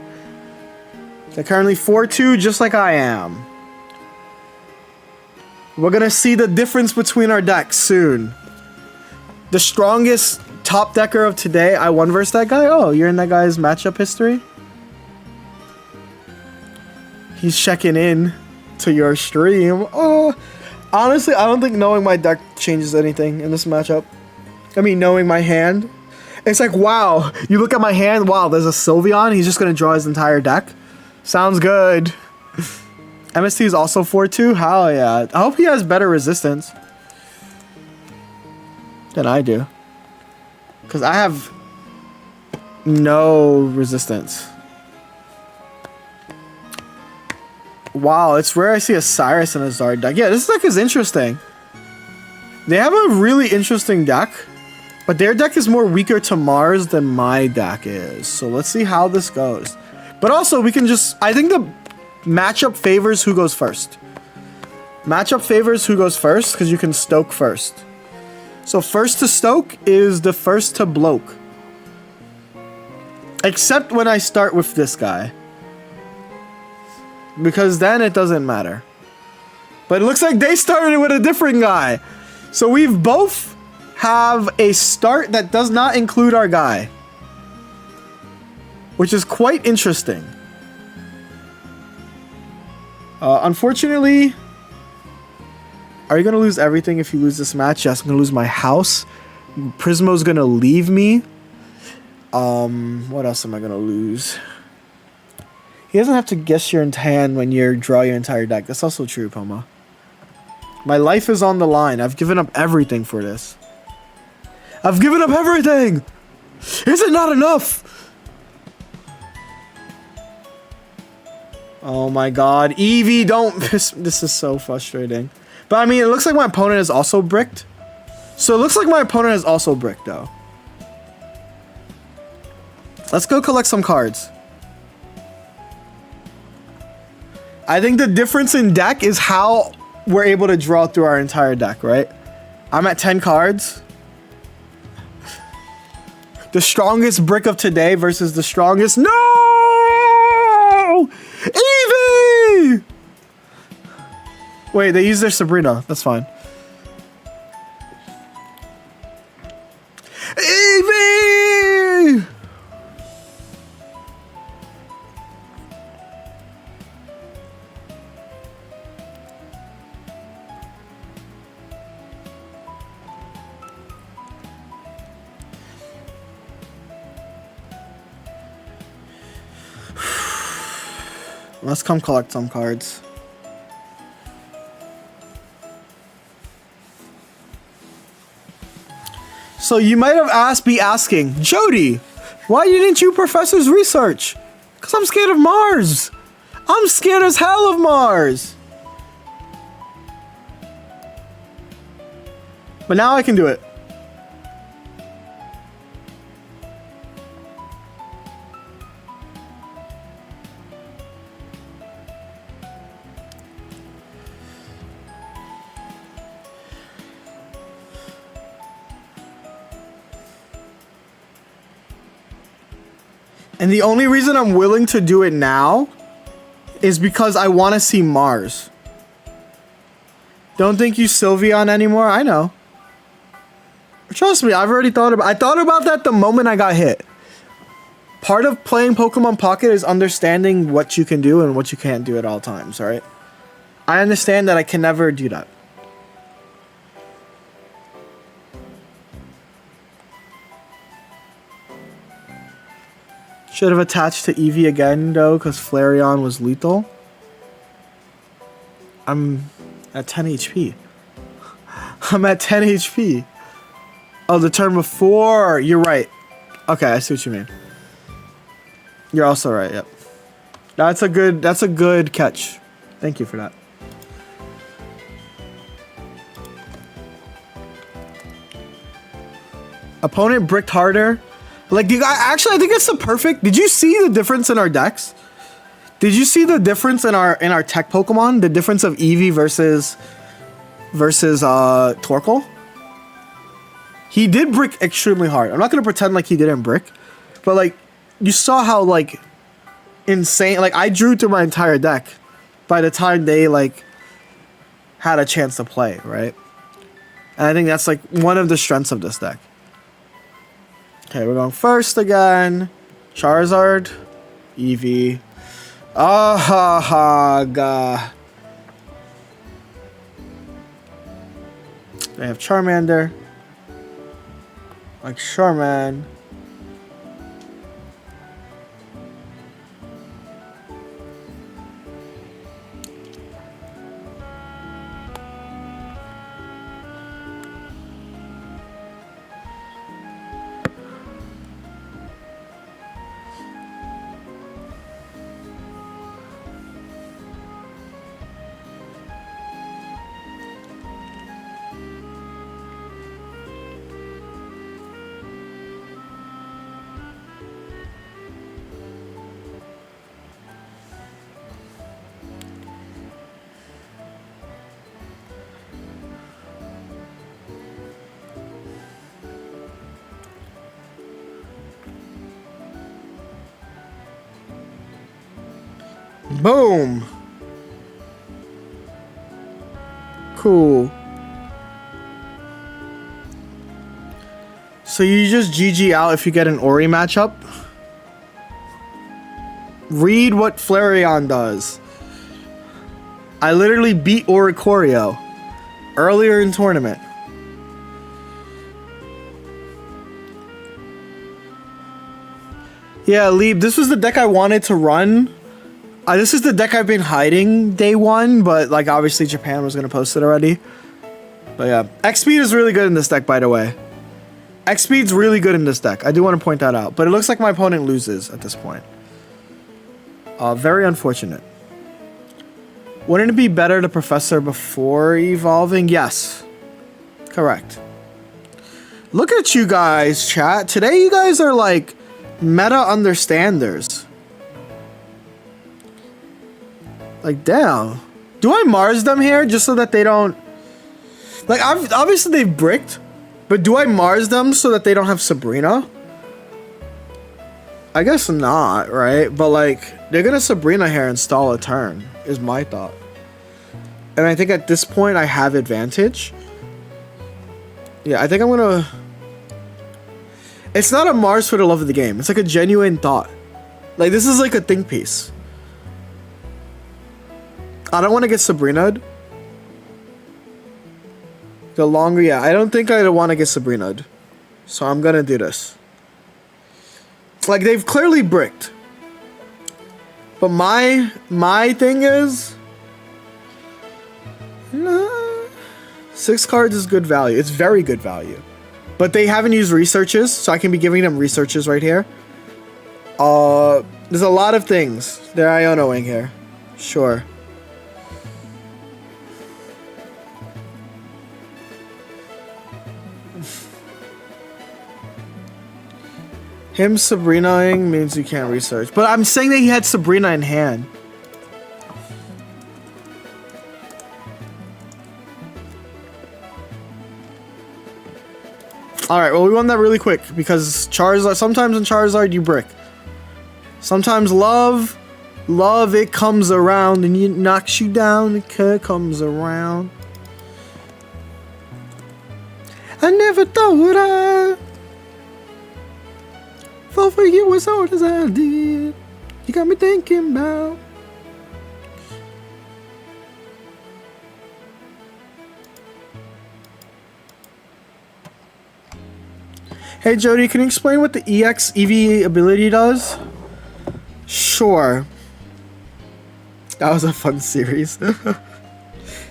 They're currently 4-2, just like I am. We're gonna see the difference between our decks soon. The strongest top decker of today, I won versus that guy. Oh, you're in that guy's matchup history? He's checking in to your stream. Oh, honestly, I don't think knowing my deck changes anything in this matchup. I mean, knowing my hand. It's like, wow, you look at my hand, wow, there's a Sylveon, he's just gonna draw his entire deck. Sounds good. MST is also 4-2? Hell yeah. I hope he has better resistance than I do. Because I have no resistance. Wow, it's rare I see a Cyrus and a Zard deck. Yeah, this deck is interesting. They have a really interesting deck. But their deck is more weaker to Mars than my deck is. So let's see how this goes. But also, we can just... I think the matchup favors who goes first. Matchup favors who goes first, because you can stoke first. So first to stoke is the first to bloke. Except when I start with this guy. Because then it doesn't matter. But it looks like they started with a different guy. So we've both... have a start that does not include our guy, which is quite interesting. Unfortunately, are you gonna lose everything if you lose this match? Yes, I'm gonna lose my house. Prismo's gonna leave me. What else am I gonna lose? He doesn't have to guess your hand when you draw your entire deck. That's also true, Poma. My life is on the line. I've given up everything for this. I've given up everything! Is it not enough? Oh my god. Eevee, don't piss. This is so frustrating. But I mean, it looks like my opponent is also bricked. So it looks like my opponent is also bricked, though. Let's go collect some cards. I think the difference in deck is how we're able to draw through our entire deck, right? I'm at 10 cards. The strongest brick of today versus the strongest... No! Eevee! Wait, they used their Sabrina. That's fine. Eevee! Let's come collect some cards. So you might have be asking, Jody, why didn't you professor's research? Because I'm scared of Mars. I'm scared as hell of Mars. But now I can do it. And the only reason I'm willing to do it now is because I want to see Mars. Don't think you Sylveon anymore? I know. Trust me, I've already thought about... I thought about that the moment I got hit. Part of playing Pokemon Pocket is understanding what you can do and what you can't do at all times, alright? I understand that I can never do that. Should have attached to Eevee again, though, because Flareon was lethal. I'm at 10 HP. I'm at 10 HP. Oh, the turn before. You're right. Okay, I see what you mean. You're also right, yep. That's a good catch. Thank you for that. Opponent bricked harder. Like, actually, I think it's the perfect. Did you see the difference in our decks? Did you see the difference in our tech Pokemon? The difference of Eevee versus Torkoal? He did brick extremely hard. I'm not gonna pretend like he didn't brick, but like you saw how like insane. Like I drew through my entire deck by the time they like had a chance to play, right? And I think that's like one of the strengths of this deck. Okay, we're going first again. Charizard, Eevee. Ah ha ha ga. They have Charmander. Like Charman. Boom. Cool. So you just GG out if you get an Ori matchup? Read what Flareon does. I literally beat Oricorio earlier in tournament. Yeah, Leeb, this was the deck I wanted to run. This is the deck I've been hiding day one, but like obviously Japan was gonna post it already. But yeah, X-Speed is really good in this deck, by the way. X-Speed's really good in this deck. I do want to point that out, but it looks like my opponent loses at this point. Very unfortunate. Wouldn't it be better to Professor before evolving? Yes. Correct. Look at you guys, chat. Today you guys are like meta understanders. Like, damn. Do I Mars them here just so that they don't... Like, obviously they've bricked, but do I Mars them so that they don't have Sabrina? I guess not, right? But, like, they're gonna Sabrina here and stall a turn, is my thought. And I think at this point I have advantage. Yeah, I think I'm gonna... It's not a Mars for the love of the game. It's like a genuine thought. Like, this is like a think piece. I don't want to get Sabrina'd. The longer, yeah, I don't think I want to get Sabrina'd. So I'm gonna do this. Like, they've clearly bricked. But my thing is... 6 cards is good value. It's very good value. But they haven't used researches, so I can be giving them researches right here. There's a lot of things they're Ionoing here. Sure. Him Sabrina-ing means you can't research. But I'm saying that he had Sabrina in hand. Alright, well we won that really quick. Because Charizard, sometimes in Charizard you brick. Sometimes love, it comes around and it knocks you down. It comes around. I never thought I'd fall for you as hard as I did. You got me thinking about. Hey Jody, can you explain what the EX EV ability does? Sure. That was a fun series.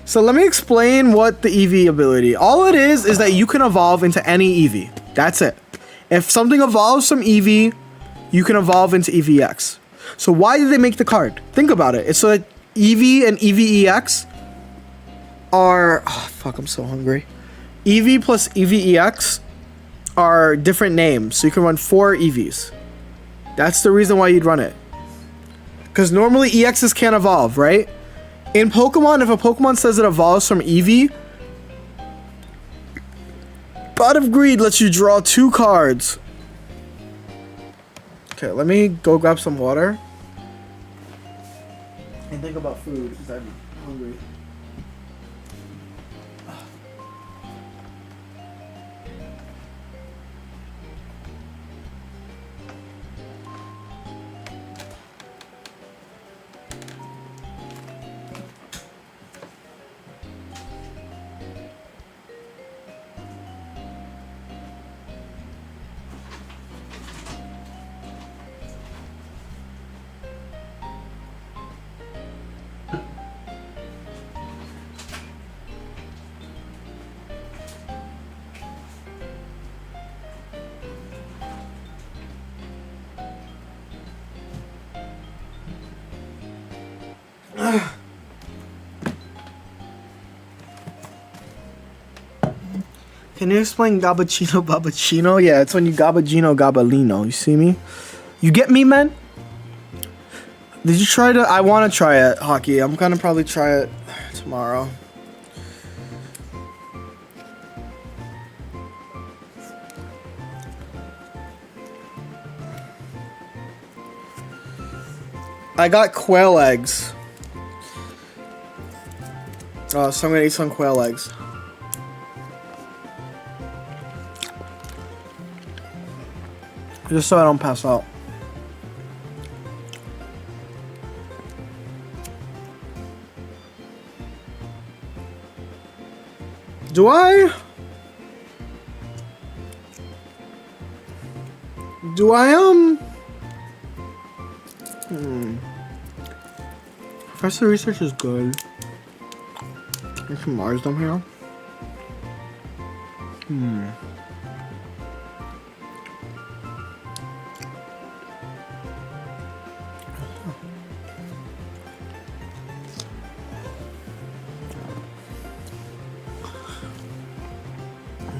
So let me explain what the eevee ability. All it is that you can evolve into any eevee. That's it. If something evolves from eevee, you can evolve into EVX. So why did they make the card? Think about it. It's so that eevee and EVEX are... Oh, fuck, I'm so hungry. eevee plus EVEX are different names. So you can run 4 EVs. That's the reason why you'd run it. Because normally EXs can't evolve, right? In Pokemon, if a Pokemon says it evolves from Eevee, Pot of Greed lets you draw 2 cards. Okay, let me go grab some water. And think about food, because I'm hungry. Can you explain Gabachino Babachino? Yeah, it's when you Gabagino Gabalino. You see me? You get me, man? Did you try to... I want to try it, Hockey. I'm gonna probably try it tomorrow. I got quail eggs. Oh, so I'm gonna eat some quail eggs. Just so I don't pass out. Do I? Professor Research is good. There's some Marsdom here.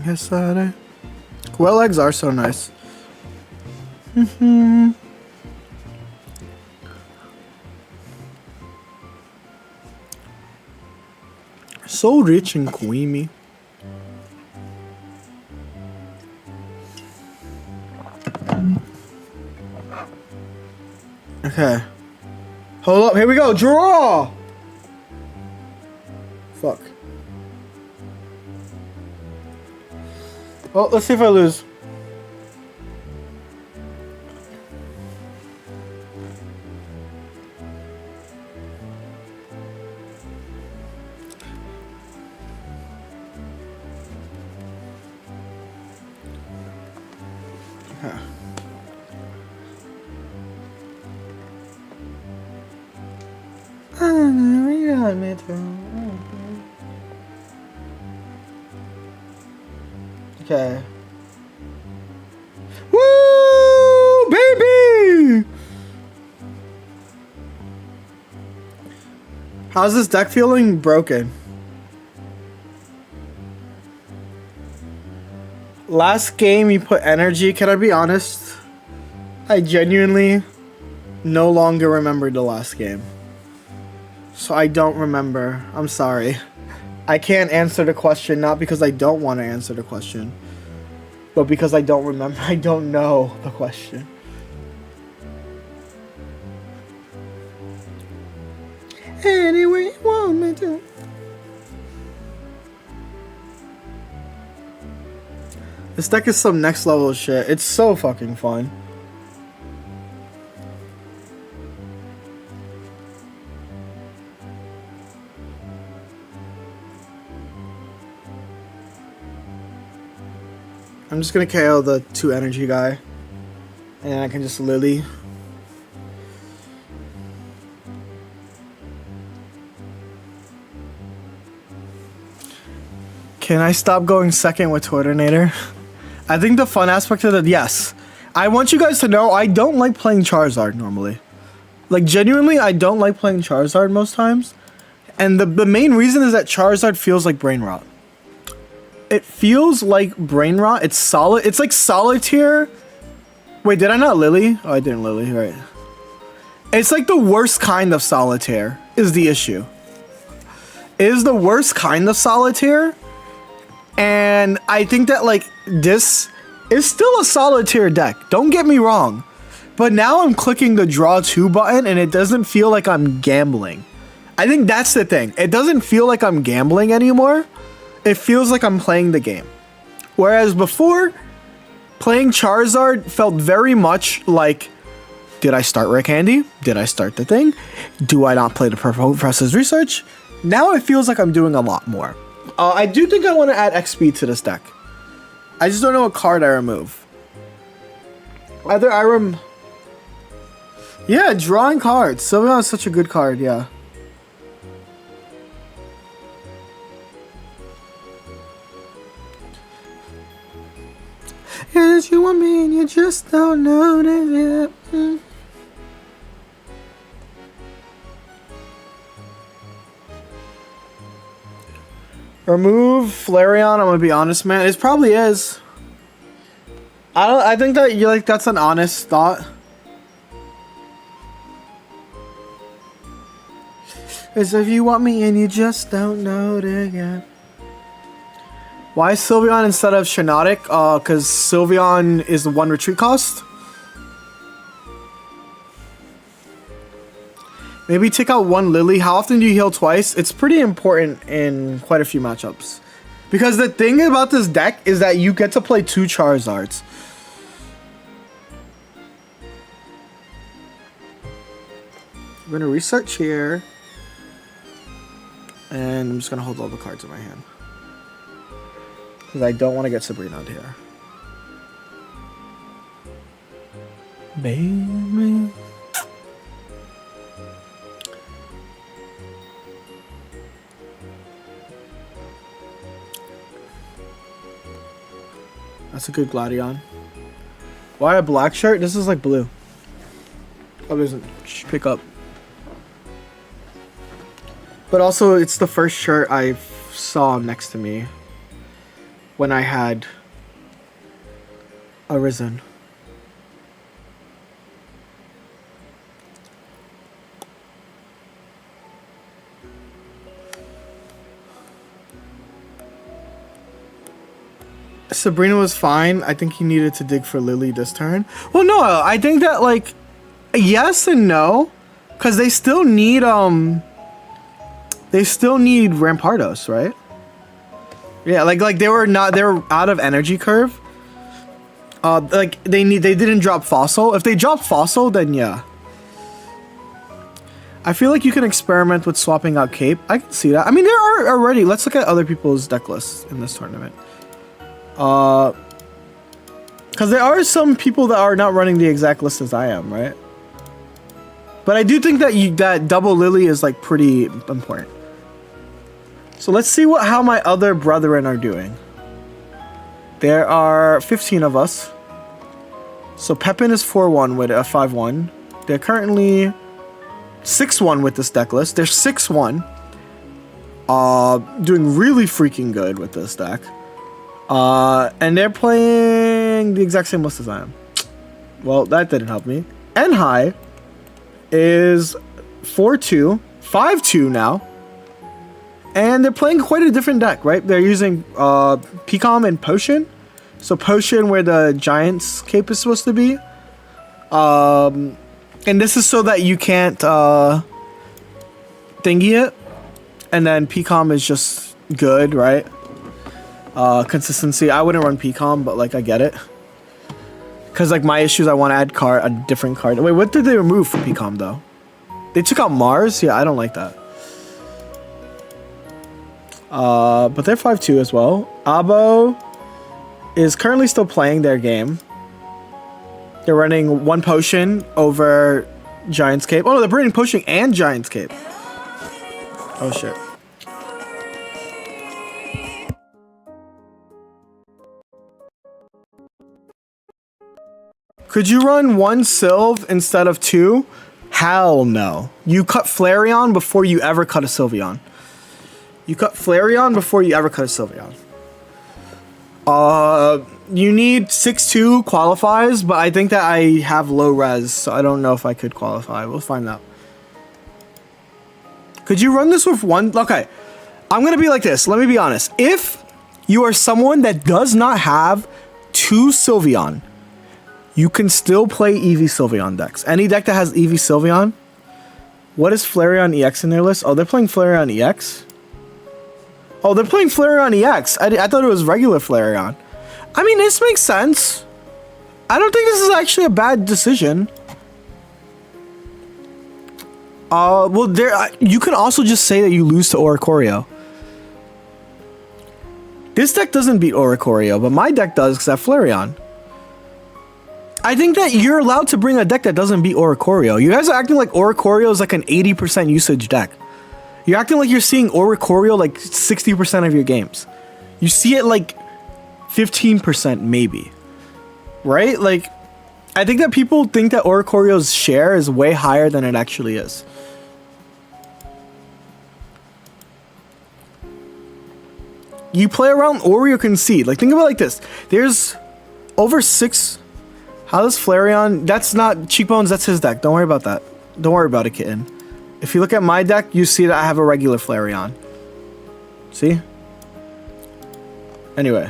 Yes, quail eggs are so nice. So rich and creamy. Okay. Hold up, here we go. Draw! Fuck. Well, let's see if I lose. Okay. Woo, baby! How's this deck feeling? Broken. Last game you put energy, can I be honest? I genuinely no longer remember the last game. So I don't remember. I'm sorry. I can't answer the question, not because I don't want to answer the question, but because I don't remember. I don't know the question. Anyway, you want me to. This deck is some next level shit. It's so fucking fun. I'm just gonna KO the 2 energy guy. And I can just Lily. Can I stop going second with Torternator? I think the fun aspect of it, yes. I want you guys to know I don't like playing Charizard normally. Like, genuinely, I don't like playing Charizard most times. And the main reason is that Charizard feels like brain rot. It feels like brain rot. It's solid. It's like Solitaire. Wait, did I not Lily? Oh, I didn't Lily, right. It's like the worst kind of Solitaire is the issue. It is the worst kind of Solitaire. And I think that, like, this is still a Solitaire deck. Don't get me wrong. But now I'm clicking the draw 2 button and it doesn't feel like I'm gambling. I think that's the thing. It doesn't feel like I'm gambling anymore. It feels like I'm playing the game. Whereas before, playing Charizard felt very much like, did I start Rare Candy? Did I start the thing? Do I not play the Professor's Research? Now it feels like I'm doing a lot more. I do think I want to add XP to this deck. I just don't know what card I remove. Either I yeah, drawing cards. Sylveon is such a good card, yeah. Cause you want me and you just don't know that. Remove Flareon, I'm gonna be honest, man. It probably is. I think that you like that's an honest thought. Cause if you want me and you just don't know it yet. Why Sylveon instead of Shiinotic? Cause Sylveon is the 1 retreat cost. Maybe take out 1 Lily. How often do you heal twice? It's pretty important in quite a few matchups. Because the thing about this deck is that you get to play 2 Charizards. I'm gonna research here. And I'm just gonna hold all the cards in my hand. Because I don't want to get Sabrina out here. Baby. That's a good Gladion. Why a black shirt? This is like blue. Oh, doesn't pick up. But also, it's the first shirt I saw next to me when I had Arisen. Sabrina was fine. I think he needed to dig for Lily this turn. Well, no, I think that, like, yes and no, because they still need Rampardos, right? Yeah, like they were out of energy curve. Like they didn't drop Fossil. If they drop Fossil, then yeah. I feel like you can experiment with swapping out Cape. I can see that. I mean, there are already. Let's look at other people's deck lists in this tournament. Because there are some people that are not running the exact list as I am, right? But I do think that that double Lily is like pretty important. So let's see how my other brethren are doing. There are 15 of us. So Pepin is 4-1 with a 5-1. They're currently 6-1 with this deck list. They're 6-1. Doing really freaking good with this deck. And they're playing the exact same list as I am. Well, that didn't help me. Enhai is 4-2, 5-2 now. And they're playing quite a different deck, right? They're using Pecom and Potion. So Potion where the Giant's Cape is supposed to be. And this is so that you can't thingy it. And then Pecom is just good, right? Consistency. I wouldn't run Pecom, but like I get it. Because like my issues, I want to add a different card. Wait, what did they remove from Pecom though? They took out Mars? Yeah, I don't like that. But they're 5-2 as well. Abo is currently still playing their game. They're running 1 Potion over Giant's Cape. Oh no, they're running Potion and Giant's Cape. Oh shit. Could you run one Sylve instead of two? Hell no. You cut Flareon before you ever cut a Sylveon. You cut Flareon before you ever cut a Sylveon. You need 6-2 qualifies, but I think that I have low res, so I don't know if I could qualify. We'll find out. Could you run this with one? Okay, I'm gonna be like this. Let me be honest. If you are someone that does not have two Sylveon, you can still play eevee Sylveon decks. Any deck that has eevee Sylveon. What is Flareon EX in their list? Oh, they're playing Flareon EX? Oh, they're playing Flareon EX. I thought it was regular Flareon. I mean, this makes sense. I don't think this is actually a bad decision. Well, you can also just say that you lose to Oricorio. This deck doesn't beat Oricorio, but my deck does because I have Flareon. I think that you're allowed to bring a deck that doesn't beat Oricorio. You guys are acting like Oricorio is like an 80% usage deck. You're acting like you're seeing Oricorio like 60% of your games. You see it like 15% maybe. Right? Like, I think that people think that Oricorio's share is way higher than it actually is. You play around Ori or Concede. Like, think about it like this. There's over 6... How does Flareon... That's not Cheekbones, that's his deck. Don't worry about that. Don't worry about it, kitten. If you look at my deck, you see that I have a regular Flareon. See? Anyway.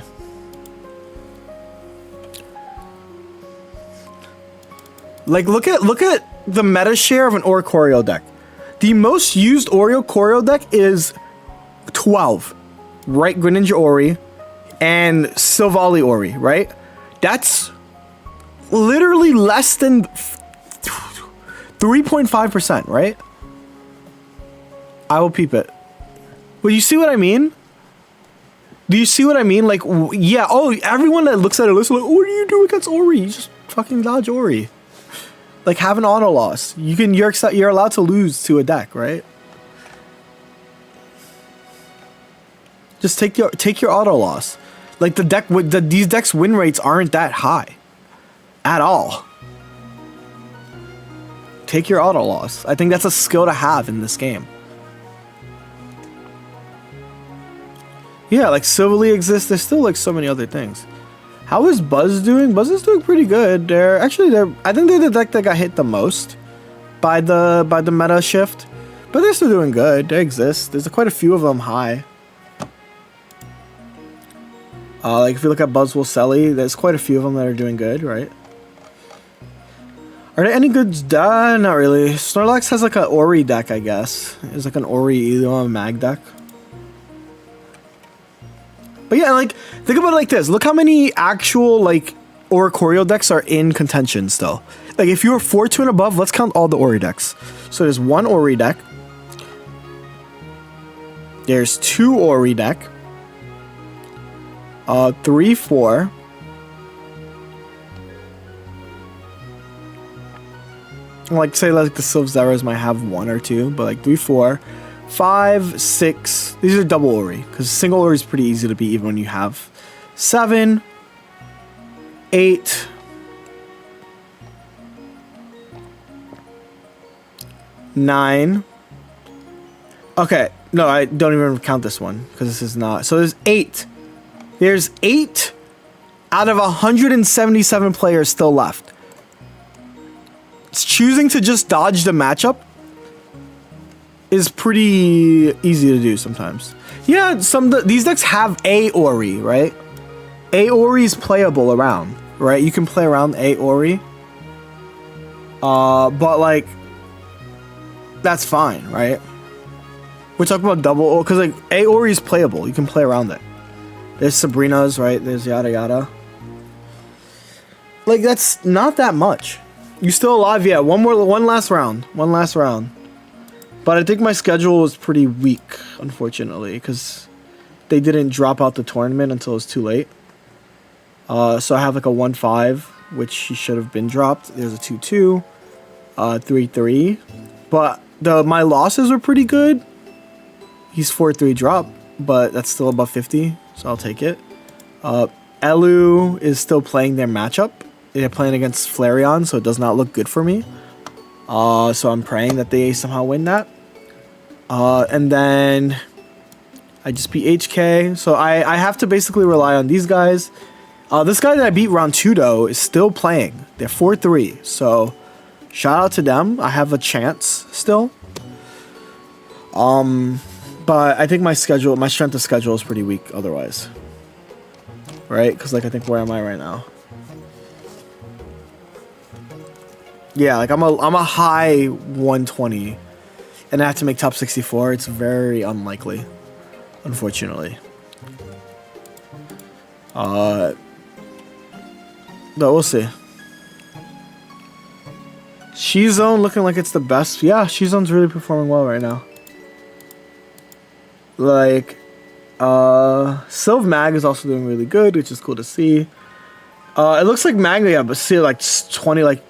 Like, look at the meta share of an Oricorio deck. The most used Oricorio deck is 12. Right? Greninja Ori and Silvally Ori, right? That's literally less than 3.5%, right? I will peep it. Well, you see what I mean? Do you see what I mean? Like, yeah, oh, everyone that looks at it looks like, what do you do against Ori? You just fucking dodge Ori. Like, have an auto loss. You're allowed to lose to a deck, right? Just take your auto loss. Like, these decks win rates aren't that high. At all. Take your auto loss. I think that's a skill to have in this game. Yeah, like Sylveon exists. There's still like so many other things. How is Buzz doing? Buzz is doing pretty good. I think they're the deck that got hit the most by the meta shift. But they're still doing good. They exist. There's quite a few of them high. Like if you look at Buzzwole Selly, there's quite a few of them that are doing good, right? Are there any good? Not really. Snorlax has like an Ori deck, I guess. It's like an Ori Elon Mag deck. But yeah, like, think about it like this. Look how many actual, like, Oricorio decks are in contention still. Like, if you're 4-2 and above, let's count all the Ori decks. So there's one Ori deck. There's two Ori deck. 3, 4. Like, say, like, the Sylvezeros might have 1 or 2, but, like, 3, 4. 5, 6. These are double Ori, because single Ori is pretty easy to beat even when you have 7, 8, 9. Okay, no, I don't even count this one, because this is not. So there's 8. There's 8 out of 177 players still left. It's choosing to just dodge the matchup is pretty easy to do sometimes. Yeah, these decks have a Ori, right? A Ori is playable around, right? You can play around a Ori. But like, that's fine, right? We're talking about double, because like a Ori is playable. You can play around it. There's Sabrina's, right? There's yada yada. Like, that's not that much. You still alive? Yeah, one last round. One last round. But I think my schedule was pretty weak, unfortunately, because they didn't drop out the tournament until it was too late. So I have like a 1-5, which he should have been dropped. There's a 2-2, 3-3. But my losses were pretty good. He's 4-3 drop, but that's still above 50, so I'll take it. Elu is still playing their matchup. they're playing against Flareon, so it does not look good for me. So I'm praying that they somehow win that. And then I just beat HK, so I have to basically rely on these guys. This guy that I beat round 2 though is still playing. They're 4-3, so shout out to them. I have a chance still. But I think my strength of schedule is pretty weak otherwise. Right? Because like I think where am I right now? Yeah, like I'm a high 120, and I have to make top 64. It's very unlikely, unfortunately. But we'll see. Shizone looking like it's the best. Yeah, Shizone's really performing well right now. Like, Sylv Mag is also doing really good, which is cool to see. It looks like Magna, but see like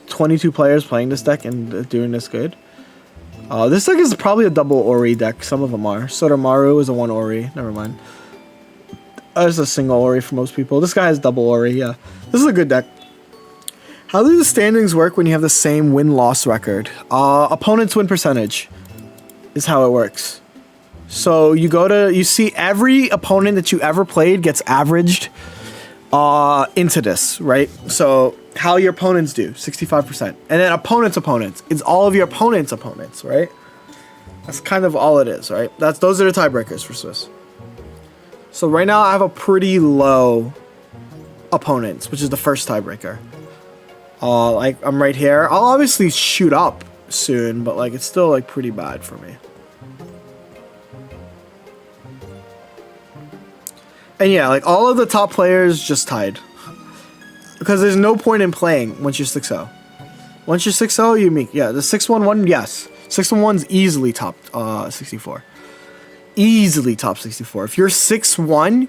22 players playing this deck and doing this good. This deck is probably a double Ori deck. Some of them are. Sotamaru is a 1 Ori. Never mind. It's a single Ori for most people. This guy has double Ori. Yeah, this is a good deck. How do the standings work when you have the same win-loss record? Opponent's win percentage is how it works. So you see every opponent that you ever played gets averaged into this, right? So how your opponents do, 65%. And then opponents, it's all of your opponents' opponents, right? That's kind of all it is, right? Those are the tiebreakers for Swiss. So right now I have a pretty low opponents, which is the first tiebreaker. Like I'm right here. I'll obviously shoot up soon, but like it's still like pretty bad for me. And yeah, like all of the top players just tied. Because there's no point in playing once you're 6-0. Once you're 6-0, you make, yeah, the 6-1-1, yes. 6-1-1's easily top 64. Easily top 64. If you're 6-1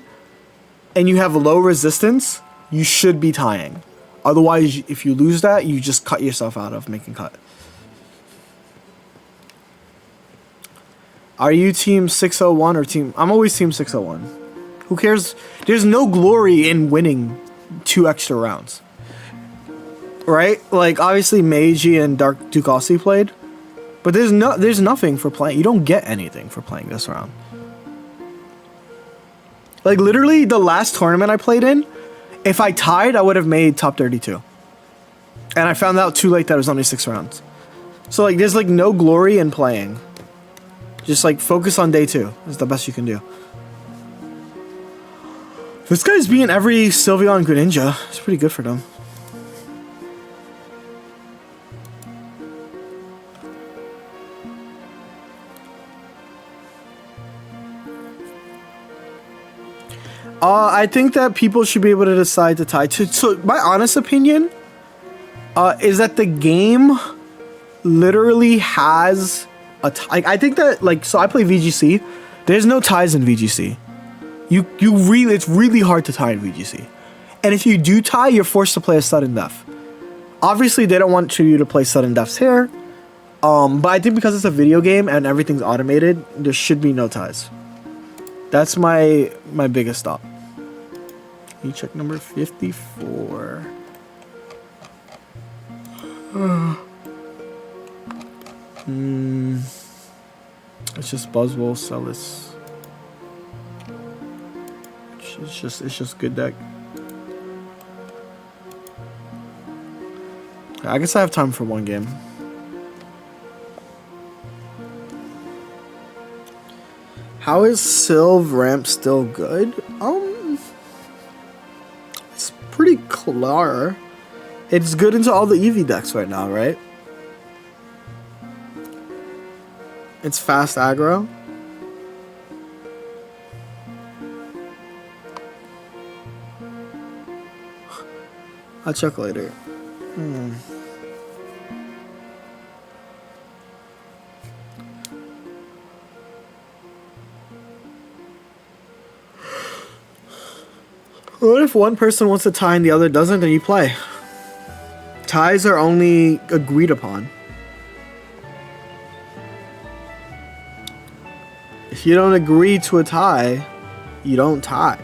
and you have low resistance, you should be tying. Otherwise, if you lose that, you just cut yourself out of making cut. Are you team 601 or team... I'm always team 601. Who cares? There's no glory in winning 2 extra rounds. Right? Like, obviously, Meiji and Dark Dukasi played. But there's nothing for playing. You don't get anything for playing this round. Like, literally, the last tournament I played in, if I tied, I would have made top 32. And I found out too late that it was only 6 rounds. So, like, there's, like, no glory in playing. Just, like, focus on day 2 is the best you can do. This guy's beating every Sylveon Greninja. It's pretty good for them. I think that people should be able to decide to tie. So my honest opinion is that the game literally has a tie. I think that, like, so I play VGC. There's no ties in VGC. It's really hard to tie in VGC. And if you do tie, you're forced to play a sudden death. Obviously, they don't want you to play sudden deaths here. But I think because it's a video game and everything's automated, there should be no ties. That's my biggest thought. You check number 54. It's just Buzzwole, Celis. It's just good deck. I guess I have time for one game. How is Sylv ramp still good? It's pretty clear. It's good into all the Eevee decks right now, right? It's fast aggro. I'll check later. What if one person wants to tie and the other doesn't, then you play? Ties are only agreed upon. If you don't agree to a tie, you don't tie.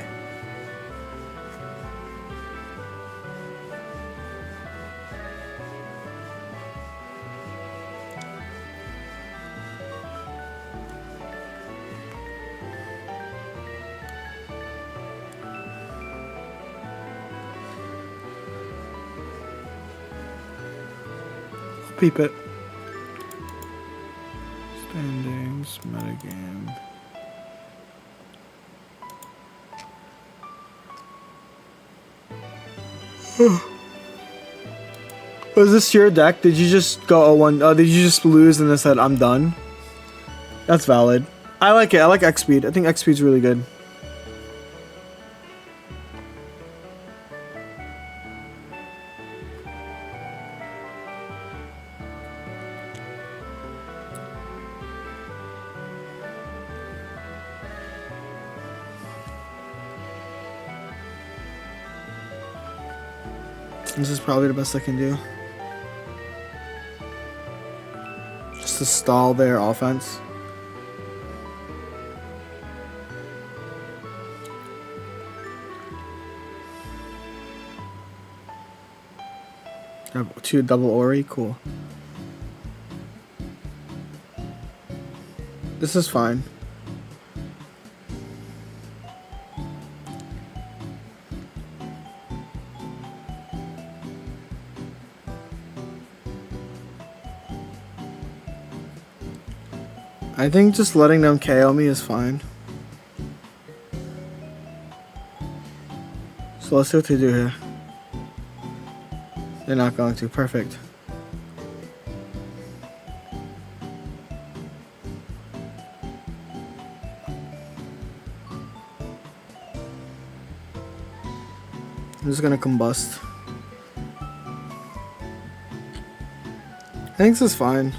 peep it. Standings, metagame. Was this your deck? Did you just go 0-1? Did you just lose and then said, I'm done? That's valid. I like it. I like X-Speed. I think X-Speed's really good. This is probably the best I can do. Just to stall their offense. Two double Ori, cool. This is fine. I think just letting them KO me is fine. So let's see what they do here. They're not going to. Perfect. I'm just gonna combust. I think this is fine.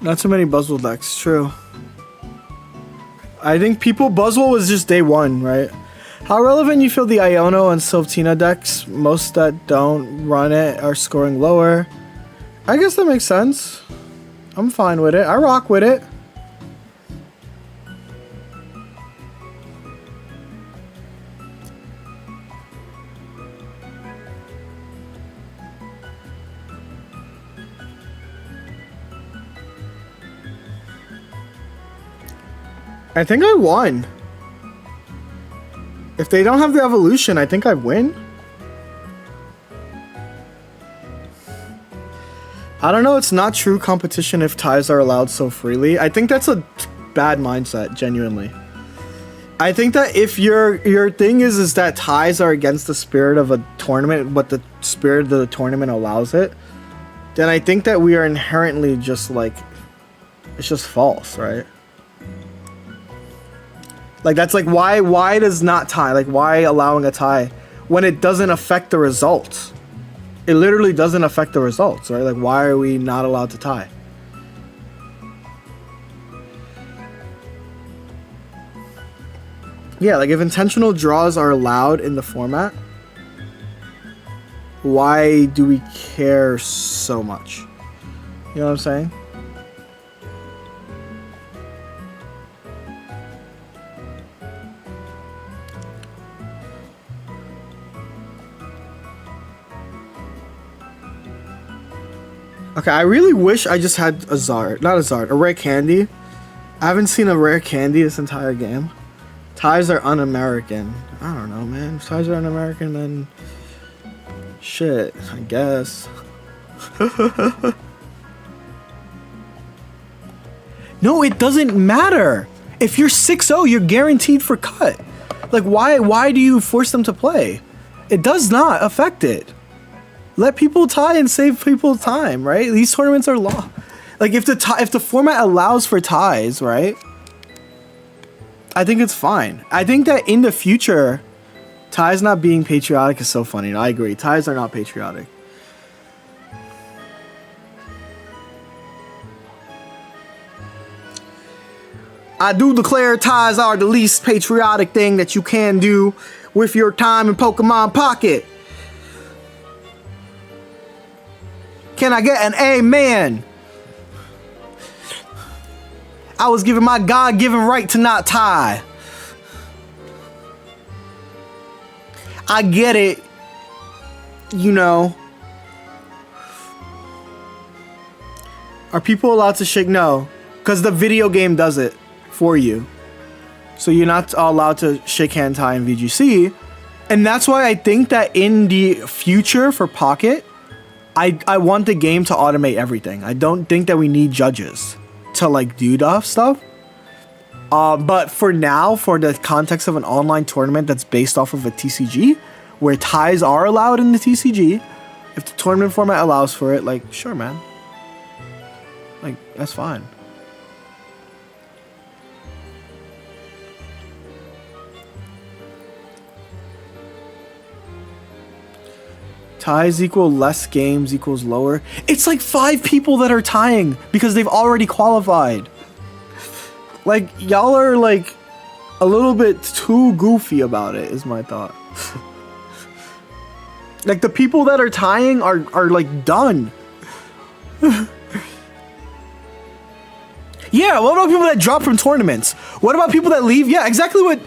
Not too many Buzzwole decks, true. I think Buzzwole was just day one, right? How relevant you feel the Iono and Sylveon decks? Most that don't run it are scoring lower. I guess that makes sense. I'm fine with it. I rock with it. I think I won. If they don't have the evolution, I think I win. I don't know, it's not true competition if ties are allowed so freely. I think that's a bad mindset, genuinely. I think that if your thing is that ties are against the spirit of a tournament, but the spirit of the tournament allows it, then I think that we are inherently just like, it's just false, right? Like, that's like, why does not tie? Like, why allowing a tie when it doesn't affect the results? It literally doesn't affect the results, right? Like, why are we not allowed to tie? Yeah, like, if intentional draws are allowed in the format, why do we care so much? You know what I'm saying? Okay, I really wish I just had a Zard. Not a Zard, a rare candy. I haven't seen a rare candy this entire game. Ties are un-American. I don't know, man. If ties are un-American, then... shit, I guess. No, it doesn't matter. If you're 6-0, you're guaranteed for cut. Like, why do you force them to play? It does not affect it. Let people tie and save people time, right? These tournaments are law. Like, if the format allows for ties, right? I think it's fine. I think that in the future, ties not being patriotic is so funny. I agree. Ties are not patriotic. I do declare ties are the least patriotic thing that you can do with your time in Pokemon Pocket. Can I get an amen? I was given my God-given right to not tie. I get it. You know. Are people allowed to shake? No. Because the video game does it for you. So you're not allowed to shake hand tie in VGC. And that's why I think that in the future for Pocket, I want the game to automate everything. I don't think that we need judges to like do that stuff. But for now, for the context of an online tournament that's based off of a TCG, where ties are allowed in the TCG, if the tournament format allows for it, like, sure, man. Like, that's fine. Ties equal less games equals lower. It's like 5 people that are tying because they've already qualified. Like, y'all are like a little bit too goofy about it, is my thought. Like, the people that are tying are like done. Yeah, what about people that drop from tournaments? What about people that leave? Yeah, exactly what...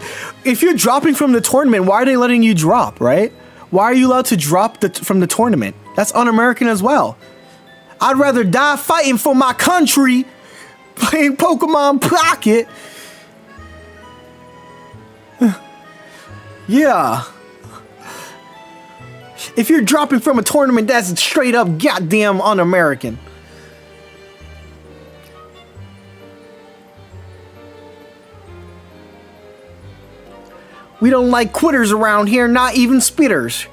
If you're dropping from the tournament, why are they letting you drop, right? Why are you allowed to drop from the tournament? That's un-American as well. I'd rather die fighting for my country, playing Pokemon Pocket. Yeah. If you're dropping from a tournament, that's straight up goddamn un-American. We don't like quitters around here, not even spitters.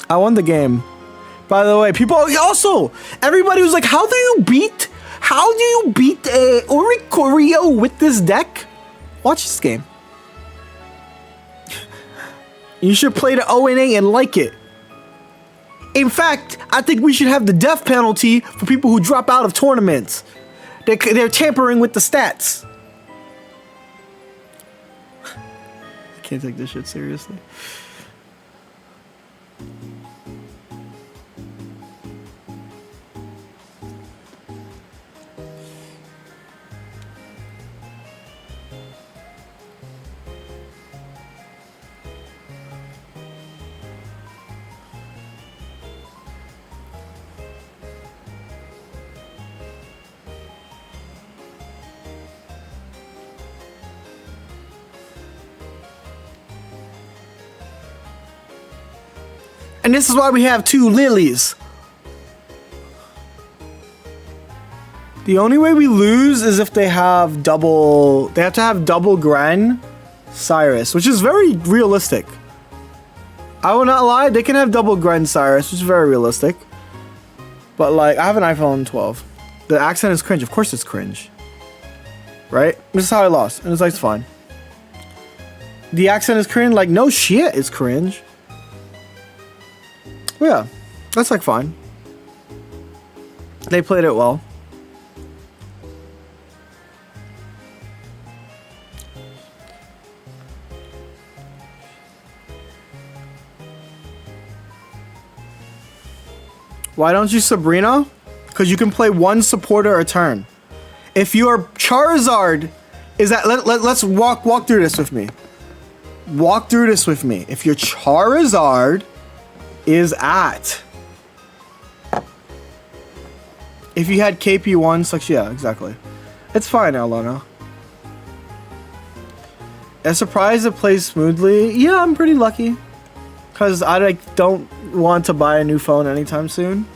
I won the game. By the way, people also, everybody was like, how do you beat Oricorio with this deck? Watch this game. You should play the ONA and like it. In fact, I think we should have the death penalty for people who drop out of tournaments. They're tampering with the stats. I can't take this shit seriously. And this is why we have 2 lilies. The only way we lose is if they have double... They have to have double Gren Cyrus, which is very realistic. I will not lie, they can have double Gren Cyrus, which is very realistic. But like, I have an iPhone 12. The accent is cringe. Of course it's cringe. Right? This is how I lost. And it's like, it's fine. The accent is cringe. Like, no shit, it's cringe. Yeah, that's like fine. They played it well. Why don't you Sabrina? Because you can play 1 supporter a turn. If your Charizard is that, let's walk through this with me. Walk through this with me. If your Charizard is at, if you had KP1 such, yeah, exactly. It's fine, Alana. A surprise that plays smoothly. Yeah, I'm pretty lucky, because I like don't want to buy a new phone anytime soon.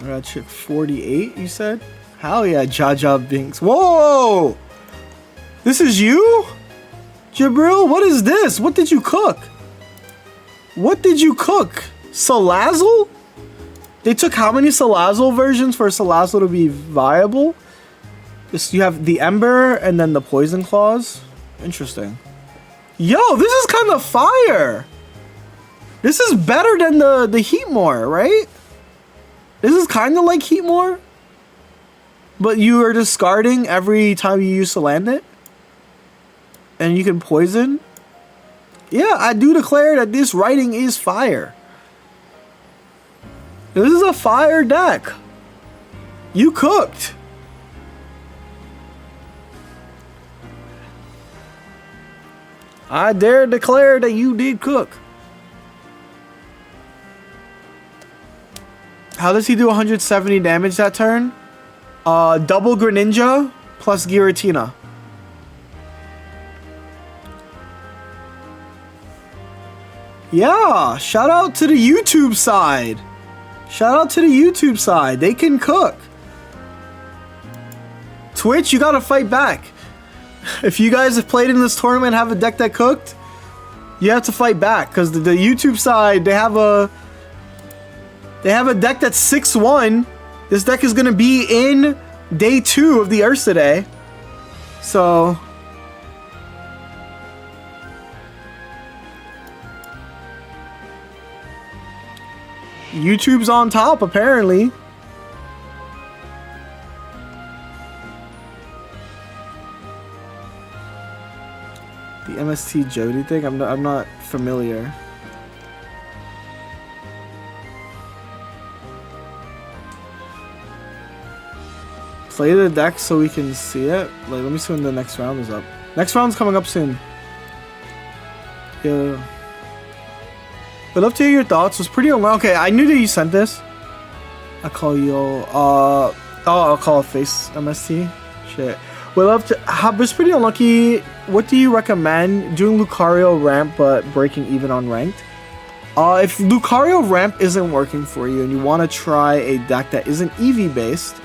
I got chick 48. You said? Hell yeah, Jaja Binks. Whoa! This is you, Jabril. What is this? What did you cook? What did you cook? Salazzle? They took how many Salazzle versions for Salazzle to be viable? Just, you have the Ember and then the Poison Claws. Interesting. Yo, this is kind of fire. This is better than the Heatmore, right? This is kind of like Heatmore. But you are discarding every time you use Salandit. And you can poison. Yeah, I do declare that this writing is fire. This is a fire deck. You cooked. I dare declare that you did cook. How does he do 170 damage that turn? Double Greninja plus Giratina. Yeah, shout out to the YouTube side. Shout out to the YouTube side. They can cook. Twitch, you gotta fight back. If you guys have played in this tournament and have a deck that cooked, you have to fight back, because the YouTube side, they have a deck that's 6-1. This deck is gonna be in day 2 of the Ursa Day. So YouTube's on top, apparently. The MST Jody thing? I'm not familiar. Play the deck so we can see it. Like, let me see when the next round is up. Next round's coming up soon. Yeah. I'd love to hear your thoughts. It was pretty long. Okay, I knew that you sent this. I'll call you. I'll call it face MST. Shit. We'd love to. It's pretty unlucky. What do you recommend? Doing Lucario ramp but breaking even on ranked? If Lucario ramp isn't working for you and you want to try a deck that isn't Eevee based,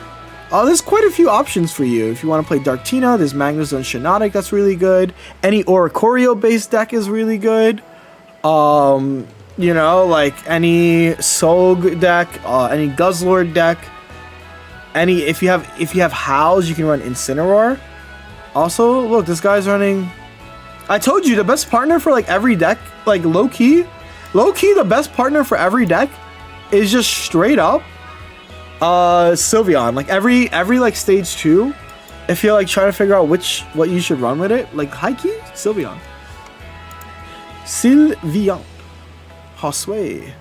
there's quite a few options for you. If you want to play Darktina, there's Magnezone Shiinotic that's really good. Any Oricorio based deck is really good. You know, like any Soul deck, any Guzzlord deck. If you have Howls, you can run Incineroar. Also, look, this guy's running. I told you the best partner for like every deck, like lowkey, the best partner for every deck is just straight up Sylveon. Like every like stage 2, if you're like trying to figure out what you should run with it, like high key Sylveon. Hosway.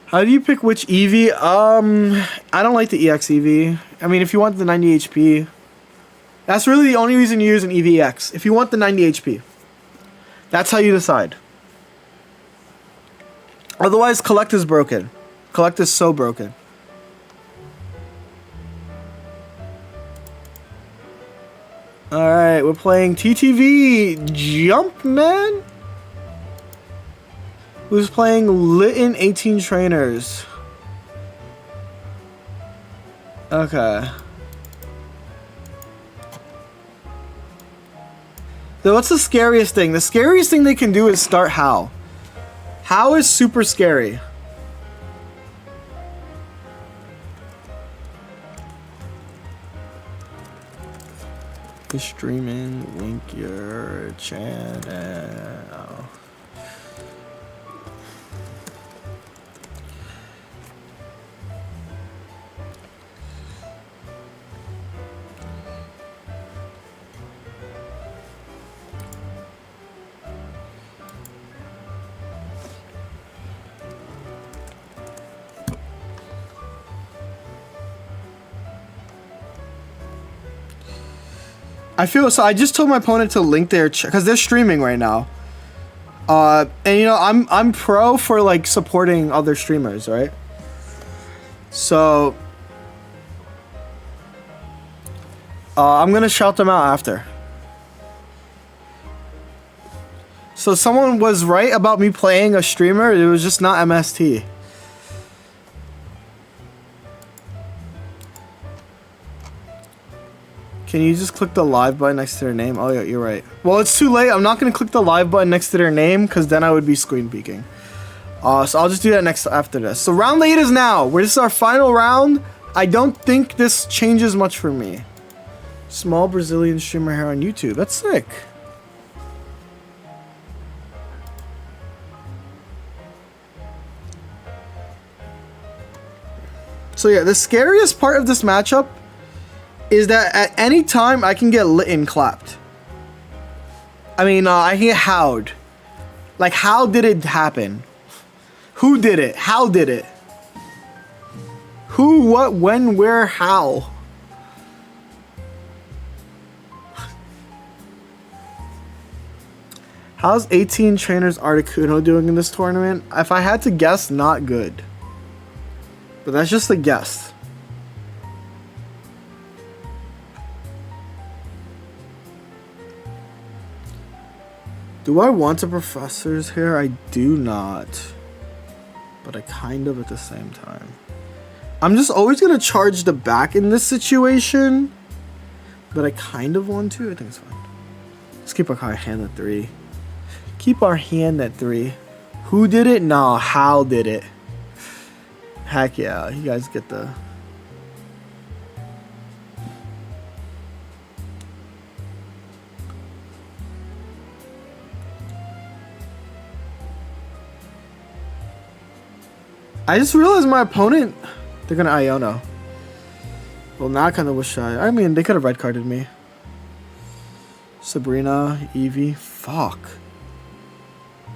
How do you pick which Eevee? I don't like the EX Eevee. I mean, if you want the 90 HP, that's really the only reason you use an Eevee EX. If you want the 90 HP, that's how you decide. Otherwise, Collect is broken. Collect is so broken. Alright, we're playing TTV Jumpman. Who's playing Litten 18 Trainers? Okay. So what's the scariest thing? The scariest thing they can do is start How. How is super scary. You're streaming, link your channel. I just told my opponent to link their because they're streaming right now. And you know, I'm pro for like supporting other streamers, right? So I'm gonna shout them out after. So someone was right about me playing a streamer. It was just not MST. Can you just click the live button next to their name? Oh yeah, you're right. Well, it's too late. I'm not gonna click the live button next to their name because then I would be screen peeking. So I'll just do that after this. So round 8 is now. This is our final round. I don't think this changes much for me. Small Brazilian streamer here on YouTube. That's sick. So yeah, the scariest part of this matchup is that at any time I can get Litten clapped. I mean, I can get howled. Like, how did it happen? Who did it? How did it? Who, what, when, where, how? How's 18 Trainers Articuno doing in this tournament? If I had to guess, not good. But that's just a guess. Do I want the professors here? I do not. But I kind of at the same time. I'm just always going to charge the back in this situation. But I kind of want to. I think it's fine. Let's keep our hand at 3. Keep our hand at 3. Who did it? Nah, how did it? Heck yeah, you guys get the... I just realized my opponent, they're gonna Iono. Well, now I kind of wish I mean, they could have red carded me. Sabrina, Eevee, fuck.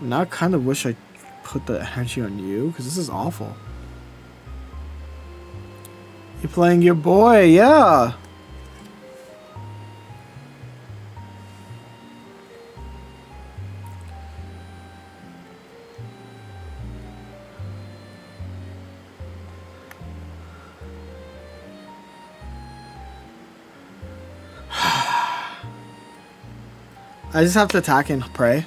Now I kind of wish I put the energy on you, because this is awful. You're playing your boy, yeah. I just have to attack and pray.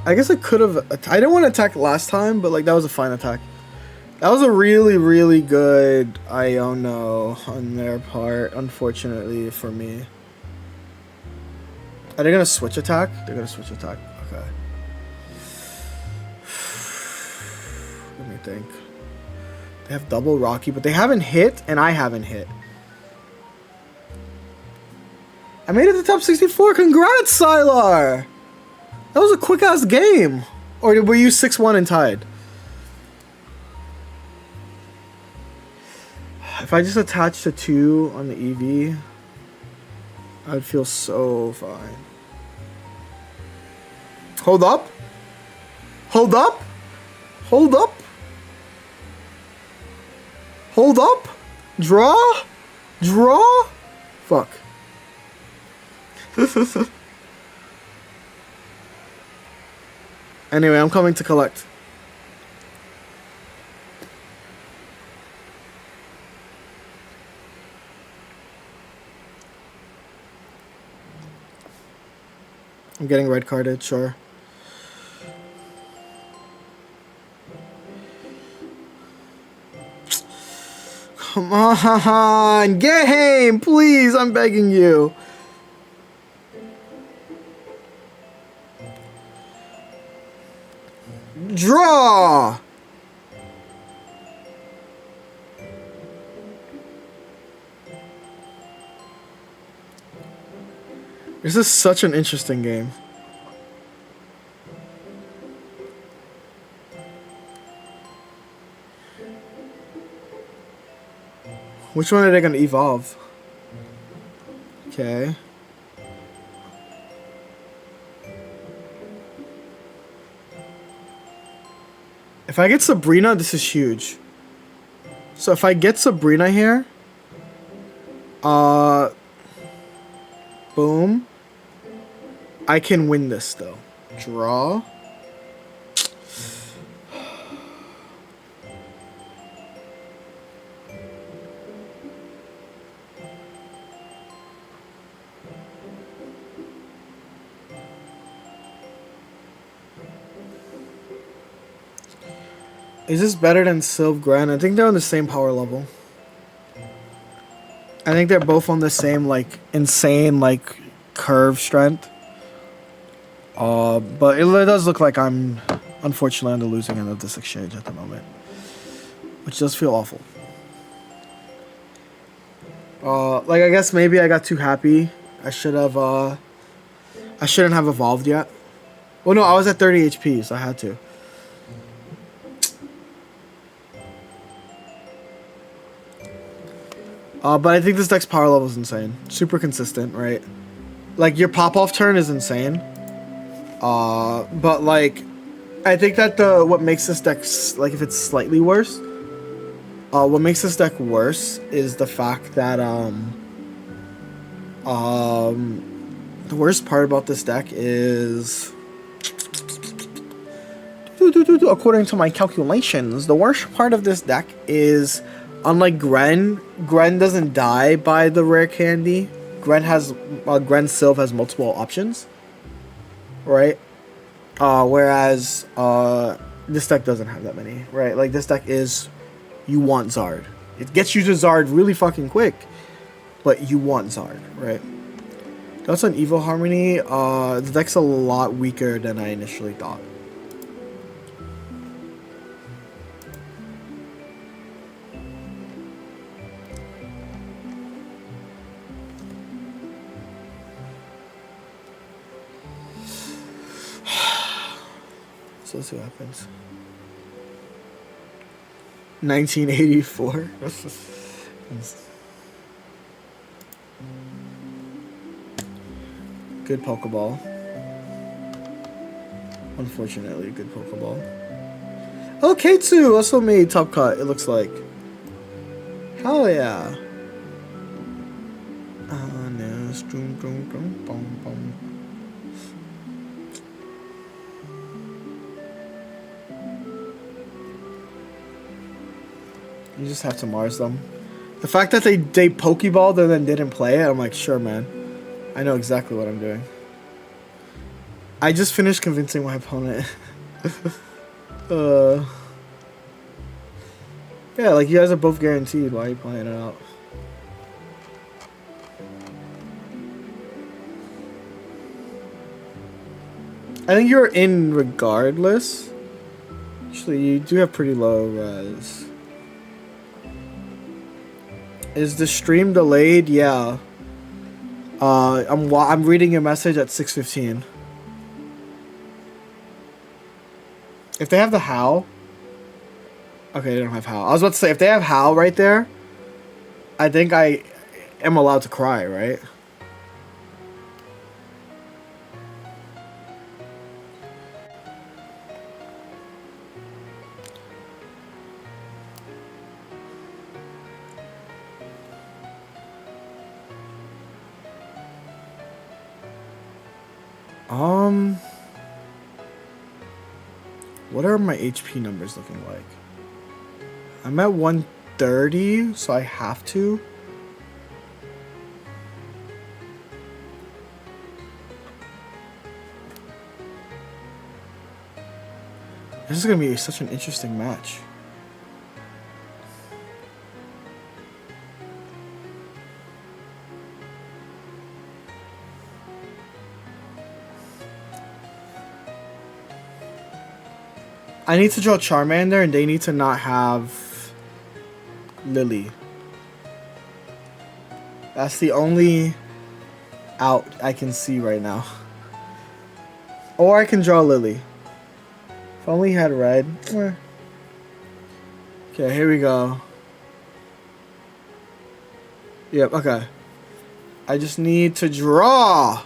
I guess I could have... I didn't want to attack last time, but like that was a fine attack. That was a really, really good Iono on their part, unfortunately for me. Are they going to switch attack? They're going to switch attack. Okay. Let me think. They have double Rocky, but they haven't hit, and I haven't hit. I made it to top 64. Congrats, Sylar! That was a quick-ass game. Or were you 6-1 and tied? If I just attached the 2 on the eevee, I'd feel so fine. Hold up. Hold up. Hold up. Hold up. Draw. Draw. Fuck. Anyway, I'm coming to collect. I'm getting red carded, sure. Come on, game, please, I'm begging you. Draw. This is such an interesting game. Which one are they gonna evolve? Okay. If I get Sabrina, this is huge. So if I get Sabrina here, boom, I can win this though. Draw. Is this better than Sylveon? I think they're on the same power level. I think they're both on the same, like, insane, like, curve strength. But it does look like I'm, unfortunately, on the losing end of this exchange at the moment. Which does feel awful. Like, I guess maybe I got too happy. I should have, I shouldn't have evolved yet. Well, no, I was at 30 HP, so I had to. But I think this deck's power level is insane. Super consistent, right? Like, your pop-off turn is insane. But like, I think that what makes this deck like if it's slightly worse, what makes this deck worse is the fact that the worst part about this deck is, according to my calculations, the worst part of this deck is, unlike Gren doesn't die by the rare candy. Gren Sylve has multiple options, right? Whereas this deck doesn't have that many, right? Like this deck is, you want Zard. It gets you to Zard really fucking quick, but you want Zard, right? That's an Evo Harmony. The deck's a lot weaker than I initially thought. So let's see what happens. 1984. Good Pokeball. Unfortunately, good Pokeball. Okay, too. Also made top cut, it looks like. Hell yeah. You just have to Mars them. The fact that they Pokeballed and then didn't play it, I'm like, sure, man. I know exactly what I'm doing. I just finished convincing my opponent. Yeah, like you guys are both guaranteed. Why are you playing it out? I think you're in regardless. Actually, you do have pretty low res. Is the stream delayed? Yeah. I'm reading your message at 6:15. If they have the Howl. Okay, they don't have Howl. I was about to say, if they have Howl right there, I think I am allowed to cry, right? What are my HP numbers looking like? I'm at 130, so I have to. This is gonna be such an interesting match. I need to draw Charmander, and they need to not have Lily. That's the only out I can see right now. Or I can draw Lily. If I only had red. Okay, here we go. Yep, okay. I just need to draw.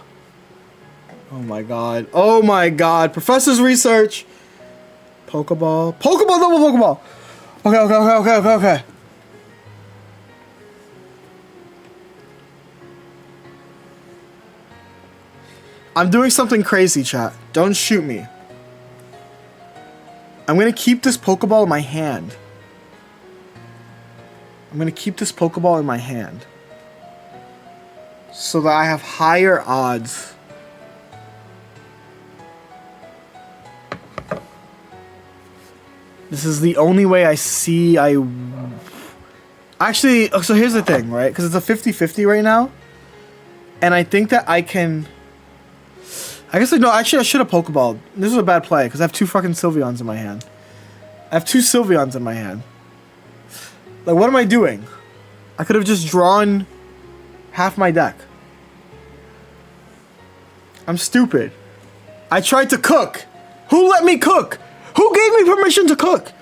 Oh my god. Oh my god. Professor's research. Pokeball. Pokeball, double Pokeball. Okay. I'm doing something crazy, chat. Don't shoot me. I'm gonna keep this Pokeball in my hand. So that I have higher odds. This is the only way I see Actually, so here's the thing, right? Because it's a 50-50 right now. And I think that I can... I guess, no, actually I should have Pokeballed. This is a bad play, because I have two fucking Sylveons in my hand. Like, what am I doing? I could have just drawn half my deck. I'm stupid. I tried to cook. Who let me cook? Who gave me permission to cook?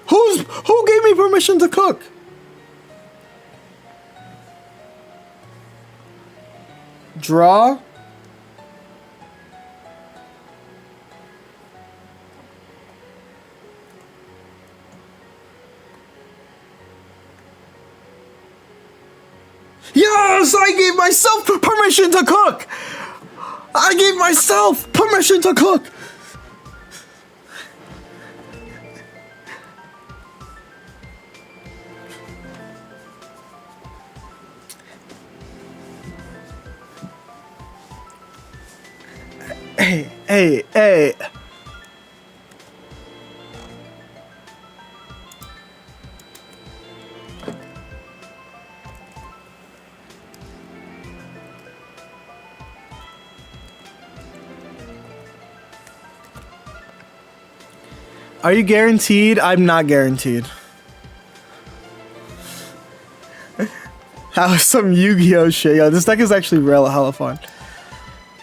Who gave me permission to cook? Draw. Yes, I gave myself permission to cook. I gave myself permission to cook. Hey. Are you guaranteed? I'm not guaranteed. How some Yu-Gi-Oh shit. Yo, this deck is actually real hella fun.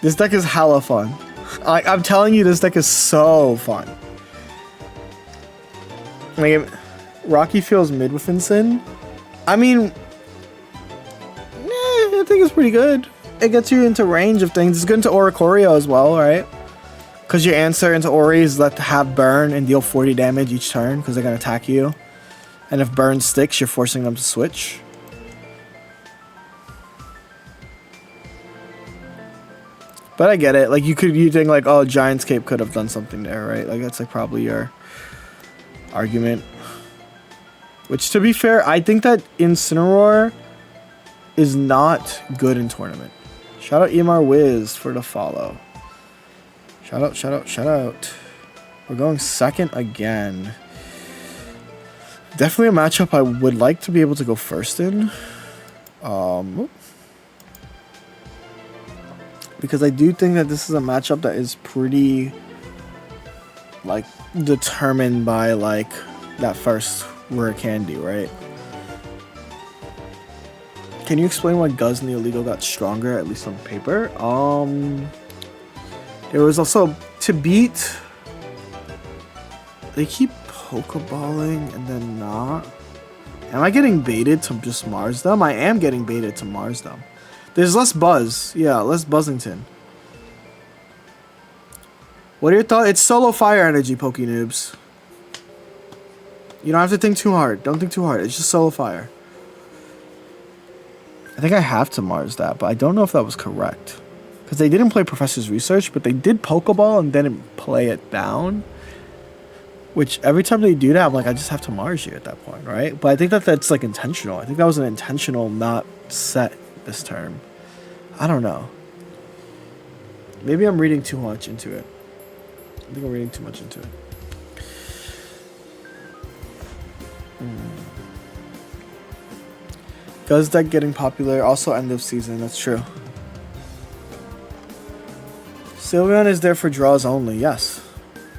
This deck is hella fun. I'm telling you, this deck is so fun. Like, Rocky feels mid with Sin. I mean, I think it's pretty good. It gets you into range of things. It's good into Oricorio as well, right? Because your answer into Ori is let have burn and deal 40 damage each turn because they're going to attack you. And if burn sticks, you're forcing them to switch. But I get it. Like, you think like, oh, Giant's Cape could have done something there, right? Like, that's like probably your argument. Which, to be fair, I think that Incineroar is not good in tournament. Shout out EMR Wiz for the follow. Shout out. We're going second again. Definitely a matchup I would like to be able to go first in. Because I do think that this is a matchup that is pretty, like, determined by, like, that first rare candy, right? Can you explain why Guz and the Illegal got stronger, at least on paper? There was also to beat. They keep Pokeballing and then not. Am I getting baited to just Mars them? I am getting baited to Mars them. There's less buzz. Yeah, less Buzzington. What are your thoughts? It's solo fire energy, Poke Noobs. You don't have to think too hard. Don't think too hard. It's just solo fire. I think I have to Mars that, but I don't know if that was correct. Because they didn't play Professor's Research, but they did Pokeball and didn't play it down. Which, every time they do that, I'm like, I just have to Mars you at that point, right? But I think that that's, like, intentional. I think that was an intentional not set this term. I don't know. Maybe I'm reading too much into it. I think I'm reading too much into it. Guz deck getting popular. Also end of season. That's true. Sylveon is there for draws only. Yes.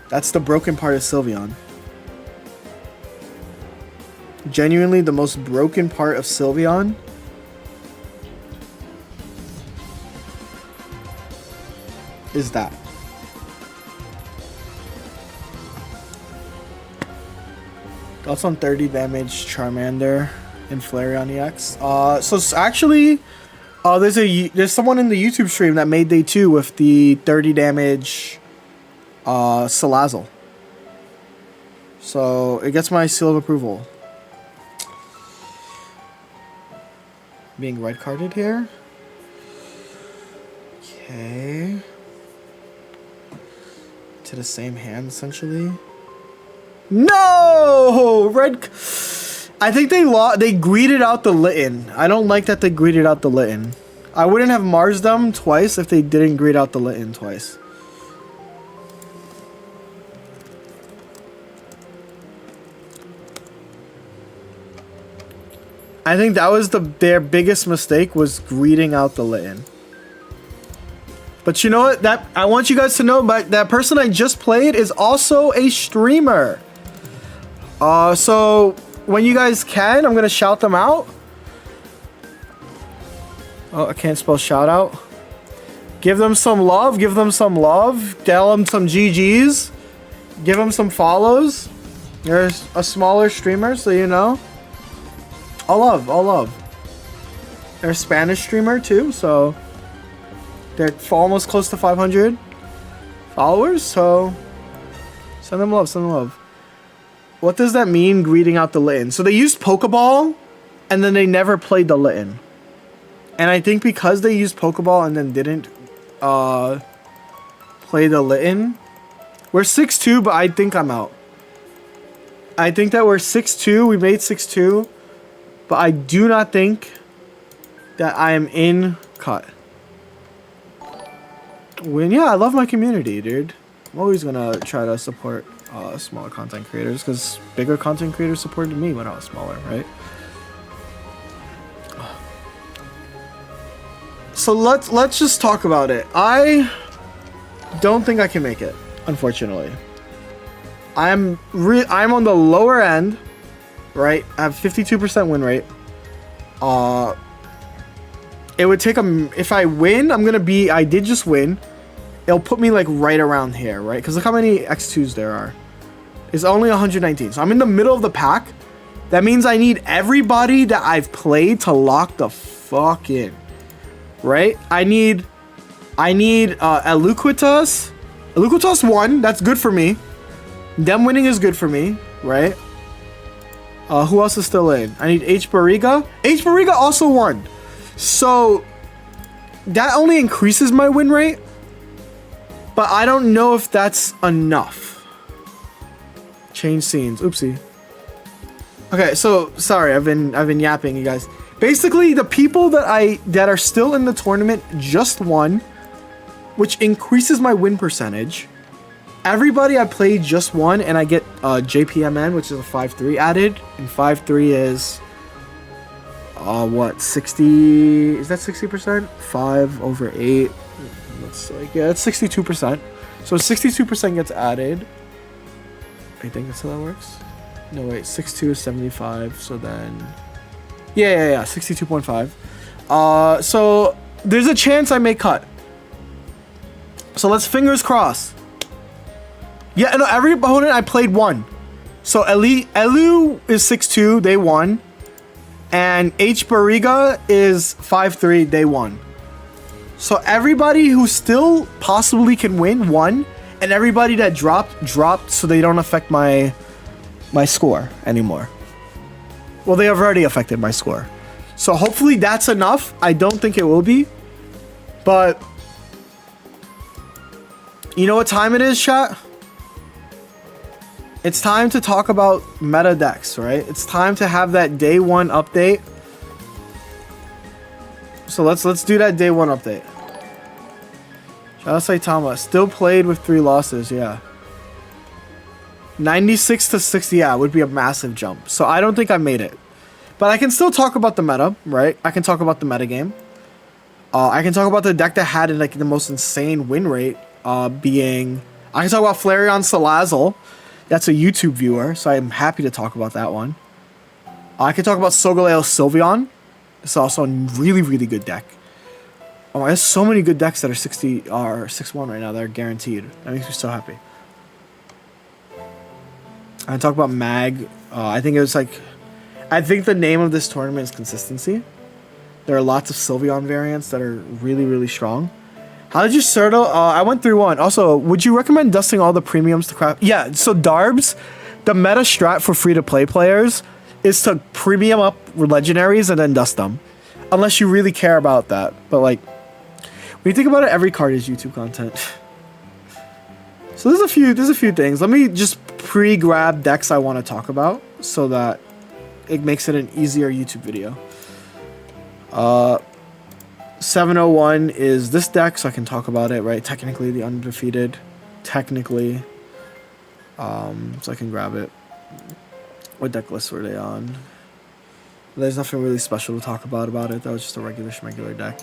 That's the broken part of Sylveon. Genuinely the most broken part of Sylveon is that. Thoughts on 30 damage Charmander and Flareon EX? So it's actually, there's someone in the YouTube stream that made day 2 with the 30 damage Salazzle. So it gets my seal of approval. Being red carded here. Okay. To the same hand essentially. No! Red. I think they greeted out the Litten. I don't like that they greeted out the Litten. I wouldn't have Mars them twice if they didn't greet out the Litten twice. I think that was their biggest mistake, was greeting out the Litten. But you know what? That I want you guys to know, but that person I just played is also a streamer. So when you guys can, I'm gonna shout them out. Oh, I can't spell shout out. Give them some love. Give them some love. Tell them some GGs. Give them some follows. They're a smaller streamer, so you know. All love, all love. They're a Spanish streamer too, so they're almost close to 500 followers, so send them love, send them love. What does that mean, greeting out the Litten? So they used Pokeball, and then they never played the Litten. And I think because they used Pokeball and then didn't play the Litten, we're 6-2, but I think I'm out. I think that we're 6-2. We made 6-2, but I do not think that I am in cut. When yeah, I love my community, dude. I'm always gonna try to support smaller content creators because bigger content creators supported me when I was smaller, right? So let's just talk about it. I don't think I can make it, unfortunately. I'm on the lower end, right? I have 52% win rate. It would take if I win, I did just win. It'll put me like right around here, right? Because look how many X2s there are. It's only 119. So I'm in the middle of the pack. That means I need everybody that I've played to lock the fuck in. Right? I need Eluquitas. Eluquitas won. That's good for me. Them winning is good for me, right? Who else is still in? I need H. Bariga. H. Bariga also won. So that only increases my win rate. But I don't know if that's enough. Change scenes. Oopsie. Okay, so sorry, I've been yapping, you guys. Basically, the people that are still in the tournament just won, which increases my win percentage. Everybody I played just won, and I get JPMN, which is a 5-3 added, and 5-3 is what, 60? Is that 60%? 5 over 8. Looks like, yeah, it's 62%. So 62% gets added. I think that's how that works. No, wait, 62 is 75. So then, yeah, 62.5. So there's a chance I may cut. So let's fingers crossed. Yeah, no, every opponent I played won. So Elu is 6-2, they won. And H. Bariga is 5-3, they won. So everybody who still possibly can win won. And everybody that dropped so they don't affect my score anymore. Well, they have already affected my score. So hopefully that's enough. I don't think it will be. But you know what time it is, chat? It's time to talk about meta decks, right? It's time to have that day one update. So let's do that day one update. Shout out Saitama. Still played with 3 losses, yeah. 96 to 60, yeah, would be a massive jump. So I don't think I made it. But I can still talk about the meta, right? I can talk about the meta game. I can talk about the deck that had like the most insane win rate, being... I can talk about Flareon Salazzle. That's a YouTube viewer, so I'm happy to talk about that one. I can talk about Solgaleo Sylveon. It's also a really, really good deck. Oh my, there's so many good decks that are 60 or 6-1 right now that are guaranteed. That makes me so happy. I can talk about Mag. I think it was like... I think the name of this tournament is consistency. There are lots of Sylveon variants that are really, really strong. How did you settle? I went through one. Also, would you recommend dusting all the premiums to craft? Yeah, so Darbs, the meta strat for free-to-play players is to premium up legendaries and then dust them. Unless you really care about that. But like, when you think about it, every card is YouTube content. So there's a few things. Let me just pre-grab decks I want to talk about so that it makes it an easier YouTube video. 701 is this deck, so I can talk about it, right? Technically, the undefeated. Technically. So I can grab it. What deck lists were they on? There's nothing really special to talk about it. That was just a regular deck.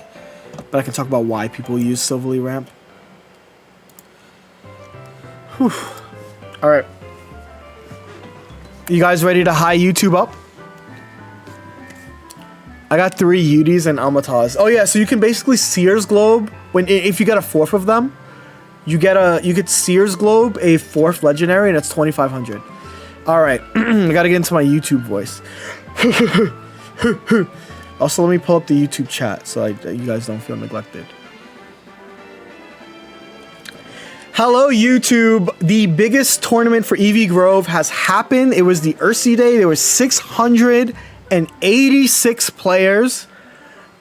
But I can talk about why people use Silverly Ramp. Whew. Alright. You guys ready to high YouTube up? I got 3 Udis and Almataz. Oh yeah, so you can basically Sears Globe if you get a 4th of them, you get Sears Globe a 4th legendary and it's 2,500. All right, I gotta get into my YouTube voice. Also, let me pull up the YouTube chat so you guys don't feel neglected. Hello YouTube, the biggest tournament for EV Grove has happened. It was the Ursi Day. There was 686 players.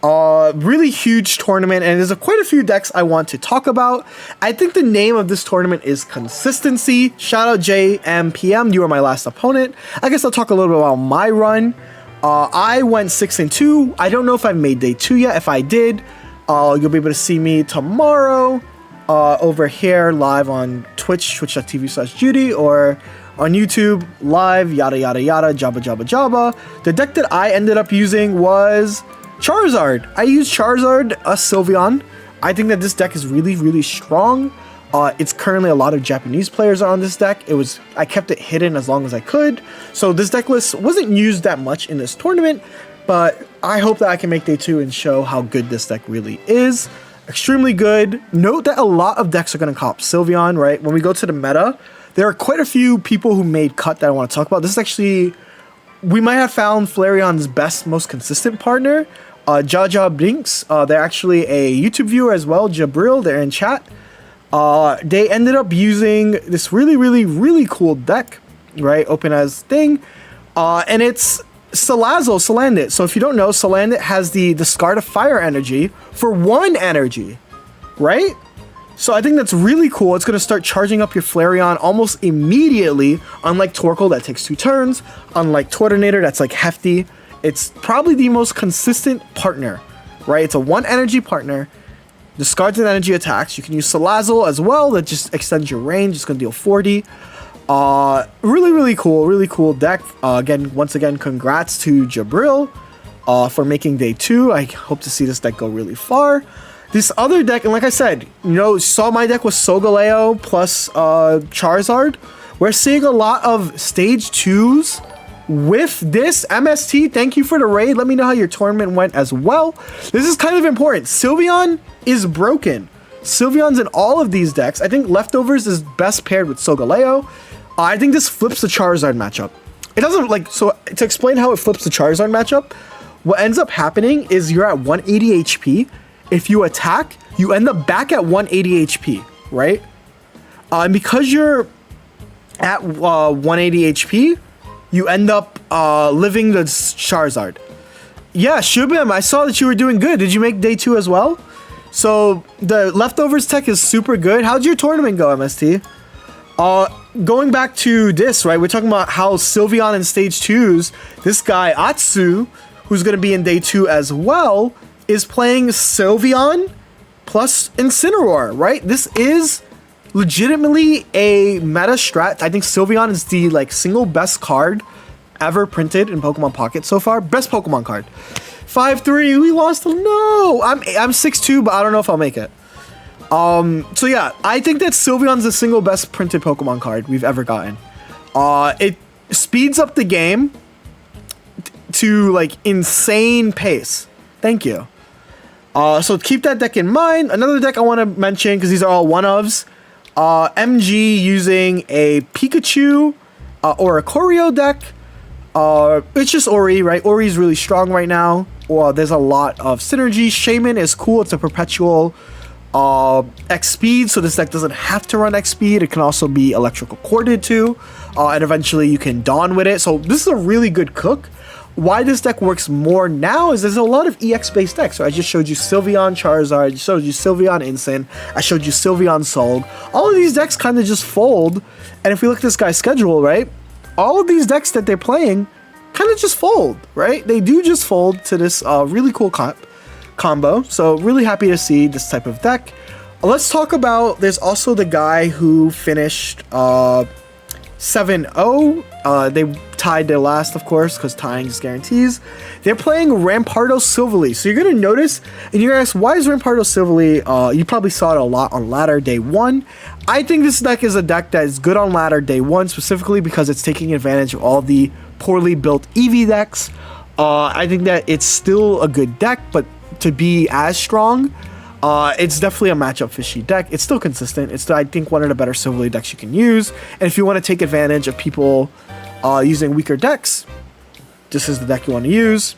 Really huge tournament, and there's quite a few decks I want to talk about. I think the name of this tournament is Consistency. Shout out JMPM, you are my last opponent. I guess I'll talk a little bit about my run. I went 6-2. I don't know if I've made day 2 yet. If I did, you'll be able to see me tomorrow over here live on Twitch, twitch.tv/Judy, or on YouTube live, yada yada yada, jabba jabba jabba. The deck that I ended up using was Charizard. I used Charizard, a Sylveon. I think that this deck is really, really strong. It's currently a lot of Japanese players are on this deck. I kept it hidden as long as I could. So this deck list wasn't used that much in this tournament, but I hope that I can make day 2 and show how good this deck really is. Extremely good. Note that a lot of decks are going to cop Sylveon, right? When we go to the meta, there are quite a few people who made cut that I want to talk about. This is actually, we might have found Flareon's best, most consistent partner. Jaja Brinks, they're actually a YouTube viewer as well. Jabril, they're in chat. They ended up using this really, really, really cool deck, right? Open as thing. And it's Salandit. So if you don't know, Salandit has the discard of fire energy for 1 energy, right? So I think that's really cool. It's going to start charging up your Flareon almost immediately, unlike Torkoal that takes 2 turns, unlike Tortonator that's like hefty. It's probably the most consistent partner, right? It's a 1 energy partner. Discards an energy attacks. You can use Salazzle as well. That just extends your range. It's going to deal 40. Really, really cool deck. Once again, congrats to Jabril for making day 2. I hope to see this deck go really far. This other deck, and like I said, saw my deck with Solgaleo plus Charizard. We're seeing a lot of stage 2s with this. MST, thank you for the raid. Let me know how your tournament went as well. This is kind of important. Sylveon is broken. Sylveon's in all of these decks. I think Leftovers is best paired with Solgaleo. I think this flips the Charizard matchup. It doesn't so to explain how it flips the Charizard matchup, what ends up happening is you're at 180 HP. If you attack, you end up back at 180 HP, right? And because you're at 180 HP, you end up living the Charizard. Yeah, Shubham, I saw that you were doing good. Did you make day 2 as well? So the Leftovers tech is super good. How'd your tournament go, MST? Going back to this, right? We're talking about how Sylveon in stage 2s, this guy Atsu, who's going to be in day 2 as well, is playing Sylveon plus Incineroar, right? This is legitimately a meta strat. I think Sylveon is the single best card ever printed in Pokemon Pocket so far. Best Pokemon card. 5-3, we lost. No, I'm 6-2, but I don't know if I'll make it. So yeah, I think that Sylveon's the single best printed Pokemon card we've ever gotten. It speeds up the game to insane pace. Thank you. So keep that deck in mind. Another deck I want to mention, because these are all one-ofs. MG using a Pikachu or a Choreo deck. It's just Ori, right? Ori is really strong right now. Well, there's a lot of synergy. Shaman is cool. It's a perpetual X speed, so this deck doesn't have to run X speed. It can also be electrical corded too, and eventually you can Dawn with it. So this is a really good cook. Why this deck works more now is there's a lot of EX based decks. So I just showed you Sylveon Charizard, I showed you Sylveon Incin, I showed you Sylveon Solg. All of these decks kind of just fold, and if we look at this guy's schedule, right, all of these decks that they're playing kind of just fold, right? They do just fold to this really cool combo. So really happy to see this type of deck. Let's talk about, there's also the guy who finished 7-0. They tied their last, of course, because tying just guarantees. They're playing Rampardo Silvally. So you're going to notice, and you're going to ask, why is Rampardo Silvally? You probably saw it a lot on ladder day 1. I think this deck is a deck that is good on ladder day 1, specifically because it's taking advantage of all the poorly built eevee decks. I think that it's still a good deck, but to be as strong, it's definitely a matchup fishy deck. It's still consistent. It's, I think, one of the better Silvally decks you can use. And if you want to take advantage of people using weaker decks, this is the deck you want to use.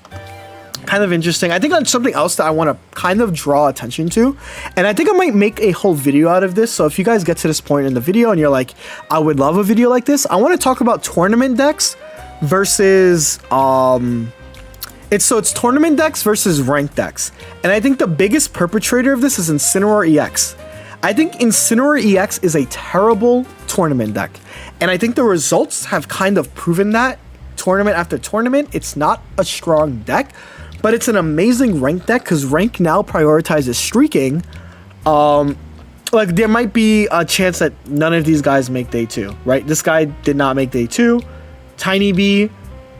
Kind of interesting. I think on something else that I want to kind of draw attention to, and I think I might make a whole video out of this. So if you guys get to this point in the video and you're like, I would love a video like this, I want to talk about tournament decks versus It's tournament decks versus ranked decks. And I think the biggest perpetrator of this is Incineroar EX. I think Incineroar EX is a terrible tournament deck. And I think the results have kind of proven that tournament after tournament. It's not a strong deck, but it's an amazing ranked deck because rank now prioritizes streaking. Like there might be a chance that none of these guys make day 2, right? This guy did not make day 2. Tiny B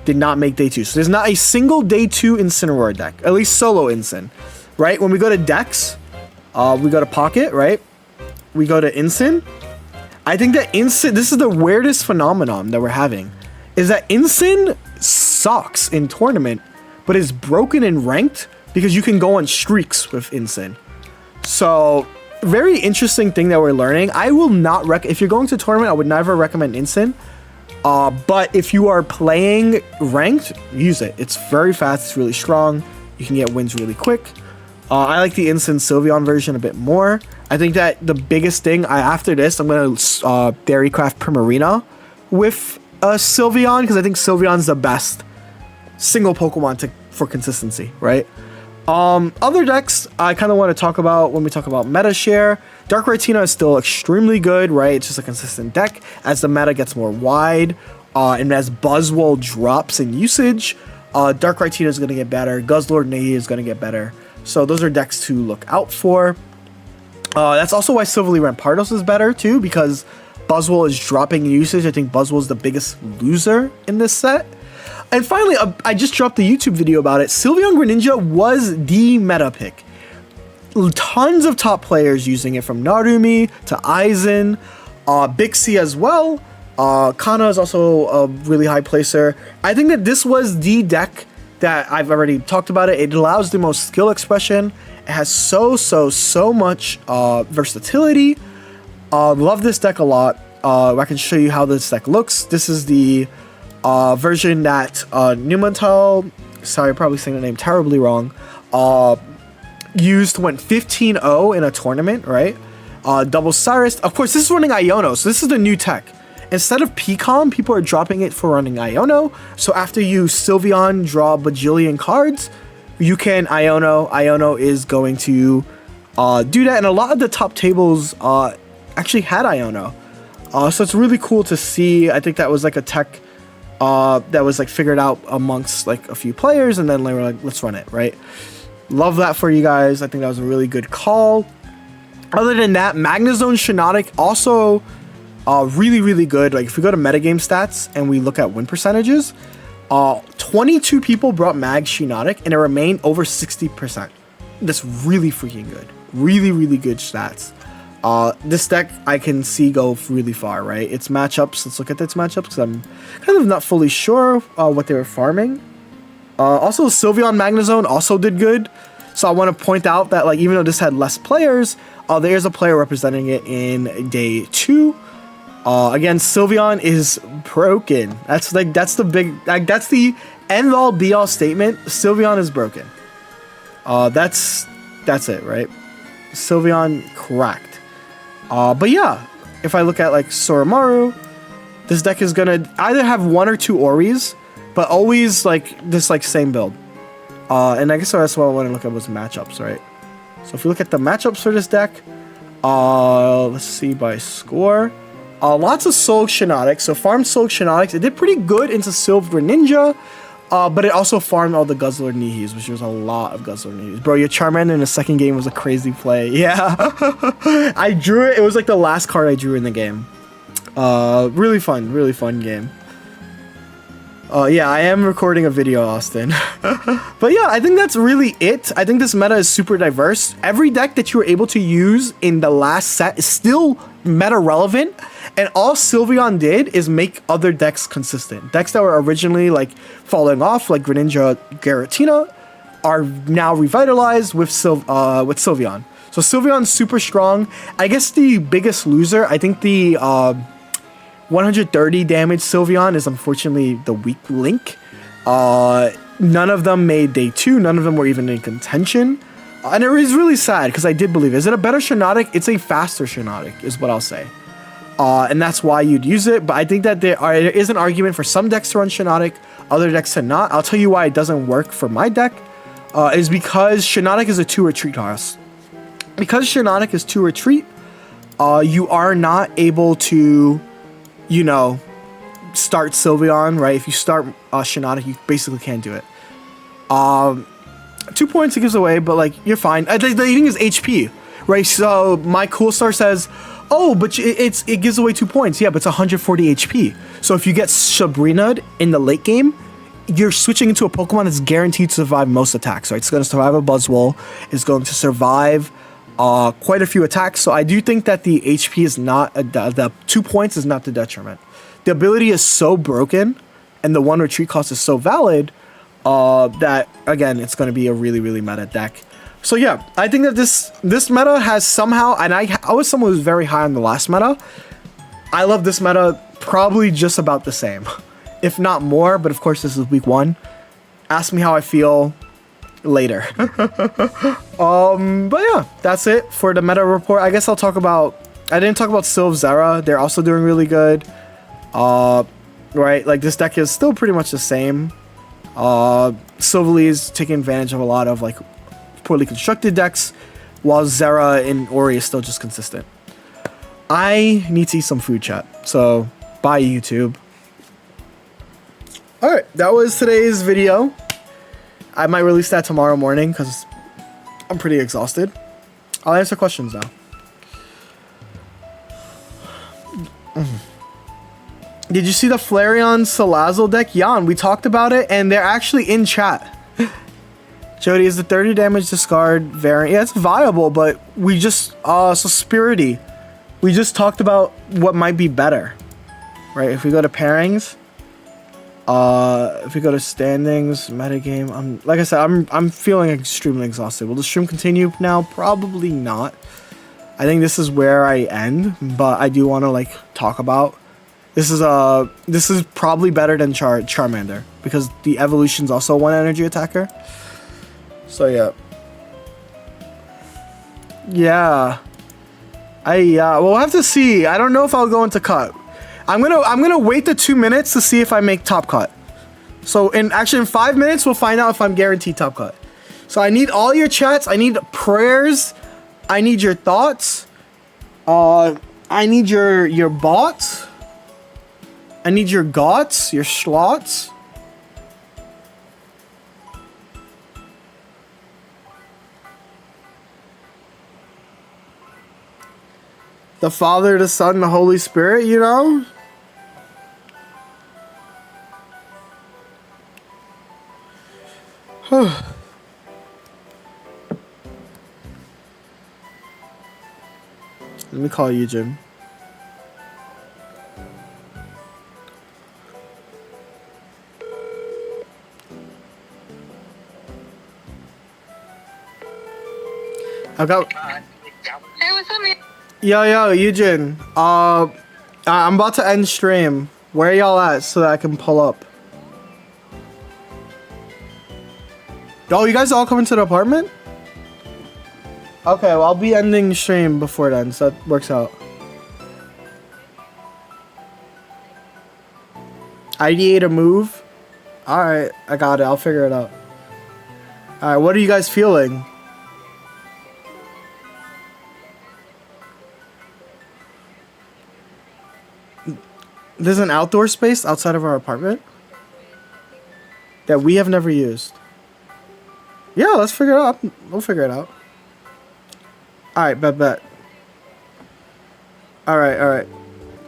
did not make day 2. So there's not a single day 2 Incineroar deck, at least solo Incin, right? When we go to decks, we go to Pocket, right? We go to Incin. I think that Incin, this is the weirdest phenomenon that we're having, is that Incin sucks in tournament, but is broken in ranked because you can go on streaks with Incin. So very interesting thing that we're learning. I will not if you're going to tournament, I would never recommend Incin. But if you are playing ranked, use it. It's very fast. It's really strong. You can get wins really quick. I like the Incin Sylveon version a bit more. I think that the biggest thing, after this, I'm going to Dairycraft Primarina with Sylveon, because I think Sylveon's the best single Pokemon for consistency, right? Other decks I kind of want to talk about when we talk about meta share. Dark Retina is still extremely good, right? It's just a consistent deck. As the meta gets more wide, and as Buzzwole drops in usage, Dark Retina is going to get better. Guzzlord Nahi is going to get better. So those are decks to look out for. That's also why Silvally Rampardos is better too, because Buzzwole is dropping in usage. I think Buzzwole is the biggest loser in this set. And finally, I just dropped the YouTube video about it. Sylveon Greninja was the meta pick. Tons of top players using it, from Narumi to Aizen, Bixie as well. Kana is also a really high placer. I think that this was the deck that I've already talked about it. It allows the most skill expression. It has so much versatility. Love this deck a lot. I can show you how this deck looks. This is the version that Numantal, sorry, I'm probably saying the name terribly wrong, used when 15-0 in a tournament, right? Double Cyrus. Of course, this is running Iono, so this is the new tech. Instead of PCOM, people are dropping it for running Iono. So after you Sylveon draw a bajillion cards, you can Iono. Iono is going to do that, and a lot of the top tables actually had Iono. So it's really cool to see. I think that was like a tech that was like figured out amongst like a few players, and then they were like, let's run it, right? Love that for you guys. I think that was a really good call. Other than that, Magnezone Shiinotic also really good. Like if we go to metagame stats and we look at win percentages, 22 people brought Mag Shiinotic and it remained over 60%. That's really freaking good. Really good stats. This deck I can see go really far, right? Its matchups, let's look at its matchups because I'm kind of not fully sure what they were farming. Also, Sylveon Magnezone also did good. So I want to point out that like even though this had less players, there's a player representing it in day 2. Again, Sylveon is broken. That's the big, like that's the end all be all statement. Sylveon is broken. That's it, right? Sylveon cracked. But yeah, if I look at like Soromaru, this deck is gonna either have 1 or 2 Oris, but always like this like same build. And I guess that's what I want to look at was matchups, right? So if you look at the matchups for this deck, let's see by score. Lots of Soul Shiinotic. So farmed Soul Shiinotics. It did pretty good into Silver Ninja, but it also farmed all the Guzzlord Nihis, which was a lot of Guzzlord Nihis. Bro, your Charmander in the second game was a crazy play. Yeah. I drew it. It was like the last card I drew in the game. Really fun game. Yeah, I am recording a video, Austin. But yeah, I think that's really it. I think this meta is super diverse. Every deck that you were able to use in the last set is still meta relevant. And all Sylveon did is make other decks consistent. Decks that were originally like falling off, like Greninja, Giratina, are now revitalized with Sylveon. So Sylveon's super strong. I guess the biggest loser, I think the 130 damage Sylveon is unfortunately the weak link. None of them made day 2. None of them were even in contention. And it was really sad because I did believe it. Is it a better Shiinotic? It's a faster Shiinotic is what I'll say. and that's why you'd use it. But I think that there is an argument for some decks to run Shiinotic, other decks to not. I'll tell you why it doesn't work for my deck. Is because Shiinotic is a 2 retreat cost. Because Shiinotic is 2 retreat, you are not able to, you know, start Sylveon, right? If you start Shiinotic, you basically can't do it. 2 points it gives away, but like you're fine. The thing is HP, right? So my Cool Star says, oh, but it gives away 2 points. Yeah, but it's 140 HP. So if you get Sabrina'd in the late game, you're switching into a Pokemon that's guaranteed to survive most attacks, right? It's going to survive a Buzzwole. It's going to survive quite a few attacks. So I do think that the HP is not, the 2 points is not the detriment. The ability is so broken and the 1 retreat cost is so valid that, again, it's going to be a really, really meta deck. So yeah, I think that this meta has somehow, and I was someone who was very high on the last meta. I love this meta probably just about the same, if not more, but of course this is week 1. Ask me how I feel later. But yeah, that's it for the meta report. I guess I didn't talk about Sylveon. They're also doing really good. Right, like this deck is still pretty much the same. Silverly is taking advantage of a lot of like poorly constructed decks, while Zera and Ori is still just consistent. I need to eat some food, chat. So bye, YouTube. Alright, that was today's video. I might release that tomorrow morning because I'm pretty exhausted. I'll answer questions now. Did you see the Flareon Salazzle deck? Jan, we talked about it and they're actually in chat. Jody, is the 30 damage discard variant? Yeah, it's viable, but we just, so Spirity. We just talked about what might be better, right? If we go to pairings, if we go to standings, metagame, like I said, I'm feeling extremely exhausted. Will the stream continue now? Probably not. I think this is where I end, but I do want to like talk about. This is probably better than Charmander because the evolution's also 1 energy attacker. So yeah. Yeah. We'll have to see. I don't know if I'll go into cut. I'm gonna wait the 2 minutes to see if I make top cut. So in 5 minutes we'll find out if I'm guaranteed top cut. So I need all your chats, I need prayers, I need your thoughts, I need your bots, I need your gots, your slots. The Father, the Son, the Holy Spirit, you know? Let me call you, Jim. I've got... Hey, what's up, man? Yo, Eugene. I'm about to end stream. Where y'all at so that I can pull up? Oh, you guys all coming to the apartment? Okay, well, I'll be ending stream before then, so that works out. Ideate a move? Alright, I got it. I'll figure it out. Alright, what are you guys feeling? There's an outdoor space outside of our apartment that we have never used. Yeah, let's figure it out. We'll figure it out. Alright, bet. Alright.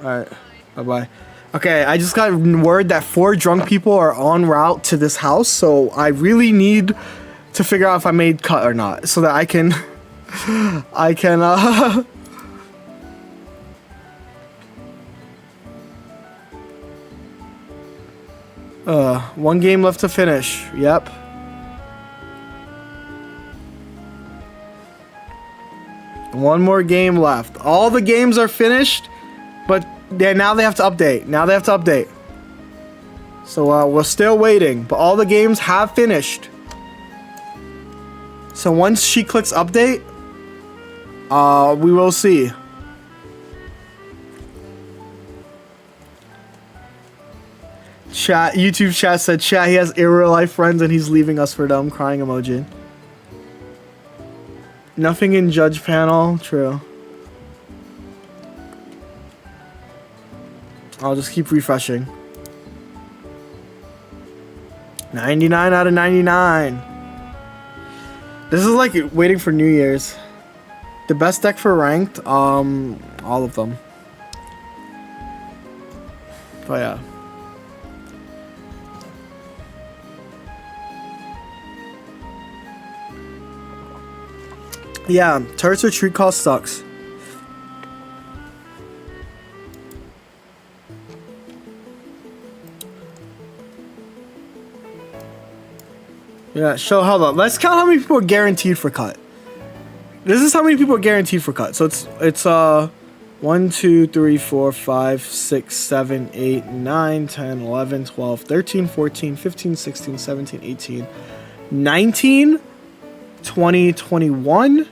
Bye-bye. Okay, I just got word that 4 drunk people are en route to this house, so I really need to figure out if I made cut or not, so that I can... One game left to finish. Yep. One more game left. All the games are finished, but now they have to update. So we're still waiting, but all the games have finished. So once she clicks update, we will see. Chat, YouTube chat said, chat, he has in real life friends and he's leaving us for them. Crying emoji. Nothing in judge panel. True. I'll just keep refreshing. 99 out of 99. This is like waiting for New Year's. The best deck for ranked, all of them. But yeah. Yeah, turrets retreat cost sucks. Yeah, show, hold on. Let's count how many people are guaranteed for cut. This is how many people are guaranteed for cut. So it's 1, 2, 3, 4, 5, 6, 7, 8, 9, 10, 11, 12, 13, 14, 15, 16, 17, 18, 19, 20, 21.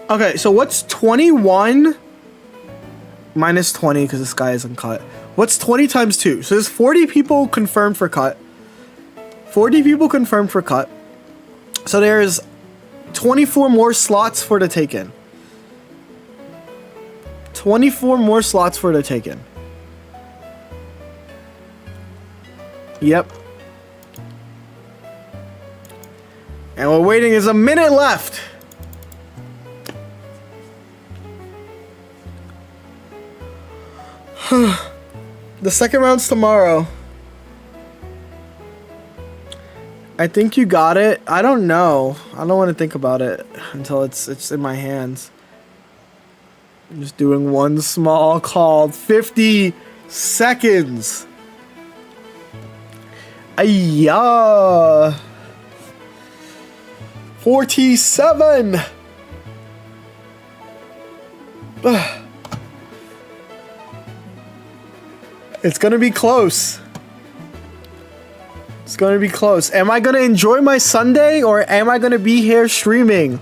Okay, so what's 21 minus 20 because this guy isn't cut? What's 20 times 2? So there's 40 people confirmed for cut. 40 people confirmed for cut. So there's 24 more slots for the take-in. 24 more slots for the take-in. Yep. And we're waiting. Is a minute left. The second round's tomorrow. I think you got it. I don't know. I don't want to think about it until it's in my hands. I'm just doing one small call. 50 seconds. Ayya. 47. It's gonna be close. It's gonna be close. Am I gonna enjoy my Sunday or am I gonna be here streaming?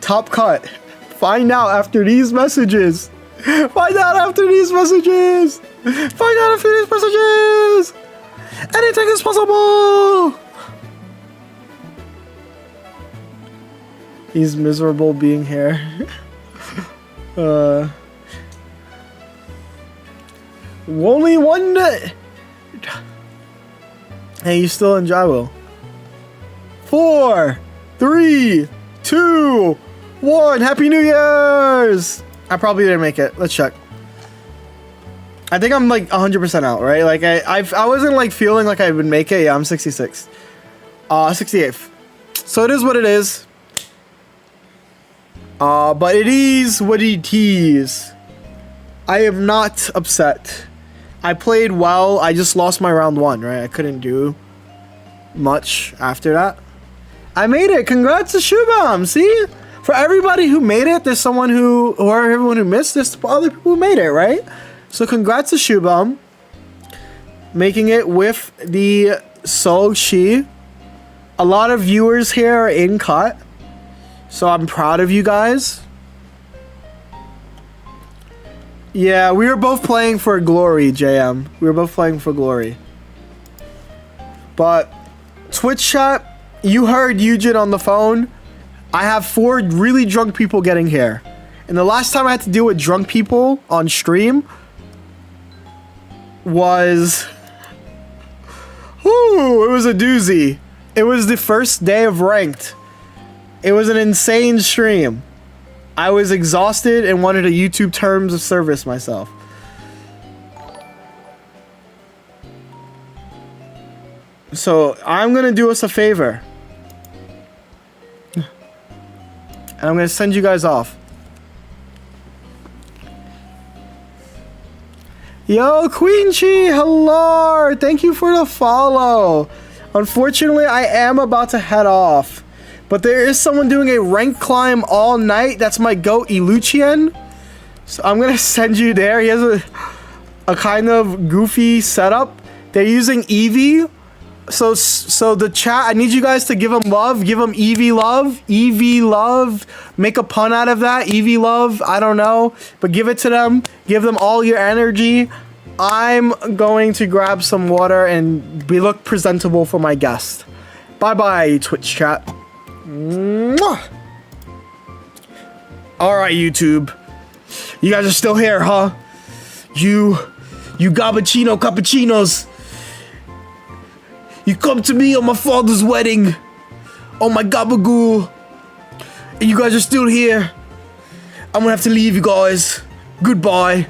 Top cut. Find out after these messages. Find out after these messages. Find out after these messages. Anything is possible. He's miserable being here. Only one day. Hey, you still in Jaiwo? 4, 3, 2, 1. Happy New Year's! I probably didn't make it. Let's check. I think I'm like 100% out, right? Like I wasn't like feeling like I would make it. Yeah, I'm 66. 68th. So it is what it is. But it is what it is. I am not upset. I played well. I just lost my round 1, right? I couldn't do much after that. I made it. Congrats to Shubham. See? For everybody who made it, there's someone or everyone who missed, there's other people who made it, right? So congrats to Shubham. Making it with the Soul Shi. A lot of viewers here are in cut. So I'm proud of you guys. Yeah, we were both playing for glory, JM. We were both playing for glory. But Twitch chat, you heard Eugene on the phone. I have 4 really drunk people getting here. And the last time I had to deal with drunk people on stream was... Ooh, it was a doozy. It was the first day of ranked. It was an insane stream. I was exhausted and wanted a YouTube terms of service myself. So I'm gonna do us a favor. And I'm gonna send you guys off. Yo, Queen Chi, hello! Thank you for the follow. Unfortunately, I am about to head off. But there is someone doing a rank climb all night. That's my goat, Eluchian. So I'm gonna send you there. He has a kind of goofy setup. They're using eevee. So the chat, I need you guys to give him love. Give him eevee love. Eevee love. Make a pun out of that. Eevee love. I don't know. But give it to them. Give them all your energy. I'm going to grab some water and look presentable for my guest. Bye-bye, Twitch chat. Mwah. All right, YouTube. You guys are still here, huh? You cappuccinos. You come to me on my father's wedding. On my gabagool. And you guys are still here. I'm gonna have to leave you guys. Goodbye.